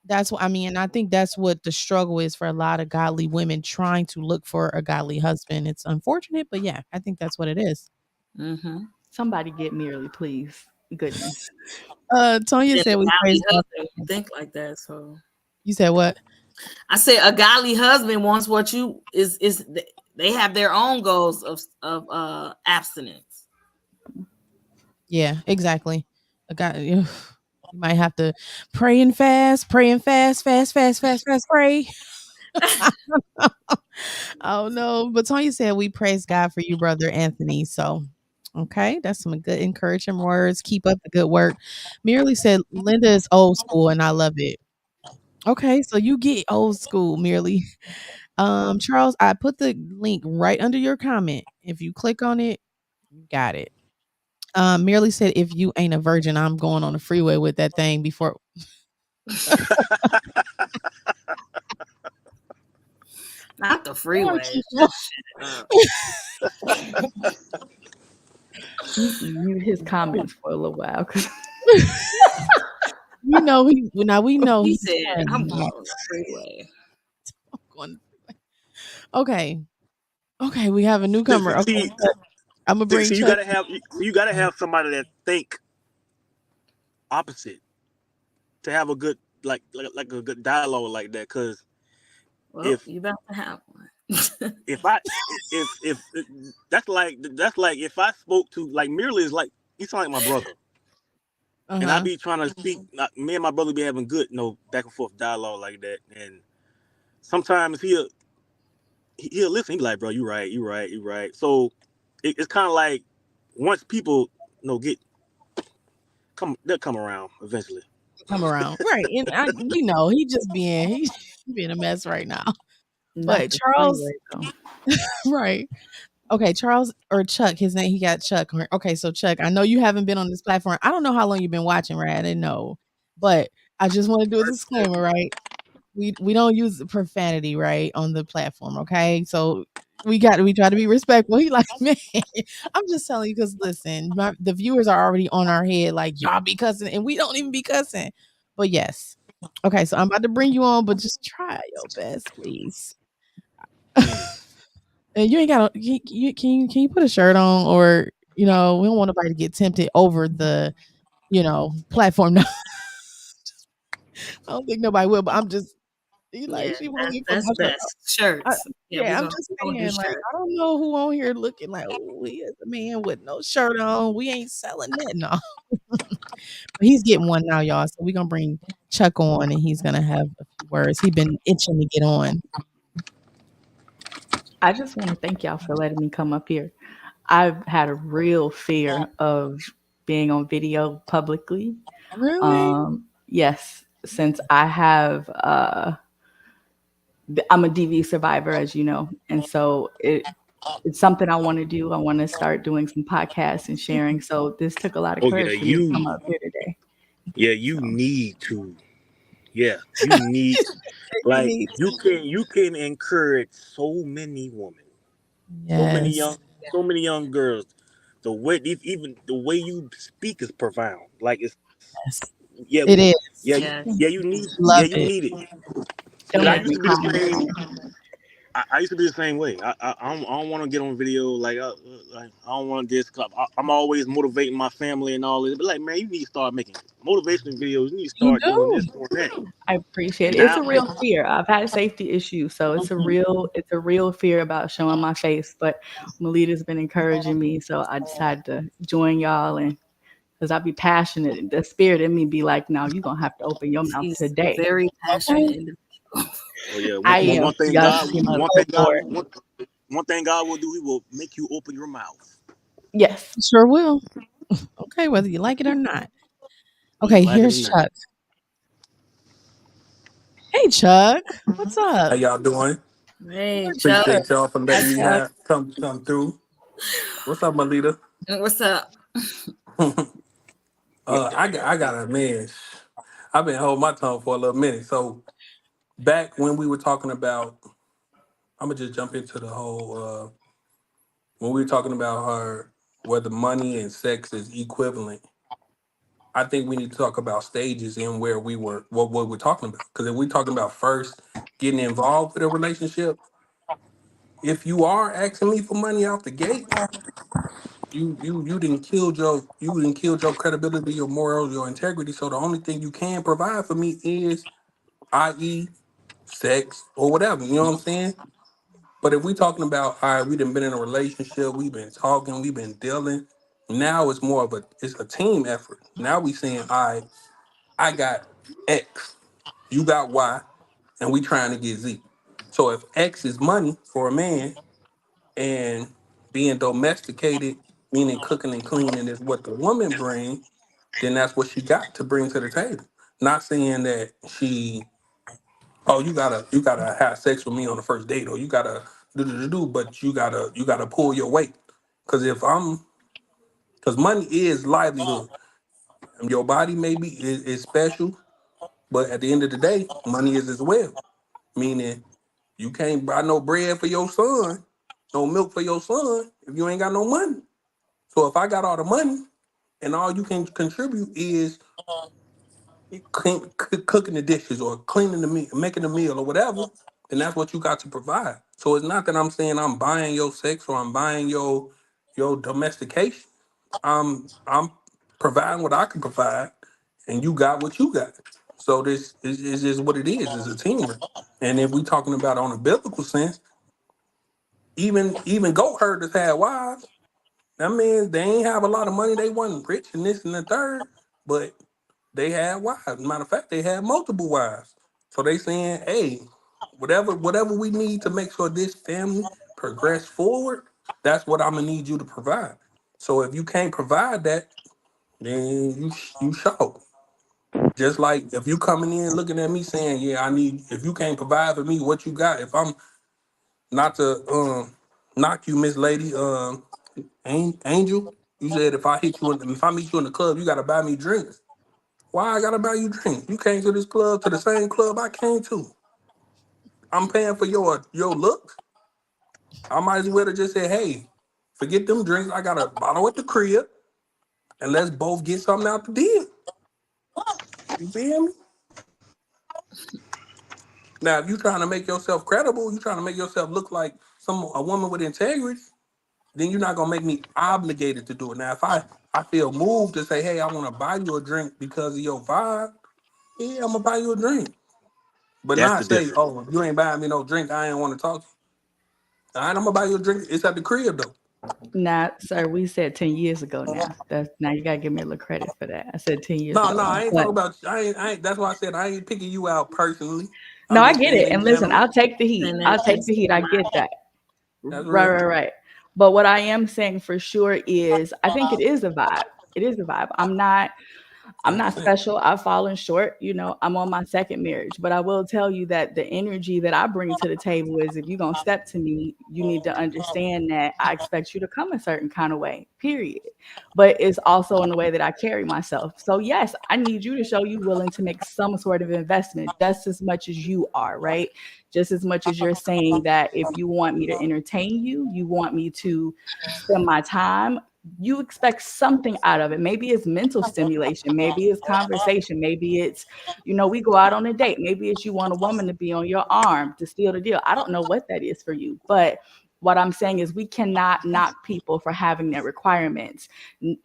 that's what I mean. And I think that's what the struggle is for a lot of godly women trying to look for a godly husband. It's unfortunate, but yeah, I think that's what it is. Mm-hmm. Somebody get Mary, please. Goodness. Tonya Yeah, said we a praise godly God. husband think like that. So You said what? I said a godly husband wants what you is they have their own goals of abstinence. Yeah, exactly. A guy, you might have to pray and fast, pray. Oh no, but Tonya said we praise God for you, brother Anthony. So, okay, that's some good encouraging words. Keep up the good work. Merely said Linda is old school, and I love it. Okay, so you get old school, Merely. Charles, I put the link right under your comment. If you click on it, you got it. Merely said, if you ain't a virgin, I'm going on the freeway with that thing before. Not the freeway. keep Just shut up. Mute his comments for a little while. We know we know He he's said, I'm playing. going on the freeway. Okay. Okay, we have a newcomer. Okay, I'm gonna bring See, you Chuck. gotta have somebody that think opposite to have a good like a good dialogue like that. Because Well, you about to have one. if that's like if I spoke to like merely is like he sound like my brother. And I be trying to speak. Me and my brother be having good, back and forth dialogue like that. And sometimes he'll listen. He be like, "Bro, you right." So it's kind of like once people they'll come around eventually. Come around, right? And we know he's being a mess right now. Not But the Charles, freeway, though. right? Okay, Charles or Chuck. His name. He got Chuck. Okay, so Chuck, I know you haven't been on this platform. I don't know how long you've been watching, right? I didn't know, but I just want to do a disclaimer, right? We don't use profanity, right, on the platform, okay? So we try to be respectful. He like, man, I'm just telling you because listen, the viewers are already on our head, like y'all be cussing, and we don't even be cussing. But yes, okay. So I'm about to bring you on, but just try your best, please. And you ain't got can you put a shirt on, or we don't want nobody to get tempted over the platform. No, I don't think nobody will, but I'm just Yeah, she won't get that's best. Shirts. Yeah, we're I'm gonna just do saying, like, shirts. I don't know who on here looking like, oh, he is a man with no shirt on. We ain't selling that. No. But he's getting one now, y'all. So we're gonna bring Chuck on and he's gonna have a few words. He's been itching to get on. I just want to thank y'all for letting me come up here. I've had a real fear of being on video publicly. Really? Yes, since I have I'm a DV survivor, as you know, and so it's something I want to do. I want to start doing some podcasts and sharing. So this took a lot of Oh yeah, courage for me to come up here today. you need to. Yeah, you need like you can encourage so many women, Yes. so many young girls. The way even the way you speak is profound. Like it's Yes. yeah, It is. yeah Love you it. need it. Don't Cause I make used me to be the cry. same. I used to be the same way. I don't want to get on video like I don't want this. I'm always motivating my family and all this. But like, man, you need to start making motivational videos. You need to You start doing this, do. doing that. I appreciate And it. It's now, a real fear. I've had a safety issue, so it's a real fear about showing my face. But Melita's been encouraging me, so I decided to join y'all, and because I be passionate, the spirit in me be like, "No, you're gonna have to open your mouth She's today." very passionate Okay. individual. oh yeah, I am. one thing Y'all God, should see my one thing love God, for it. one thing God will do, He will make you open your mouth. Yes. Sure will. Okay, whether you like it or not. You Okay, like it or here's not. Chuck. Hey Chuck. What's How up? y'all doing? Hey, Chuck. Appreciate y'all for Hi, letting me Chuck. come through. What's up, Melita? What's up? I got a man. I've been holding my tongue for a little minute. So back when we were talking about, I'm gonna just jump into the whole. When we were talking about her, whether money and sex is equivalent. I think we need to talk about stages and where we were, what we're talking about. Because if we're talking about first getting involved with a relationship, if you are asking me for money out the gate, you didn't kill your credibility, your morals, your integrity. So the only thing you can provide for me is, i.e., sex or whatever. You know what I'm saying? But if we talking about, all right, we done been in a relationship, we've been talking, we've been dealing. Now it's a team effort. Now we saying, all right, I got X, you got Y, and we trying to get Z. So if X is money for a man and being domesticated, meaning cooking and cleaning is what the woman bring, then that's what she got to bring to the table. Not saying that she oh, you gotta have sex with me on the first date, or you gotta do, but you gotta pull your weight. Cause if I'm, cause money is livelihood. And your body maybe is special, but at the end of the day, money is as well. Meaning you can't buy no bread for your son, no milk for your son if you ain't got no money. So if I got all the money and all you can contribute is cooking the dishes or cleaning the meal, making the meal or whatever, then that's what you got to provide. So it's not that I'm saying I'm buying your sex or I'm buying your domestication. I'm providing what I can provide, and you got what you got. So this is just what it is. It's a teamwork. And if we talking about on a biblical sense, even goat herders had wives. That means they ain't have a lot of money. They wasn't rich and this and the third, but they had wives. Matter of fact, they had multiple wives. So they saying, hey, whatever we need to make sure this family progress forward, that's what I'm gonna need you to provide. So if you can't provide that, then you short. Just like if you coming in looking at me saying, yeah, I need. If you can't provide for me, what you got? If I'm not to knock you, Miss Lady, Angel, you said if I meet you in the club, you gotta buy me drinks. Why I gotta buy you drinks? You came to this club, to the same club I came to. I'm paying for your looks. I might as well have just said, hey, forget them drinks. I got a bottle at the crib, and let's both get something out the deal. You feel me? Now, if you trying to make yourself credible, you trying to make yourself look like a woman with integrity, then you're not gonna make me obligated to do it. Now, if I feel moved to say, hey, I want to buy you a drink because of your vibe, yeah, I'm gonna buy you a drink. But That's the not say, difference. oh, if you ain't buying me no drink, I ain't want to talk to you. All right, I'm gonna buy you a drink. It's at the crib though. Nah, sir, we said 10 years ago now. That's now you gotta give me a little credit for that. I said 10 years No, ago. no, I ain't But talking about. I ain't. That's why I said I ain't picking you out personally. no, I'm I just get saying it. in And listen, general. I'll take the heat. And I'll that take takes the heat. I get that. That's Right, real. right, right. But what I am saying for sure is I think it is a vibe. It is a vibe. I'm not 100%. special. I've fallen short. You know, I'm on my second marriage. But I will tell you that the energy that I bring to the table is if you're going to step to me, you need to understand that I expect you to come a certain kind of way, period. But it's also in the way that I carry myself. So, yes, I need you to show you willing to make some sort of investment just as much as you are, right? Just as much as you're saying that if you want me to entertain you, you want me to spend my time, you expect something out of it. Maybe it's mental stimulation, maybe it's conversation, maybe it's, we go out on a date, maybe it's you want a woman to be on your arm to seal the deal. I don't know what that is for you, but what I'm saying is we cannot knock people for having their requirements.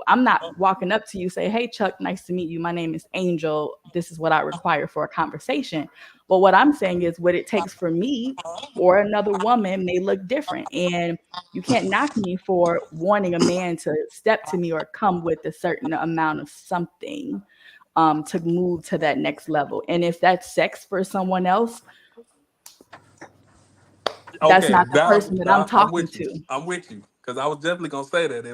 I'm not walking up to you say, hey Chuck, nice to meet you, my name is Angel, this is what I require for a conversation. But what I'm saying is what it takes for me or another woman may look different, and you can't knock me for wanting a man to step to me or come with a certain amount of something to move to that next level. And if that's sex for someone else, that's Okay, not the now, person that I'm now I'm talking with you. to. I'm with you because I was definitely gonna say that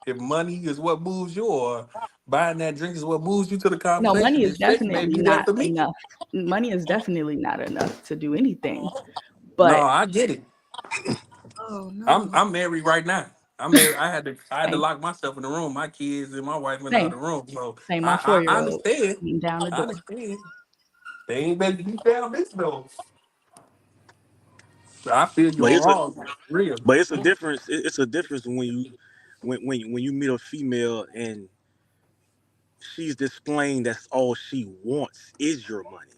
if money is what moves you, or buying that drink is what moves you to the No, conversation, money then is sex may definitely be that not for me. enough. Money is definitely not enough to do anything. No, But I get it. Oh no. I'm married right now. I'm married. I had to same, lock myself in the room. My kids and my wife went out of same, the room. So same. My I 4-year-old understand. came down the I door. understand. They ain't better keep down this though. So I feel you But on it's a all real. but it's a difference. It's a difference when you meet a female and she's displaying that's all she wants is your money.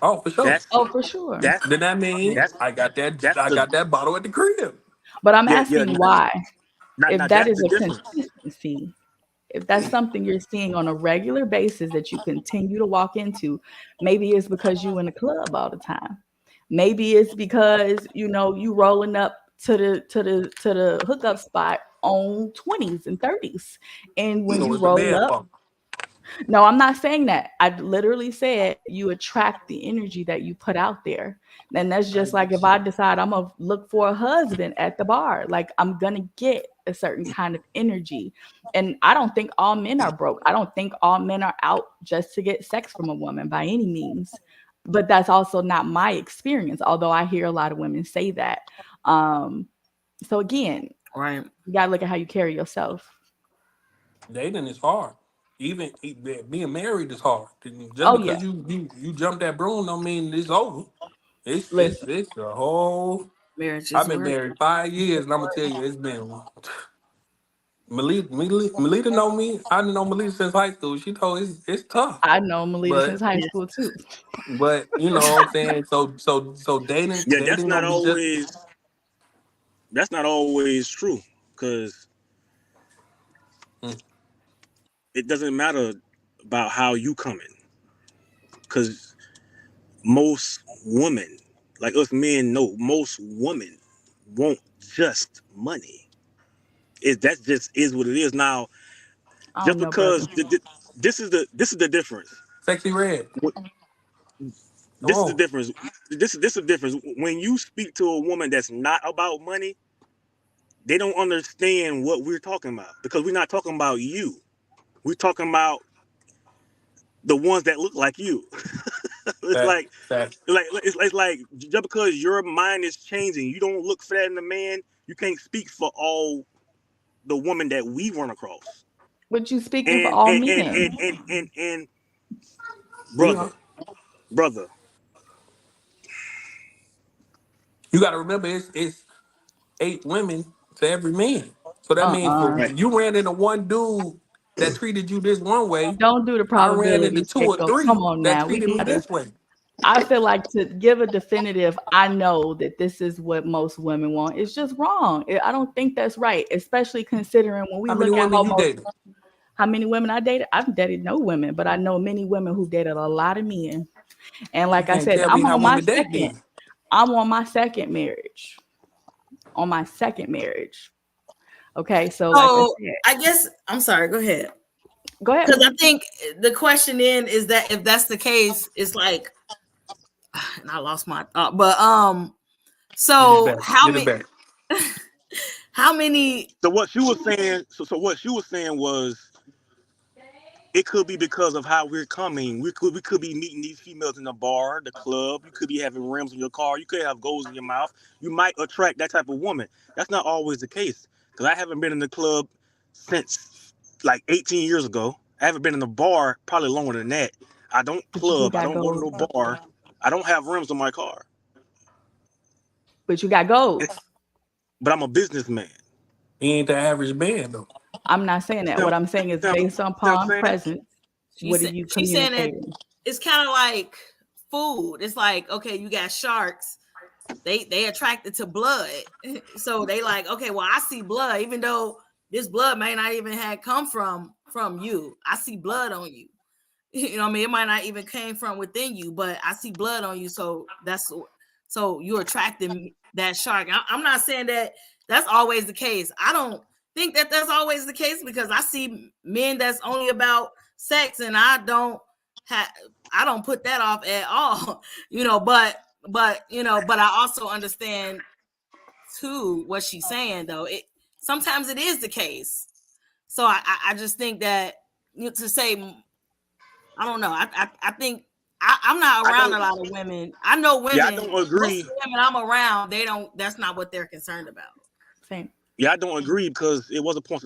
Oh, for sure. That's Oh, for sure. that's Then that means that's that's I the got that bottle at the crib. But I'm yeah. asking why. If Not that that's is the a difference. consistency, if that's something you're seeing on a regular basis that you continue to walk into, maybe it's because you in the club all the time. Maybe it's because you rolling up to the hookup spot on 20s and 30s. And when So you it's the roll bad up, part. no, I'm not saying that. I literally said you attract the energy that you put out there. And that's just like if I decide I'm gonna look for a husband at the bar, like I'm gonna get a certain kind of energy. And I don't think all men are broke. I don't think all men are out just to get sex from a woman by any means. But that's also not my experience, although I hear a lot of women say that. So again, right, you gotta look at how you carry yourself. Dating is hard. Even being married is hard. Just Oh yeah. because you jump that broom don't mean it's over. Listen, It's a whole. marriage I've is been work. married 5 years, and I'm gonna tell you, it's been. Melita know me. I didn't know Melita since high school. She told it's tough, I know Melita but since high school too. you know what I'm saying. So Yeah, dating don't be just. that's not always true because Mm. it doesn't matter about how you coming because most women, like us men, know most women want just money. That just is what it is. Now, I just don't know, brother. because this is the difference. Sexy red. Come This is the on. difference. This is the difference. When you speak to a woman that's not about money, they don't understand what we're talking about because we're not talking about you. We're talking about the ones that look like you. it's That like that it's like just because your mind is changing, you don't look for that in a man. You can't speak for all the women that we run across. But you speaking for And all and and men. and and and, and we brother, are. brother, You got to remember, it's 8 women to every man. So that means for Uh-uh. right? you ran into one dude that treated you this one way. Don't do the I ran into probability 2 or takeover. Come 3 on that now. We treated me gotta this way. I feel like to give a definitive, I know that this is what most women want. It's just wrong. I don't think that's right, especially considering when we How many look at women you dated? how many women I dated. I've dated no women, but I know many women who dated a lot of men. And You like I can't said, tell me how women date then. I'm on my second marriage. On my second marriage. Okay, so like I So said, I guess I'm sorry. Go ahead. go ahead. Because I think the question then is that if that's the case, it's like, and I lost my thought. But Get it so back. how Get it many? back. How many? So what she was saying. So what she was saying was it could be because of how we're coming. We could be meeting these females in the bar, the club. You could be having rims in your car. You could have goals in your mouth. You might attract that type of woman. That's not always the case. Because I haven't been in the club since like 18 years ago. I haven't been in the bar probably longer than that. I don't But you do club. I got don't go to goals. no bar. I don't have rims on my car. But you got goals. But I'm a businessman. He ain't the average man though. I'm not saying that. You know What I'm saying is what based I'm upon saying? presence. What are you She's saying that communicating? it's kind of like food. It's like, okay, you got sharks. They attracted to blood. So they like, okay, well, I see blood, even though this blood may not even have come from you. I see blood on you. You know what I mean? It might not even came from within you, but I see blood on you. So you're attracting that shark. I'm not saying that that's always the case. I don't think that that's always the case because I see men that's only about sex, and I don't put that off at all. But I also understand too what she's saying though. It sometimes it is the case. So I just think that to say I don't know. I think I'm not I around don't. a lot of women. I know Yeah, I women. don't Most agree. of the women I'm around, they don't. That's not what they're concerned about. Same. Yeah, I don't agree because it was a point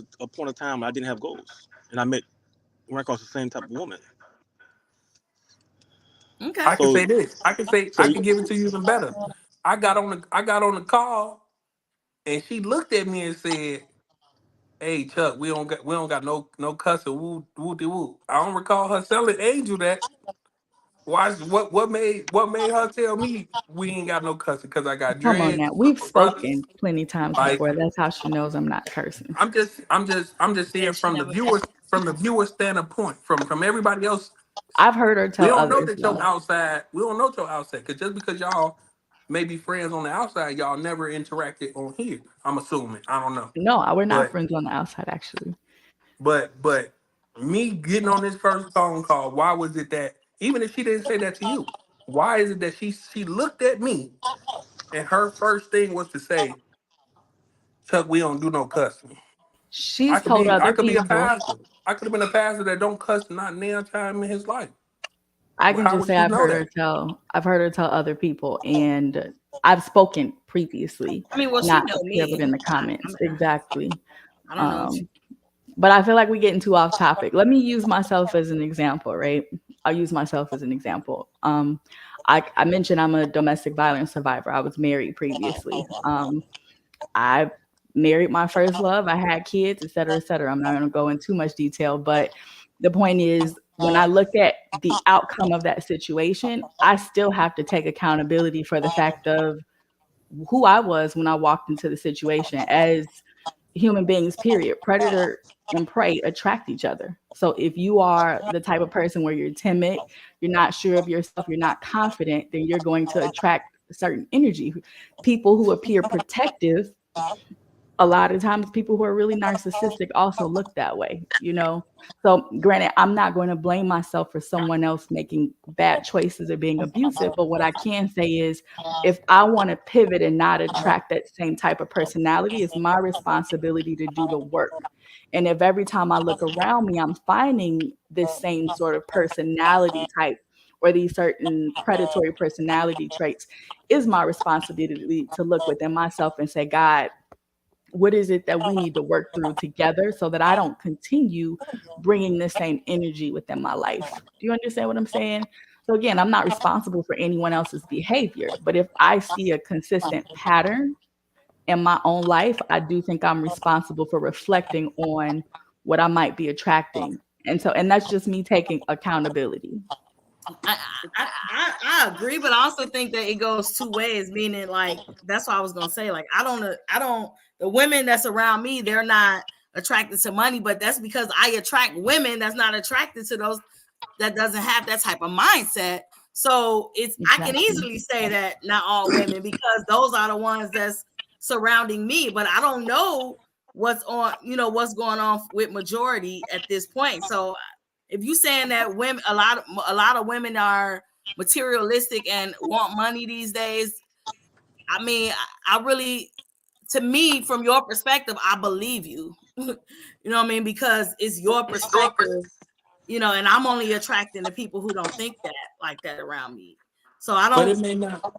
of time I didn't have goals, and I met ran across the same type of woman. Okay. I can So say this. I so can give it to you even better. I got on the call and she looked at me and said, "Hey Chuck, we don't got no cussing woo woo de woo." I don't recall her telling Angel that. Why? What made her tell me we ain't got no cussing? Because I got Come on dreads. now. We've I'm a brother. spoken plenty times Like before. That's how she knows I'm not cursing. I'm just saying from the viewer standpoint, from everybody else. I've heard her We tell don't know others that your though. outside. We don't know your outside because just because y'all may be friends on the outside, y'all never interacted on here. I'm assuming. I don't know, No, we're not but friends on the outside actually. but me getting on this first phone call, why was it that even if she didn't say that to you, why is it that she looked at me and her first thing was to say, "Chuck, we don't do no cussing." I She's could told be I other could be a people. pastor. I could have been a pastor that don't cuss not nail time in his life. I can How just would say you I've know heard that? her tell other people, and I've spoken previously, I mean, well, she not know up here, but me. in the comments. Exactly. I don't know. Um, but I feel like we're getting too off topic. Let me use myself as an example, right? I'll use myself as an example. I mentioned I'm a domestic violence survivor. I was married previously. I married my first love. I had kids, et cetera, et cetera. I'm not going to go in too much detail, but the point is, when I look at the outcome of that situation, I still have to take accountability for the fact of who I was when I walked into the situation as human beings, period. Predator and prey attract each other. So if you are the type of person where you're timid, you're not sure of yourself, you're not confident, then you're going to attract a certain energy. People who appear protective, a lot of times people who are really narcissistic also look that way, you know? So granted, I'm not going to blame myself for someone else making bad choices or being abusive, but what I can say is if I want to pivot and not attract that same type of personality, it's my responsibility to do the work. And if every time I look around me, I'm finding this same sort of personality type or these certain predatory personality traits, is my responsibility to look within myself and say, God, what is it that we need to work through together so that I don't continue bringing the same energy within my life? Do you understand what I'm saying? So again, I'm not responsible for anyone else's behavior, but if I see a consistent pattern in my own life, I do think I'm responsible for reflecting on what I might be attracting. And that's just me taking accountability. I agree, but I also think that it goes two ways. Meaning, like that's what I was gonna say. Like I don't. The women that's around me, they're not attracted to money, but that's because I attract women that's not attracted to those that doesn't have that type of mindset. So I can easily say that not all women because those are the ones that's surrounding me, but I don't know what's what's going on with majority at this point. So if you saying that women, a lot of women are materialistic and want money these days, I mean, I really, to me, from your perspective, I believe you. You know what I mean? Because it's your perspective, and I'm only attracting the people who don't think that like that around me. So I But don't. it may not.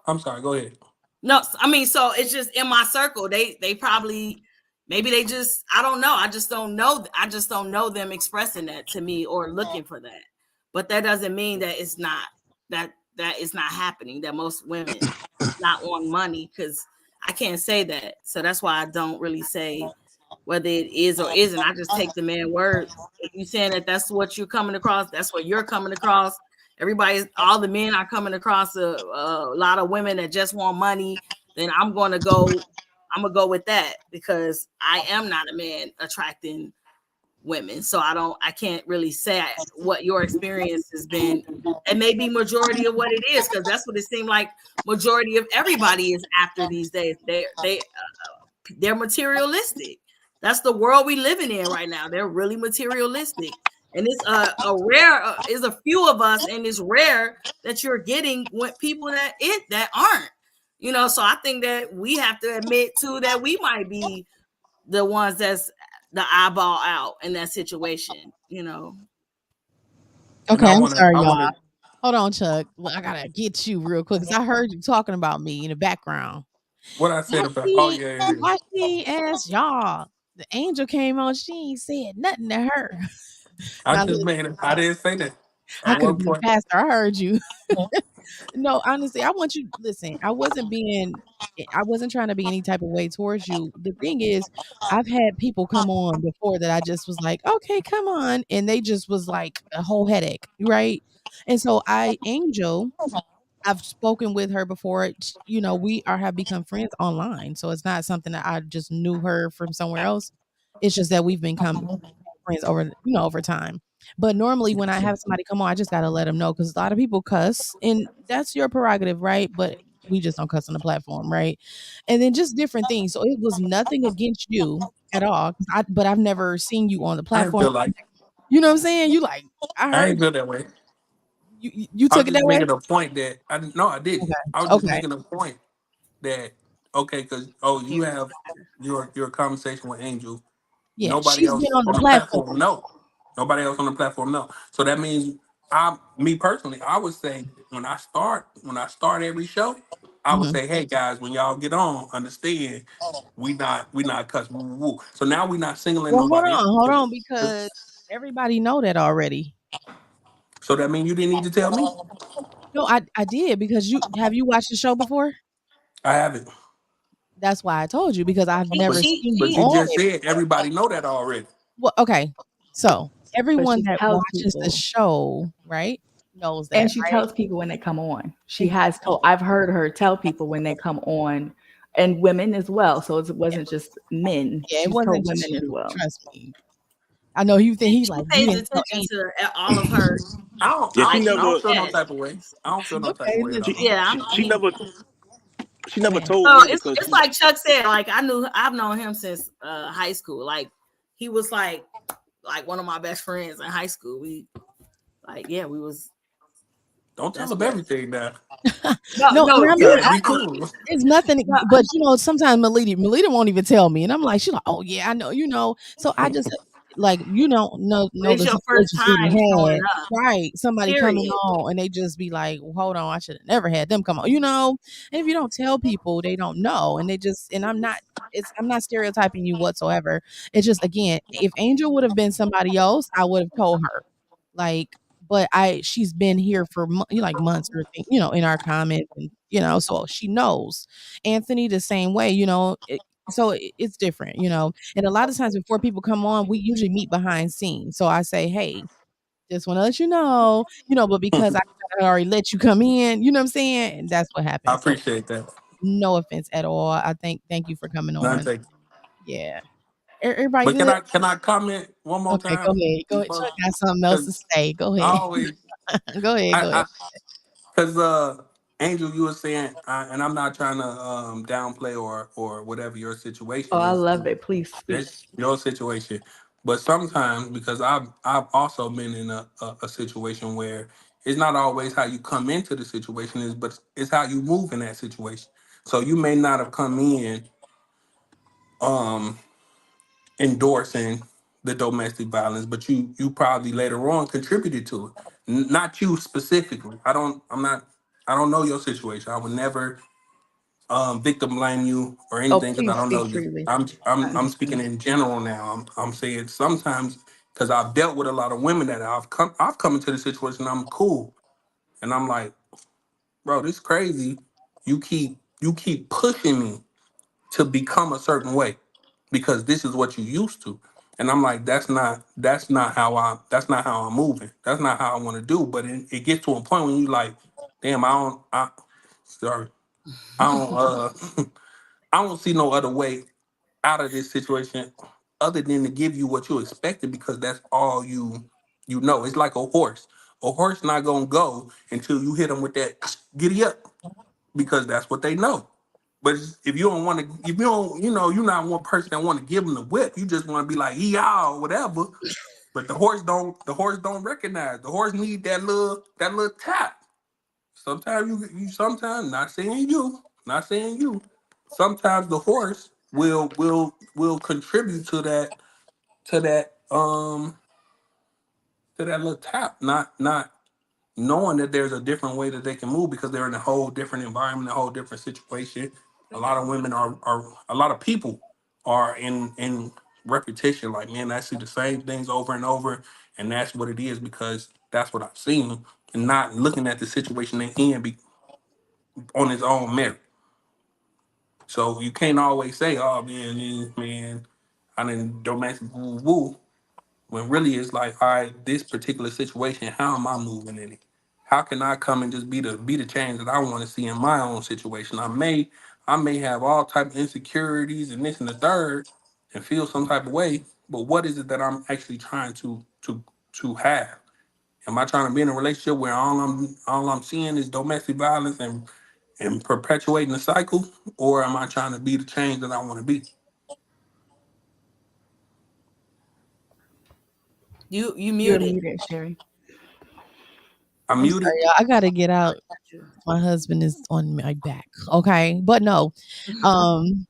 I'm sorry. Go ahead. No, I mean, so it's just in my circle. They probably, maybe they just, I don't know. I just don't know. I just don't know them expressing that to me or looking for that. But that doesn't mean that it's not that is not happening. That most women not on money, because I can't say that. So that's why I don't really say whether it is or isn't. I just take the man word. If you saying that that's what you're coming across, that's what you're coming across. All the men are coming across a lot of women that just want money. Then I'm gonna go with that because I am not a man attracting women. So I can't really say what your experience has been. It may be majority of what it is because that's what it seemed like. Majority of everybody is after these days. They're materialistic. That's the world we living in right now. They're really materialistic, and it's a rare is a few of us, and it's rare that you're getting with people that aren't. So I think that we have to admit too that we might be the ones that's the eyeball out in that situation. And Okay, I I'm want to. sorry, I y'all. want to. Hold on, Chuck. I gotta get you real quick because I heard you talking about me in the background. What I Why said about. Oh she, yeah, yeah. why she asked y'all? The angel came on. She ain't said nothing to her. I Now just listen, made it. I didn't say that. At I could have one been a point, pastor. I heard you. No, honestly, I want you listen, I wasn't trying to be any type of way towards you. The thing is, I've had people come on before that I just was like, "Okay, come on," and they just was like a whole headache, right? And so Angel, I've spoken with her before. We have become friends online, so it's not something that I just knew her from somewhere else. It's just that we've become friends over time. But normally when I have somebody come on, I just gotta let them know because a lot of people cuss, and that's your prerogative, right? But we just don't cuss on the platform, right? And then just different things. So it was nothing against you at all. But I've never seen you on the I didn't platform. feel like. You know what I'm saying? You like I I heard ain't feel that way. you I took was it just that way. making a point that I didn't. No, I didn't. Okay. I was just Okay. making a point that okay, because you have your conversation with Angel. Yeah, Nobody she's been else on the on the platform. platform. No, nobody else on the platform. No. So that means Me personally, I would say when I start every show, I would Mhm. say, hey guys, when y'all get on, understand we not cuss woo woo woo. So now we not singling Well, nobody out. hold on, because everybody know that already. So that means you didn't need to tell me. No, I did because you watched the show before? I haven't. That's why I told you because I've But never seen you but you on just it. said everybody know that already. Well, okay. So But everyone she that tells watches the people. show, right, knows And that, she right? tells people when they come on. She has Exactly. told I've heard her tell people when they come on, and women as well. So it wasn't just men. Yeah, it She's wasn't told just women as you. well. Trust me. I know you think he She like you pays didn't tell attention Angel. to all of her, Yeah, I she like don't, I you never don't feel no said. type of way. I don't feel no type of Okay, way at listen. all. Yeah, she he. never told So me because it's like Chuck said. Like I've known him since high school. Like he was like one of my best friends in high school. We was Don't tell best them friends. everything now. No, No, no, and I'm Gotta I, be cool. it's nothing, no. but sometimes Melita won't even tell me, and I'm like, she's like, oh yeah, I know. So I just like you don't know It's the your first situations we time done showing had, up. right? Somebody coming Period. on, and they just be like, well, hold on, I should have never had them come on. And if you don't tell people, they don't know, and they just and I'm not stereotyping you whatsoever. It's just again, if Angel would have been somebody else, I would have told her, like, but she's been here for like months or in our comments, and so she knows. Anthony the same way, so it's different. And a lot of times before people come on, we usually meet behind scenes. So I say, hey, just want to let but because I already let you come in, you know what I'm saying? And that's what I happened. So appreciate that. no offense at all. I thank you for coming None on. take. Yeah. Everybody But good? can I comment one more Okay, go time ahead. Go ahead. before? Chuck got something else to Because say. Go I ahead. always Go ahead. Go ahead. I because Angel, you were saying, and I'm not trying to downplay or whatever your Oh, situation I is. love it. Please speak. That's your situation. But sometimes, because I've also been in a situation where it's not always how you come into the situation but it's how you move in that situation. So you may not have come in um endorsing the domestic violence, but you probably later on contributed to it. Not you specifically. I don't know your situation. I would never victim blame you or Oh, anything because I please don't know speak you. freely. I I'm speaking understand. in general now. I'm saying sometimes because I've dealt with a lot of women that I've come into the situation. I'm cool, and I'm like, bro, this crazy. You keep pushing me to become a certain way because this is what you used to. And I'm like, that's not how I'm moving. That's not how I want to do. But it gets to a point when you like, damn, sorry, I don't I don't see no other way out of this situation other than to give you what you expected because that's all you know. It's like a horse. A horse not gonna go until you hit them with that giddy up because that's what they know. But if you don't want to, if you don't, you're not one person that want to give them the whip. You just want to be like, yeah, or whatever. But the horse don't recognize. The horse need that little tap. Sometimes sometimes not saying you. Sometimes the horse will contribute to that to that little tap. Not knowing that there's a different way that they can move because they're in a whole different environment, a whole different situation. A lot of women are a lot of people are in repetition. Like, man, I see the same things over and over, and that's what it is because that's what I've seen, and not looking at the situation they in be on its own merit. So you can't always say, "Oh man, I didn't domestic woo woo." When really it's like, all right, this particular situation, how am I moving in it? How can I come and just be the change that I want to see in my own situation? I may have all type of insecurities and this and the third and feel some type of way, but what is it that I'm actually trying to have? Am I trying to be in a relationship where all I'm seeing is domestic violence and perpetuating the cycle, or am I trying to be the change that I want to be? You You're muted. muted, Sherry. I'm I'm muted. sorry, y'all. I gotta get out. My husband is on my back. Okay. But no. Um,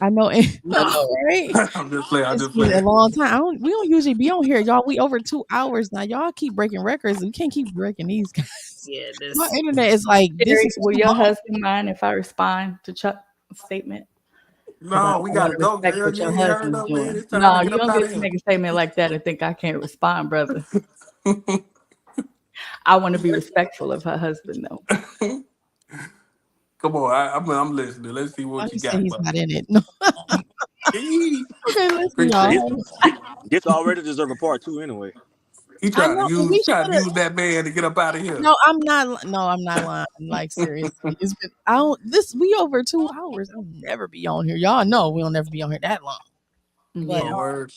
I know, I No, know, right? I'm just playing. I'm It's just been a playing. long time. We don't usually be on here, y'all. We over 2 hours now. Y'all keep breaking records. We can't keep breaking these guys. Yeah, My this. internet is like this Sherry, is will too your long. husband mind if I respond to Chuck's statement? Because I No, we want gotta to go, respect girl. what You your ain't heard husband's no man. doing. It's time to No, get you up don't out get of to here. make a statement like that and think I can't respond, brother. I want to be respectful of her husband, though. Come on, I'm listening. Let's see Why what he you say got. he's not in it? No. Okay, listen, This, y'all. this already deserve a part two anyway. He I trying to know, and we try to should have. use that man to get up out of here. No, I'm not. No, I'm not lying. Like seriously, it's been. I don't. This we over 2 hours. I'll never be on here. Y'all know we'll never be on here that long. But Oh, word.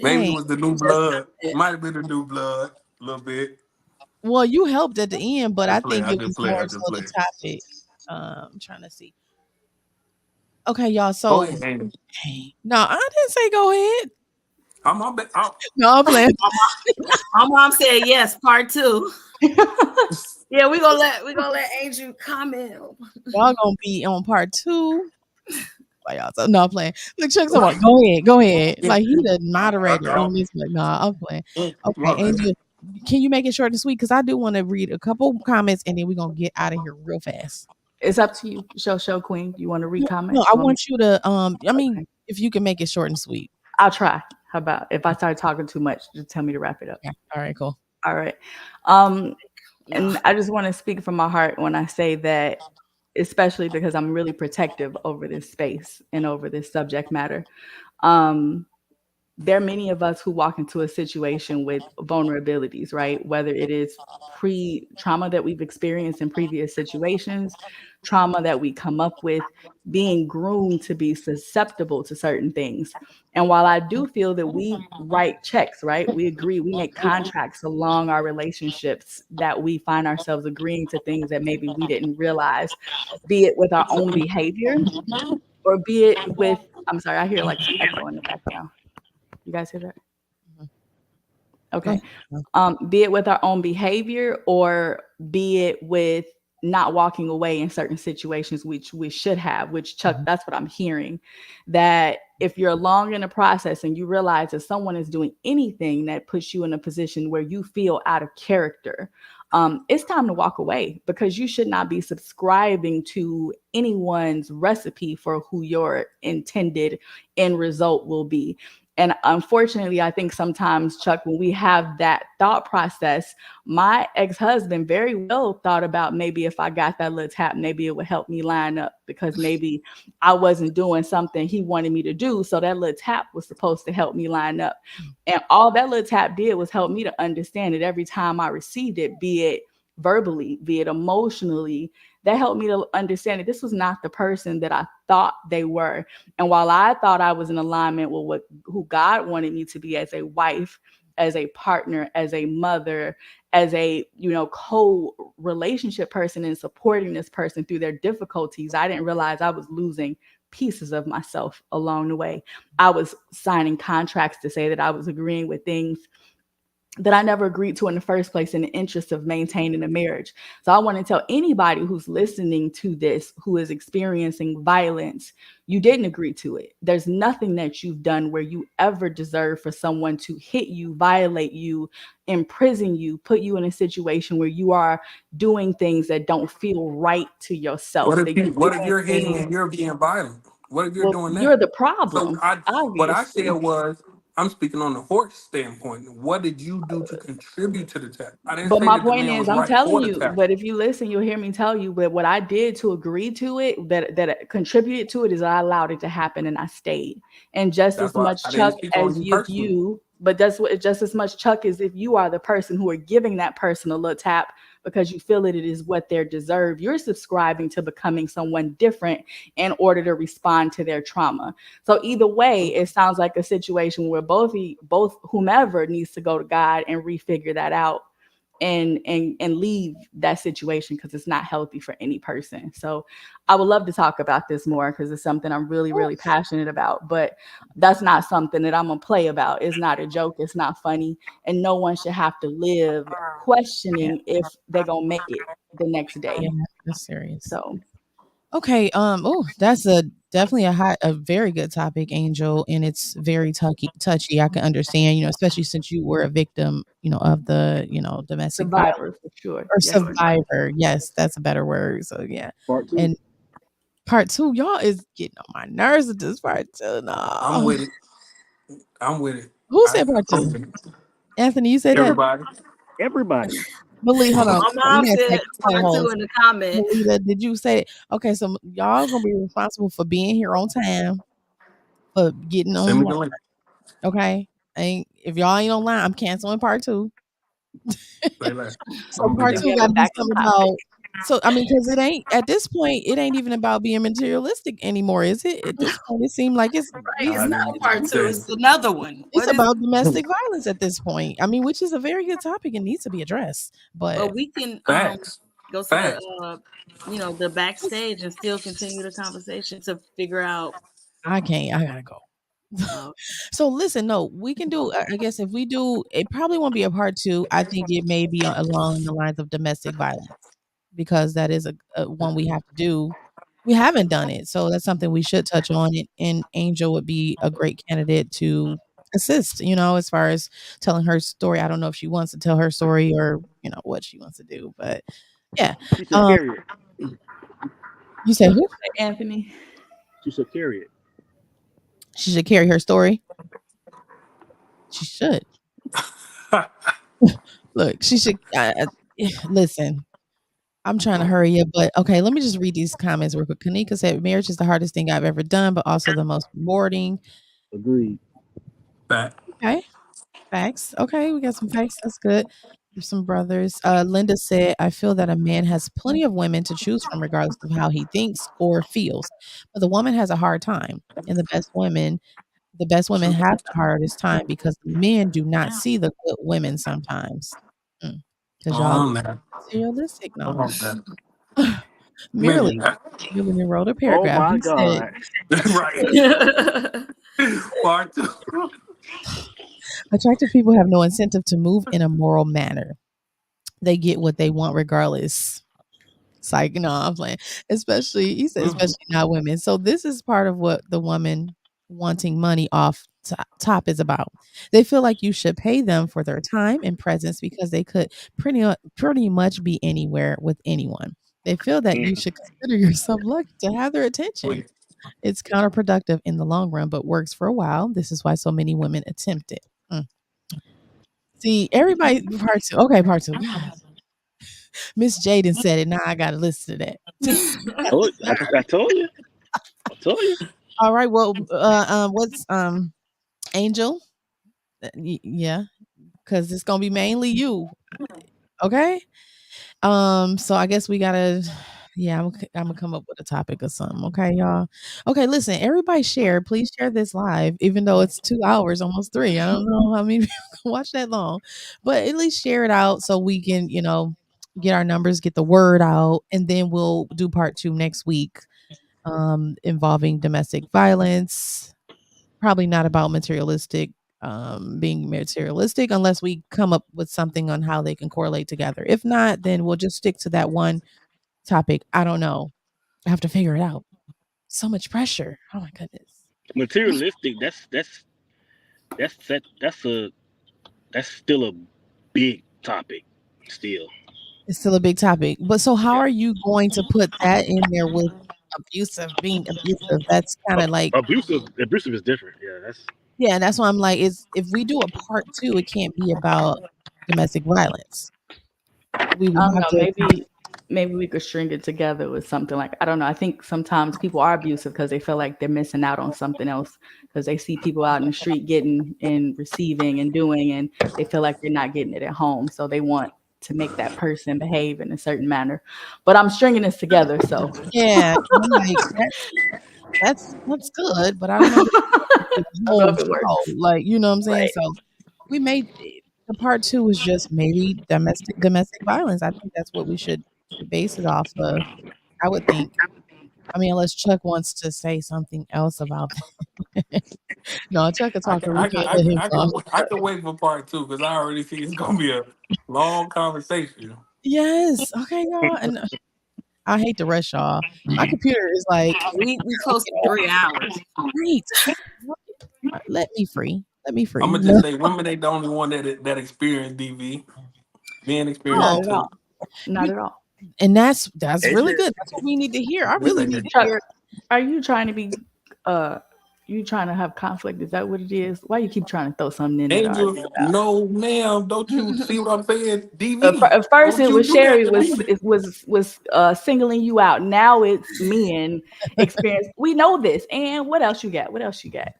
Maybe it dang, was the new Just blood. Might have been the new blood a little bit. well, you helped at the end, but I Just play. think I it just was play. more I just so the play. topic. I'm trying to see. Okay, y'all. Go So, ahead, Amy. no, I didn't say go ahead. I'm No, I'm playing. My mom said yes, part two. Yeah, we gonna let Angel comment. Y'all gonna be on part two. Why y'all so no I'm playing? Look, check someone. Go ahead, go ahead. Like he the moderator on this. Like, nah, I'm playing. Okay, My bad. Angel, can you make it short and sweet? Because I do want to read a couple comments and then we're gonna get out of here real fast. It's up to you, show queen. You want to read No, comments? I You want me- want you to I mean, Okay. if you can make it short and sweet. I'll try. How about if I start talking too much, just tell me to wrap it up. Yeah. All right, cool. All right. And I just want to speak from my heart when I say that, especially because I'm really protective over this space and over this subject matter. Um, there are many of us who walk into a situation with vulnerabilities, right? Whether it is pre trauma that we've experienced in previous situations, trauma that we come up with, being groomed to be susceptible to certain things. And while I do feel that we write checks, right? We agree, we make contracts along our relationships that we find ourselves agreeing to things that maybe we didn't realize, be it with our own behavior or be it with, I'm sorry, I hear like some echo in the background. You guys hear that? Go Okay. ahead. Be it with our own behavior or be it with not walking away in certain situations, which we should have, which Chuck, that's what I'm hearing. That if you're long in the process and you realize that someone is doing anything that puts you in a position where you feel out of character, it's time to walk away because you should not be subscribing to anyone's recipe for who your intended end result will be. And unfortunately, I think sometimes, Chuck, when we have that thought process, my ex-husband very well thought about maybe if I got that little tap, maybe it would help me line up because maybe I wasn't doing something he wanted me to do. So that little tap was supposed to help me line up. And all that little tap did was help me to understand that every time I received it, be it verbally, be it emotionally, that helped me to understand that this was not the person that I thought they were. And while I thought I was in alignment with who God wanted me to be as a wife, as a partner, as a mother, as a co-relationship person and supporting this person through their difficulties, I didn't realize I was losing pieces of myself along the way. I was signing contracts to say that I was agreeing with things that I never agreed to in the first place in the interest of maintaining a marriage. So I want to tell anybody who's listening to this, who is experiencing violence, you didn't agree to it. There's nothing that you've done where you ever deserve for someone to hit you, violate you, imprison you, put you in a situation where you are doing things that don't feel right to yourself. That you're What if doing you're hitting things, and you're being violent? What if you're well, doing you're that? the So problem, what I said obviously. was, I'm speaking on the horse standpoint. What did you do to contribute to the tap? I didn't But say my that the point man is, was I'm right telling for the you, tap. but if you listen, you'll hear me tell you. But what I did to agree to it, that contributed to it, is I allowed it to happen and I stayed. And just That's as why much I didn't Chuck speak on as you if personally. you, but that's what just as much Chuck as if you are the person who are giving that person a little tap because you feel it is what they deserve. You're subscribing to becoming someone different in order to respond to their trauma. So either way, it sounds like a situation where both whomever needs to go to God and refigure that out and leave that situation because it's not healthy for any person. So I would love to talk about this more because it's something I'm really, really passionate about. But that's not something that I'm gonna play about. It's not a joke, it's not funny, and no one should have to live Yeah, questioning if they're gonna make it the next yeah, day. that's serious. So Okay. Oh, that's definitely a very good topic, Angel, and it's very touchy. I can understand, especially since you were a victim, of the, domestic violence Survivor for sure. or Yes. survivor. Yes, that's a better word. So yeah. Part two. And part two, y'all is getting on my nerves with this part two. I'm No. with it. I'm with it. Who said part I'm two? with it. Anthony, you said that? Everybody. Everybody. Malika, hold on. My We mom had said technical part two holes. in the comment. Malika, did you say it? Okay, so y'all gonna be responsible for being here on time for getting Send me the online. link. Okay. And if y'all ain't online, I'm canceling part two. Say less. So I'm gonna be part there. Then we two have got a to be backup something topic. about. So I mean, because it ain't at this point, it ain't even about being materialistic anymore, is it? At this point, it seemed like it's Right, it's being. not a part two. It's another one. It's What is? about domestic violence at this point. I mean, which is a very good topic and needs to be addressed. But But we can Facts. go to Facts. the backstage and still continue the conversation to figure out. I can't. I gotta go. Uh, So listen, no, we can do. I guess if we do, it probably won't be a part two. I think it may be along the lines of domestic violence because that is a one we have to do. We haven't done it, so that's something we should touch on. And Angel would be a great candidate to assist. As far as telling her story. I don't know if she wants to tell her story or what she wants to do, but yeah. She should Um, carry it. you say who? Anthony. She should carry it. She should carry her story. She should. Look, she should listen. I'm trying to hurry up, but okay, let me just read these comments real quick. Kanika said, "Marriage is the hardest thing I've ever done, but also the most rewarding." Agreed. Fact. Okay, facts. Okay, we got some facts. That's good. There's some brothers. Linda said, "I feel that a man has plenty of women to choose from, regardless of how he thinks or feels, but the woman has a hard time, and the best women have the hardest time because the men do not see the good women sometimes. Because y'all On that. materialistic, no." On that. Maybe Merely, not. Merely wrote a Oh paragraph. my He said, God. Right. Part two. "Attractive people have no incentive to move in a moral manner. They get what they want regardless." It's like, no, I'm playing. Especially, he said, especially not women. So this is part of what the woman wanting money off top is about. They feel like you should pay them for their time and presence because they could pretty much be anywhere with anyone. They feel that you should consider yourself lucky to have their attention. Wait. It's counterproductive in the long run, but works for a while. This is why so many women attempt it. See, everybody, part two. Okay, part two. God, Miss Jaden said it. Now I got to listen to that. I told you. I told you. All right. Well, what's Angel? Yeah, because it's gonna be mainly you. Okay. So I guess we gotta. Yeah, I'm gonna come up with a topic or something. Okay, y'all. Okay, listen, everybody share. Please share this live, even though it's 2 hours, almost three. I don't know how many people can watch that long, but at least share it out so we can, get our numbers, get the word out, and then we'll do part two next week, involving domestic violence. Probably not about being materialistic unless we come up with something on how they can correlate together. If not, then we'll just stick to that one topic. I don't know. I have to figure it out. So much pressure. Oh my goodness. Materialistic. That's still a big topic. Still. It's still a big topic. But so how are you going to put that in there with being abusive? That's kind of like, Abusive is different. Yeah, that's yeah, that's why I'm like, if we do a part two, it can't be about domestic violence. We I would don't have know. to. Maybe we could string it together with something like, I don't know. I think sometimes people are abusive because they feel like they're missing out on something else because they see people out in the street getting and receiving and doing, and they feel like they're not getting it at home. So they want to make that person behave in a certain manner. But I'm stringing this together, so Yeah, I'm like that's good, but I don't know if it's the I don't know whole if it show. works. Like, you know what I'm saying? Right. So we made the part two is just maybe domestic violence. I think that's what we should base it off of. I would think. I mean, unless Chuck wants to say something else about that. No, Chuck a I can, talker. We I can, can't I let can, him I talk. can, I can wait for part two because I already see it's gonna be a long conversation. Yes. Okay, y'all. And I hate to rush y'all. My computer is like we close to 3 hours. Great. Let me free. Let me free. I'm gonna just say, women ain't the only one that experience DV. Men experience Not it at too. all. Not at all. And that's It's really just good. That's what we need to hear. I Just really say need that. to Chuck, hear. are you trying to be you trying to have conflict? Is that what it is? Why you keep trying to throw something in there to Angel, argue no, ma'am. Don't you see what I'm saying? about? DV. At first Don't it you was do that Sherry to me. was singling you out. Now it's men experience. We know this. And what else you got? What else you got?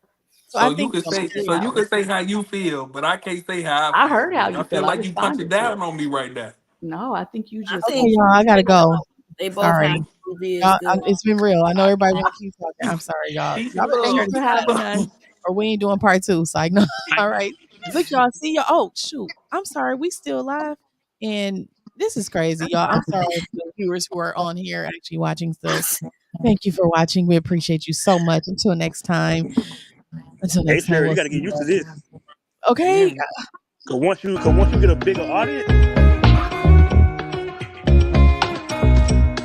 So I So you think can say, Sherry so you out. can say how you feel, but I can't say how I I feel, heard how man. I you feel feel. I like you punching responded to it. down on me right now. No, I think you I just okay, think y'all. I gotta go. they both Sorry. have DV is Y'all, good. it's been real. I know everybody want to keep talking. I'm sorry, y'all. Peace Y'all and better share love. thanks this for Peace and having out, us. love. or we ain't doing part 2. So I know. All right. Look, y'all. See y'all. Oh shoot. I'm sorry. We still live, and this is crazy, y'all. I'm sorry to the viewers who are on here actually watching still. Thank you for watching. We appreciate you so much. Until next time. Until Hey next time, Sherry, you we'll got to see get you used to guys. this. Okay. Cause once you get a bigger audience,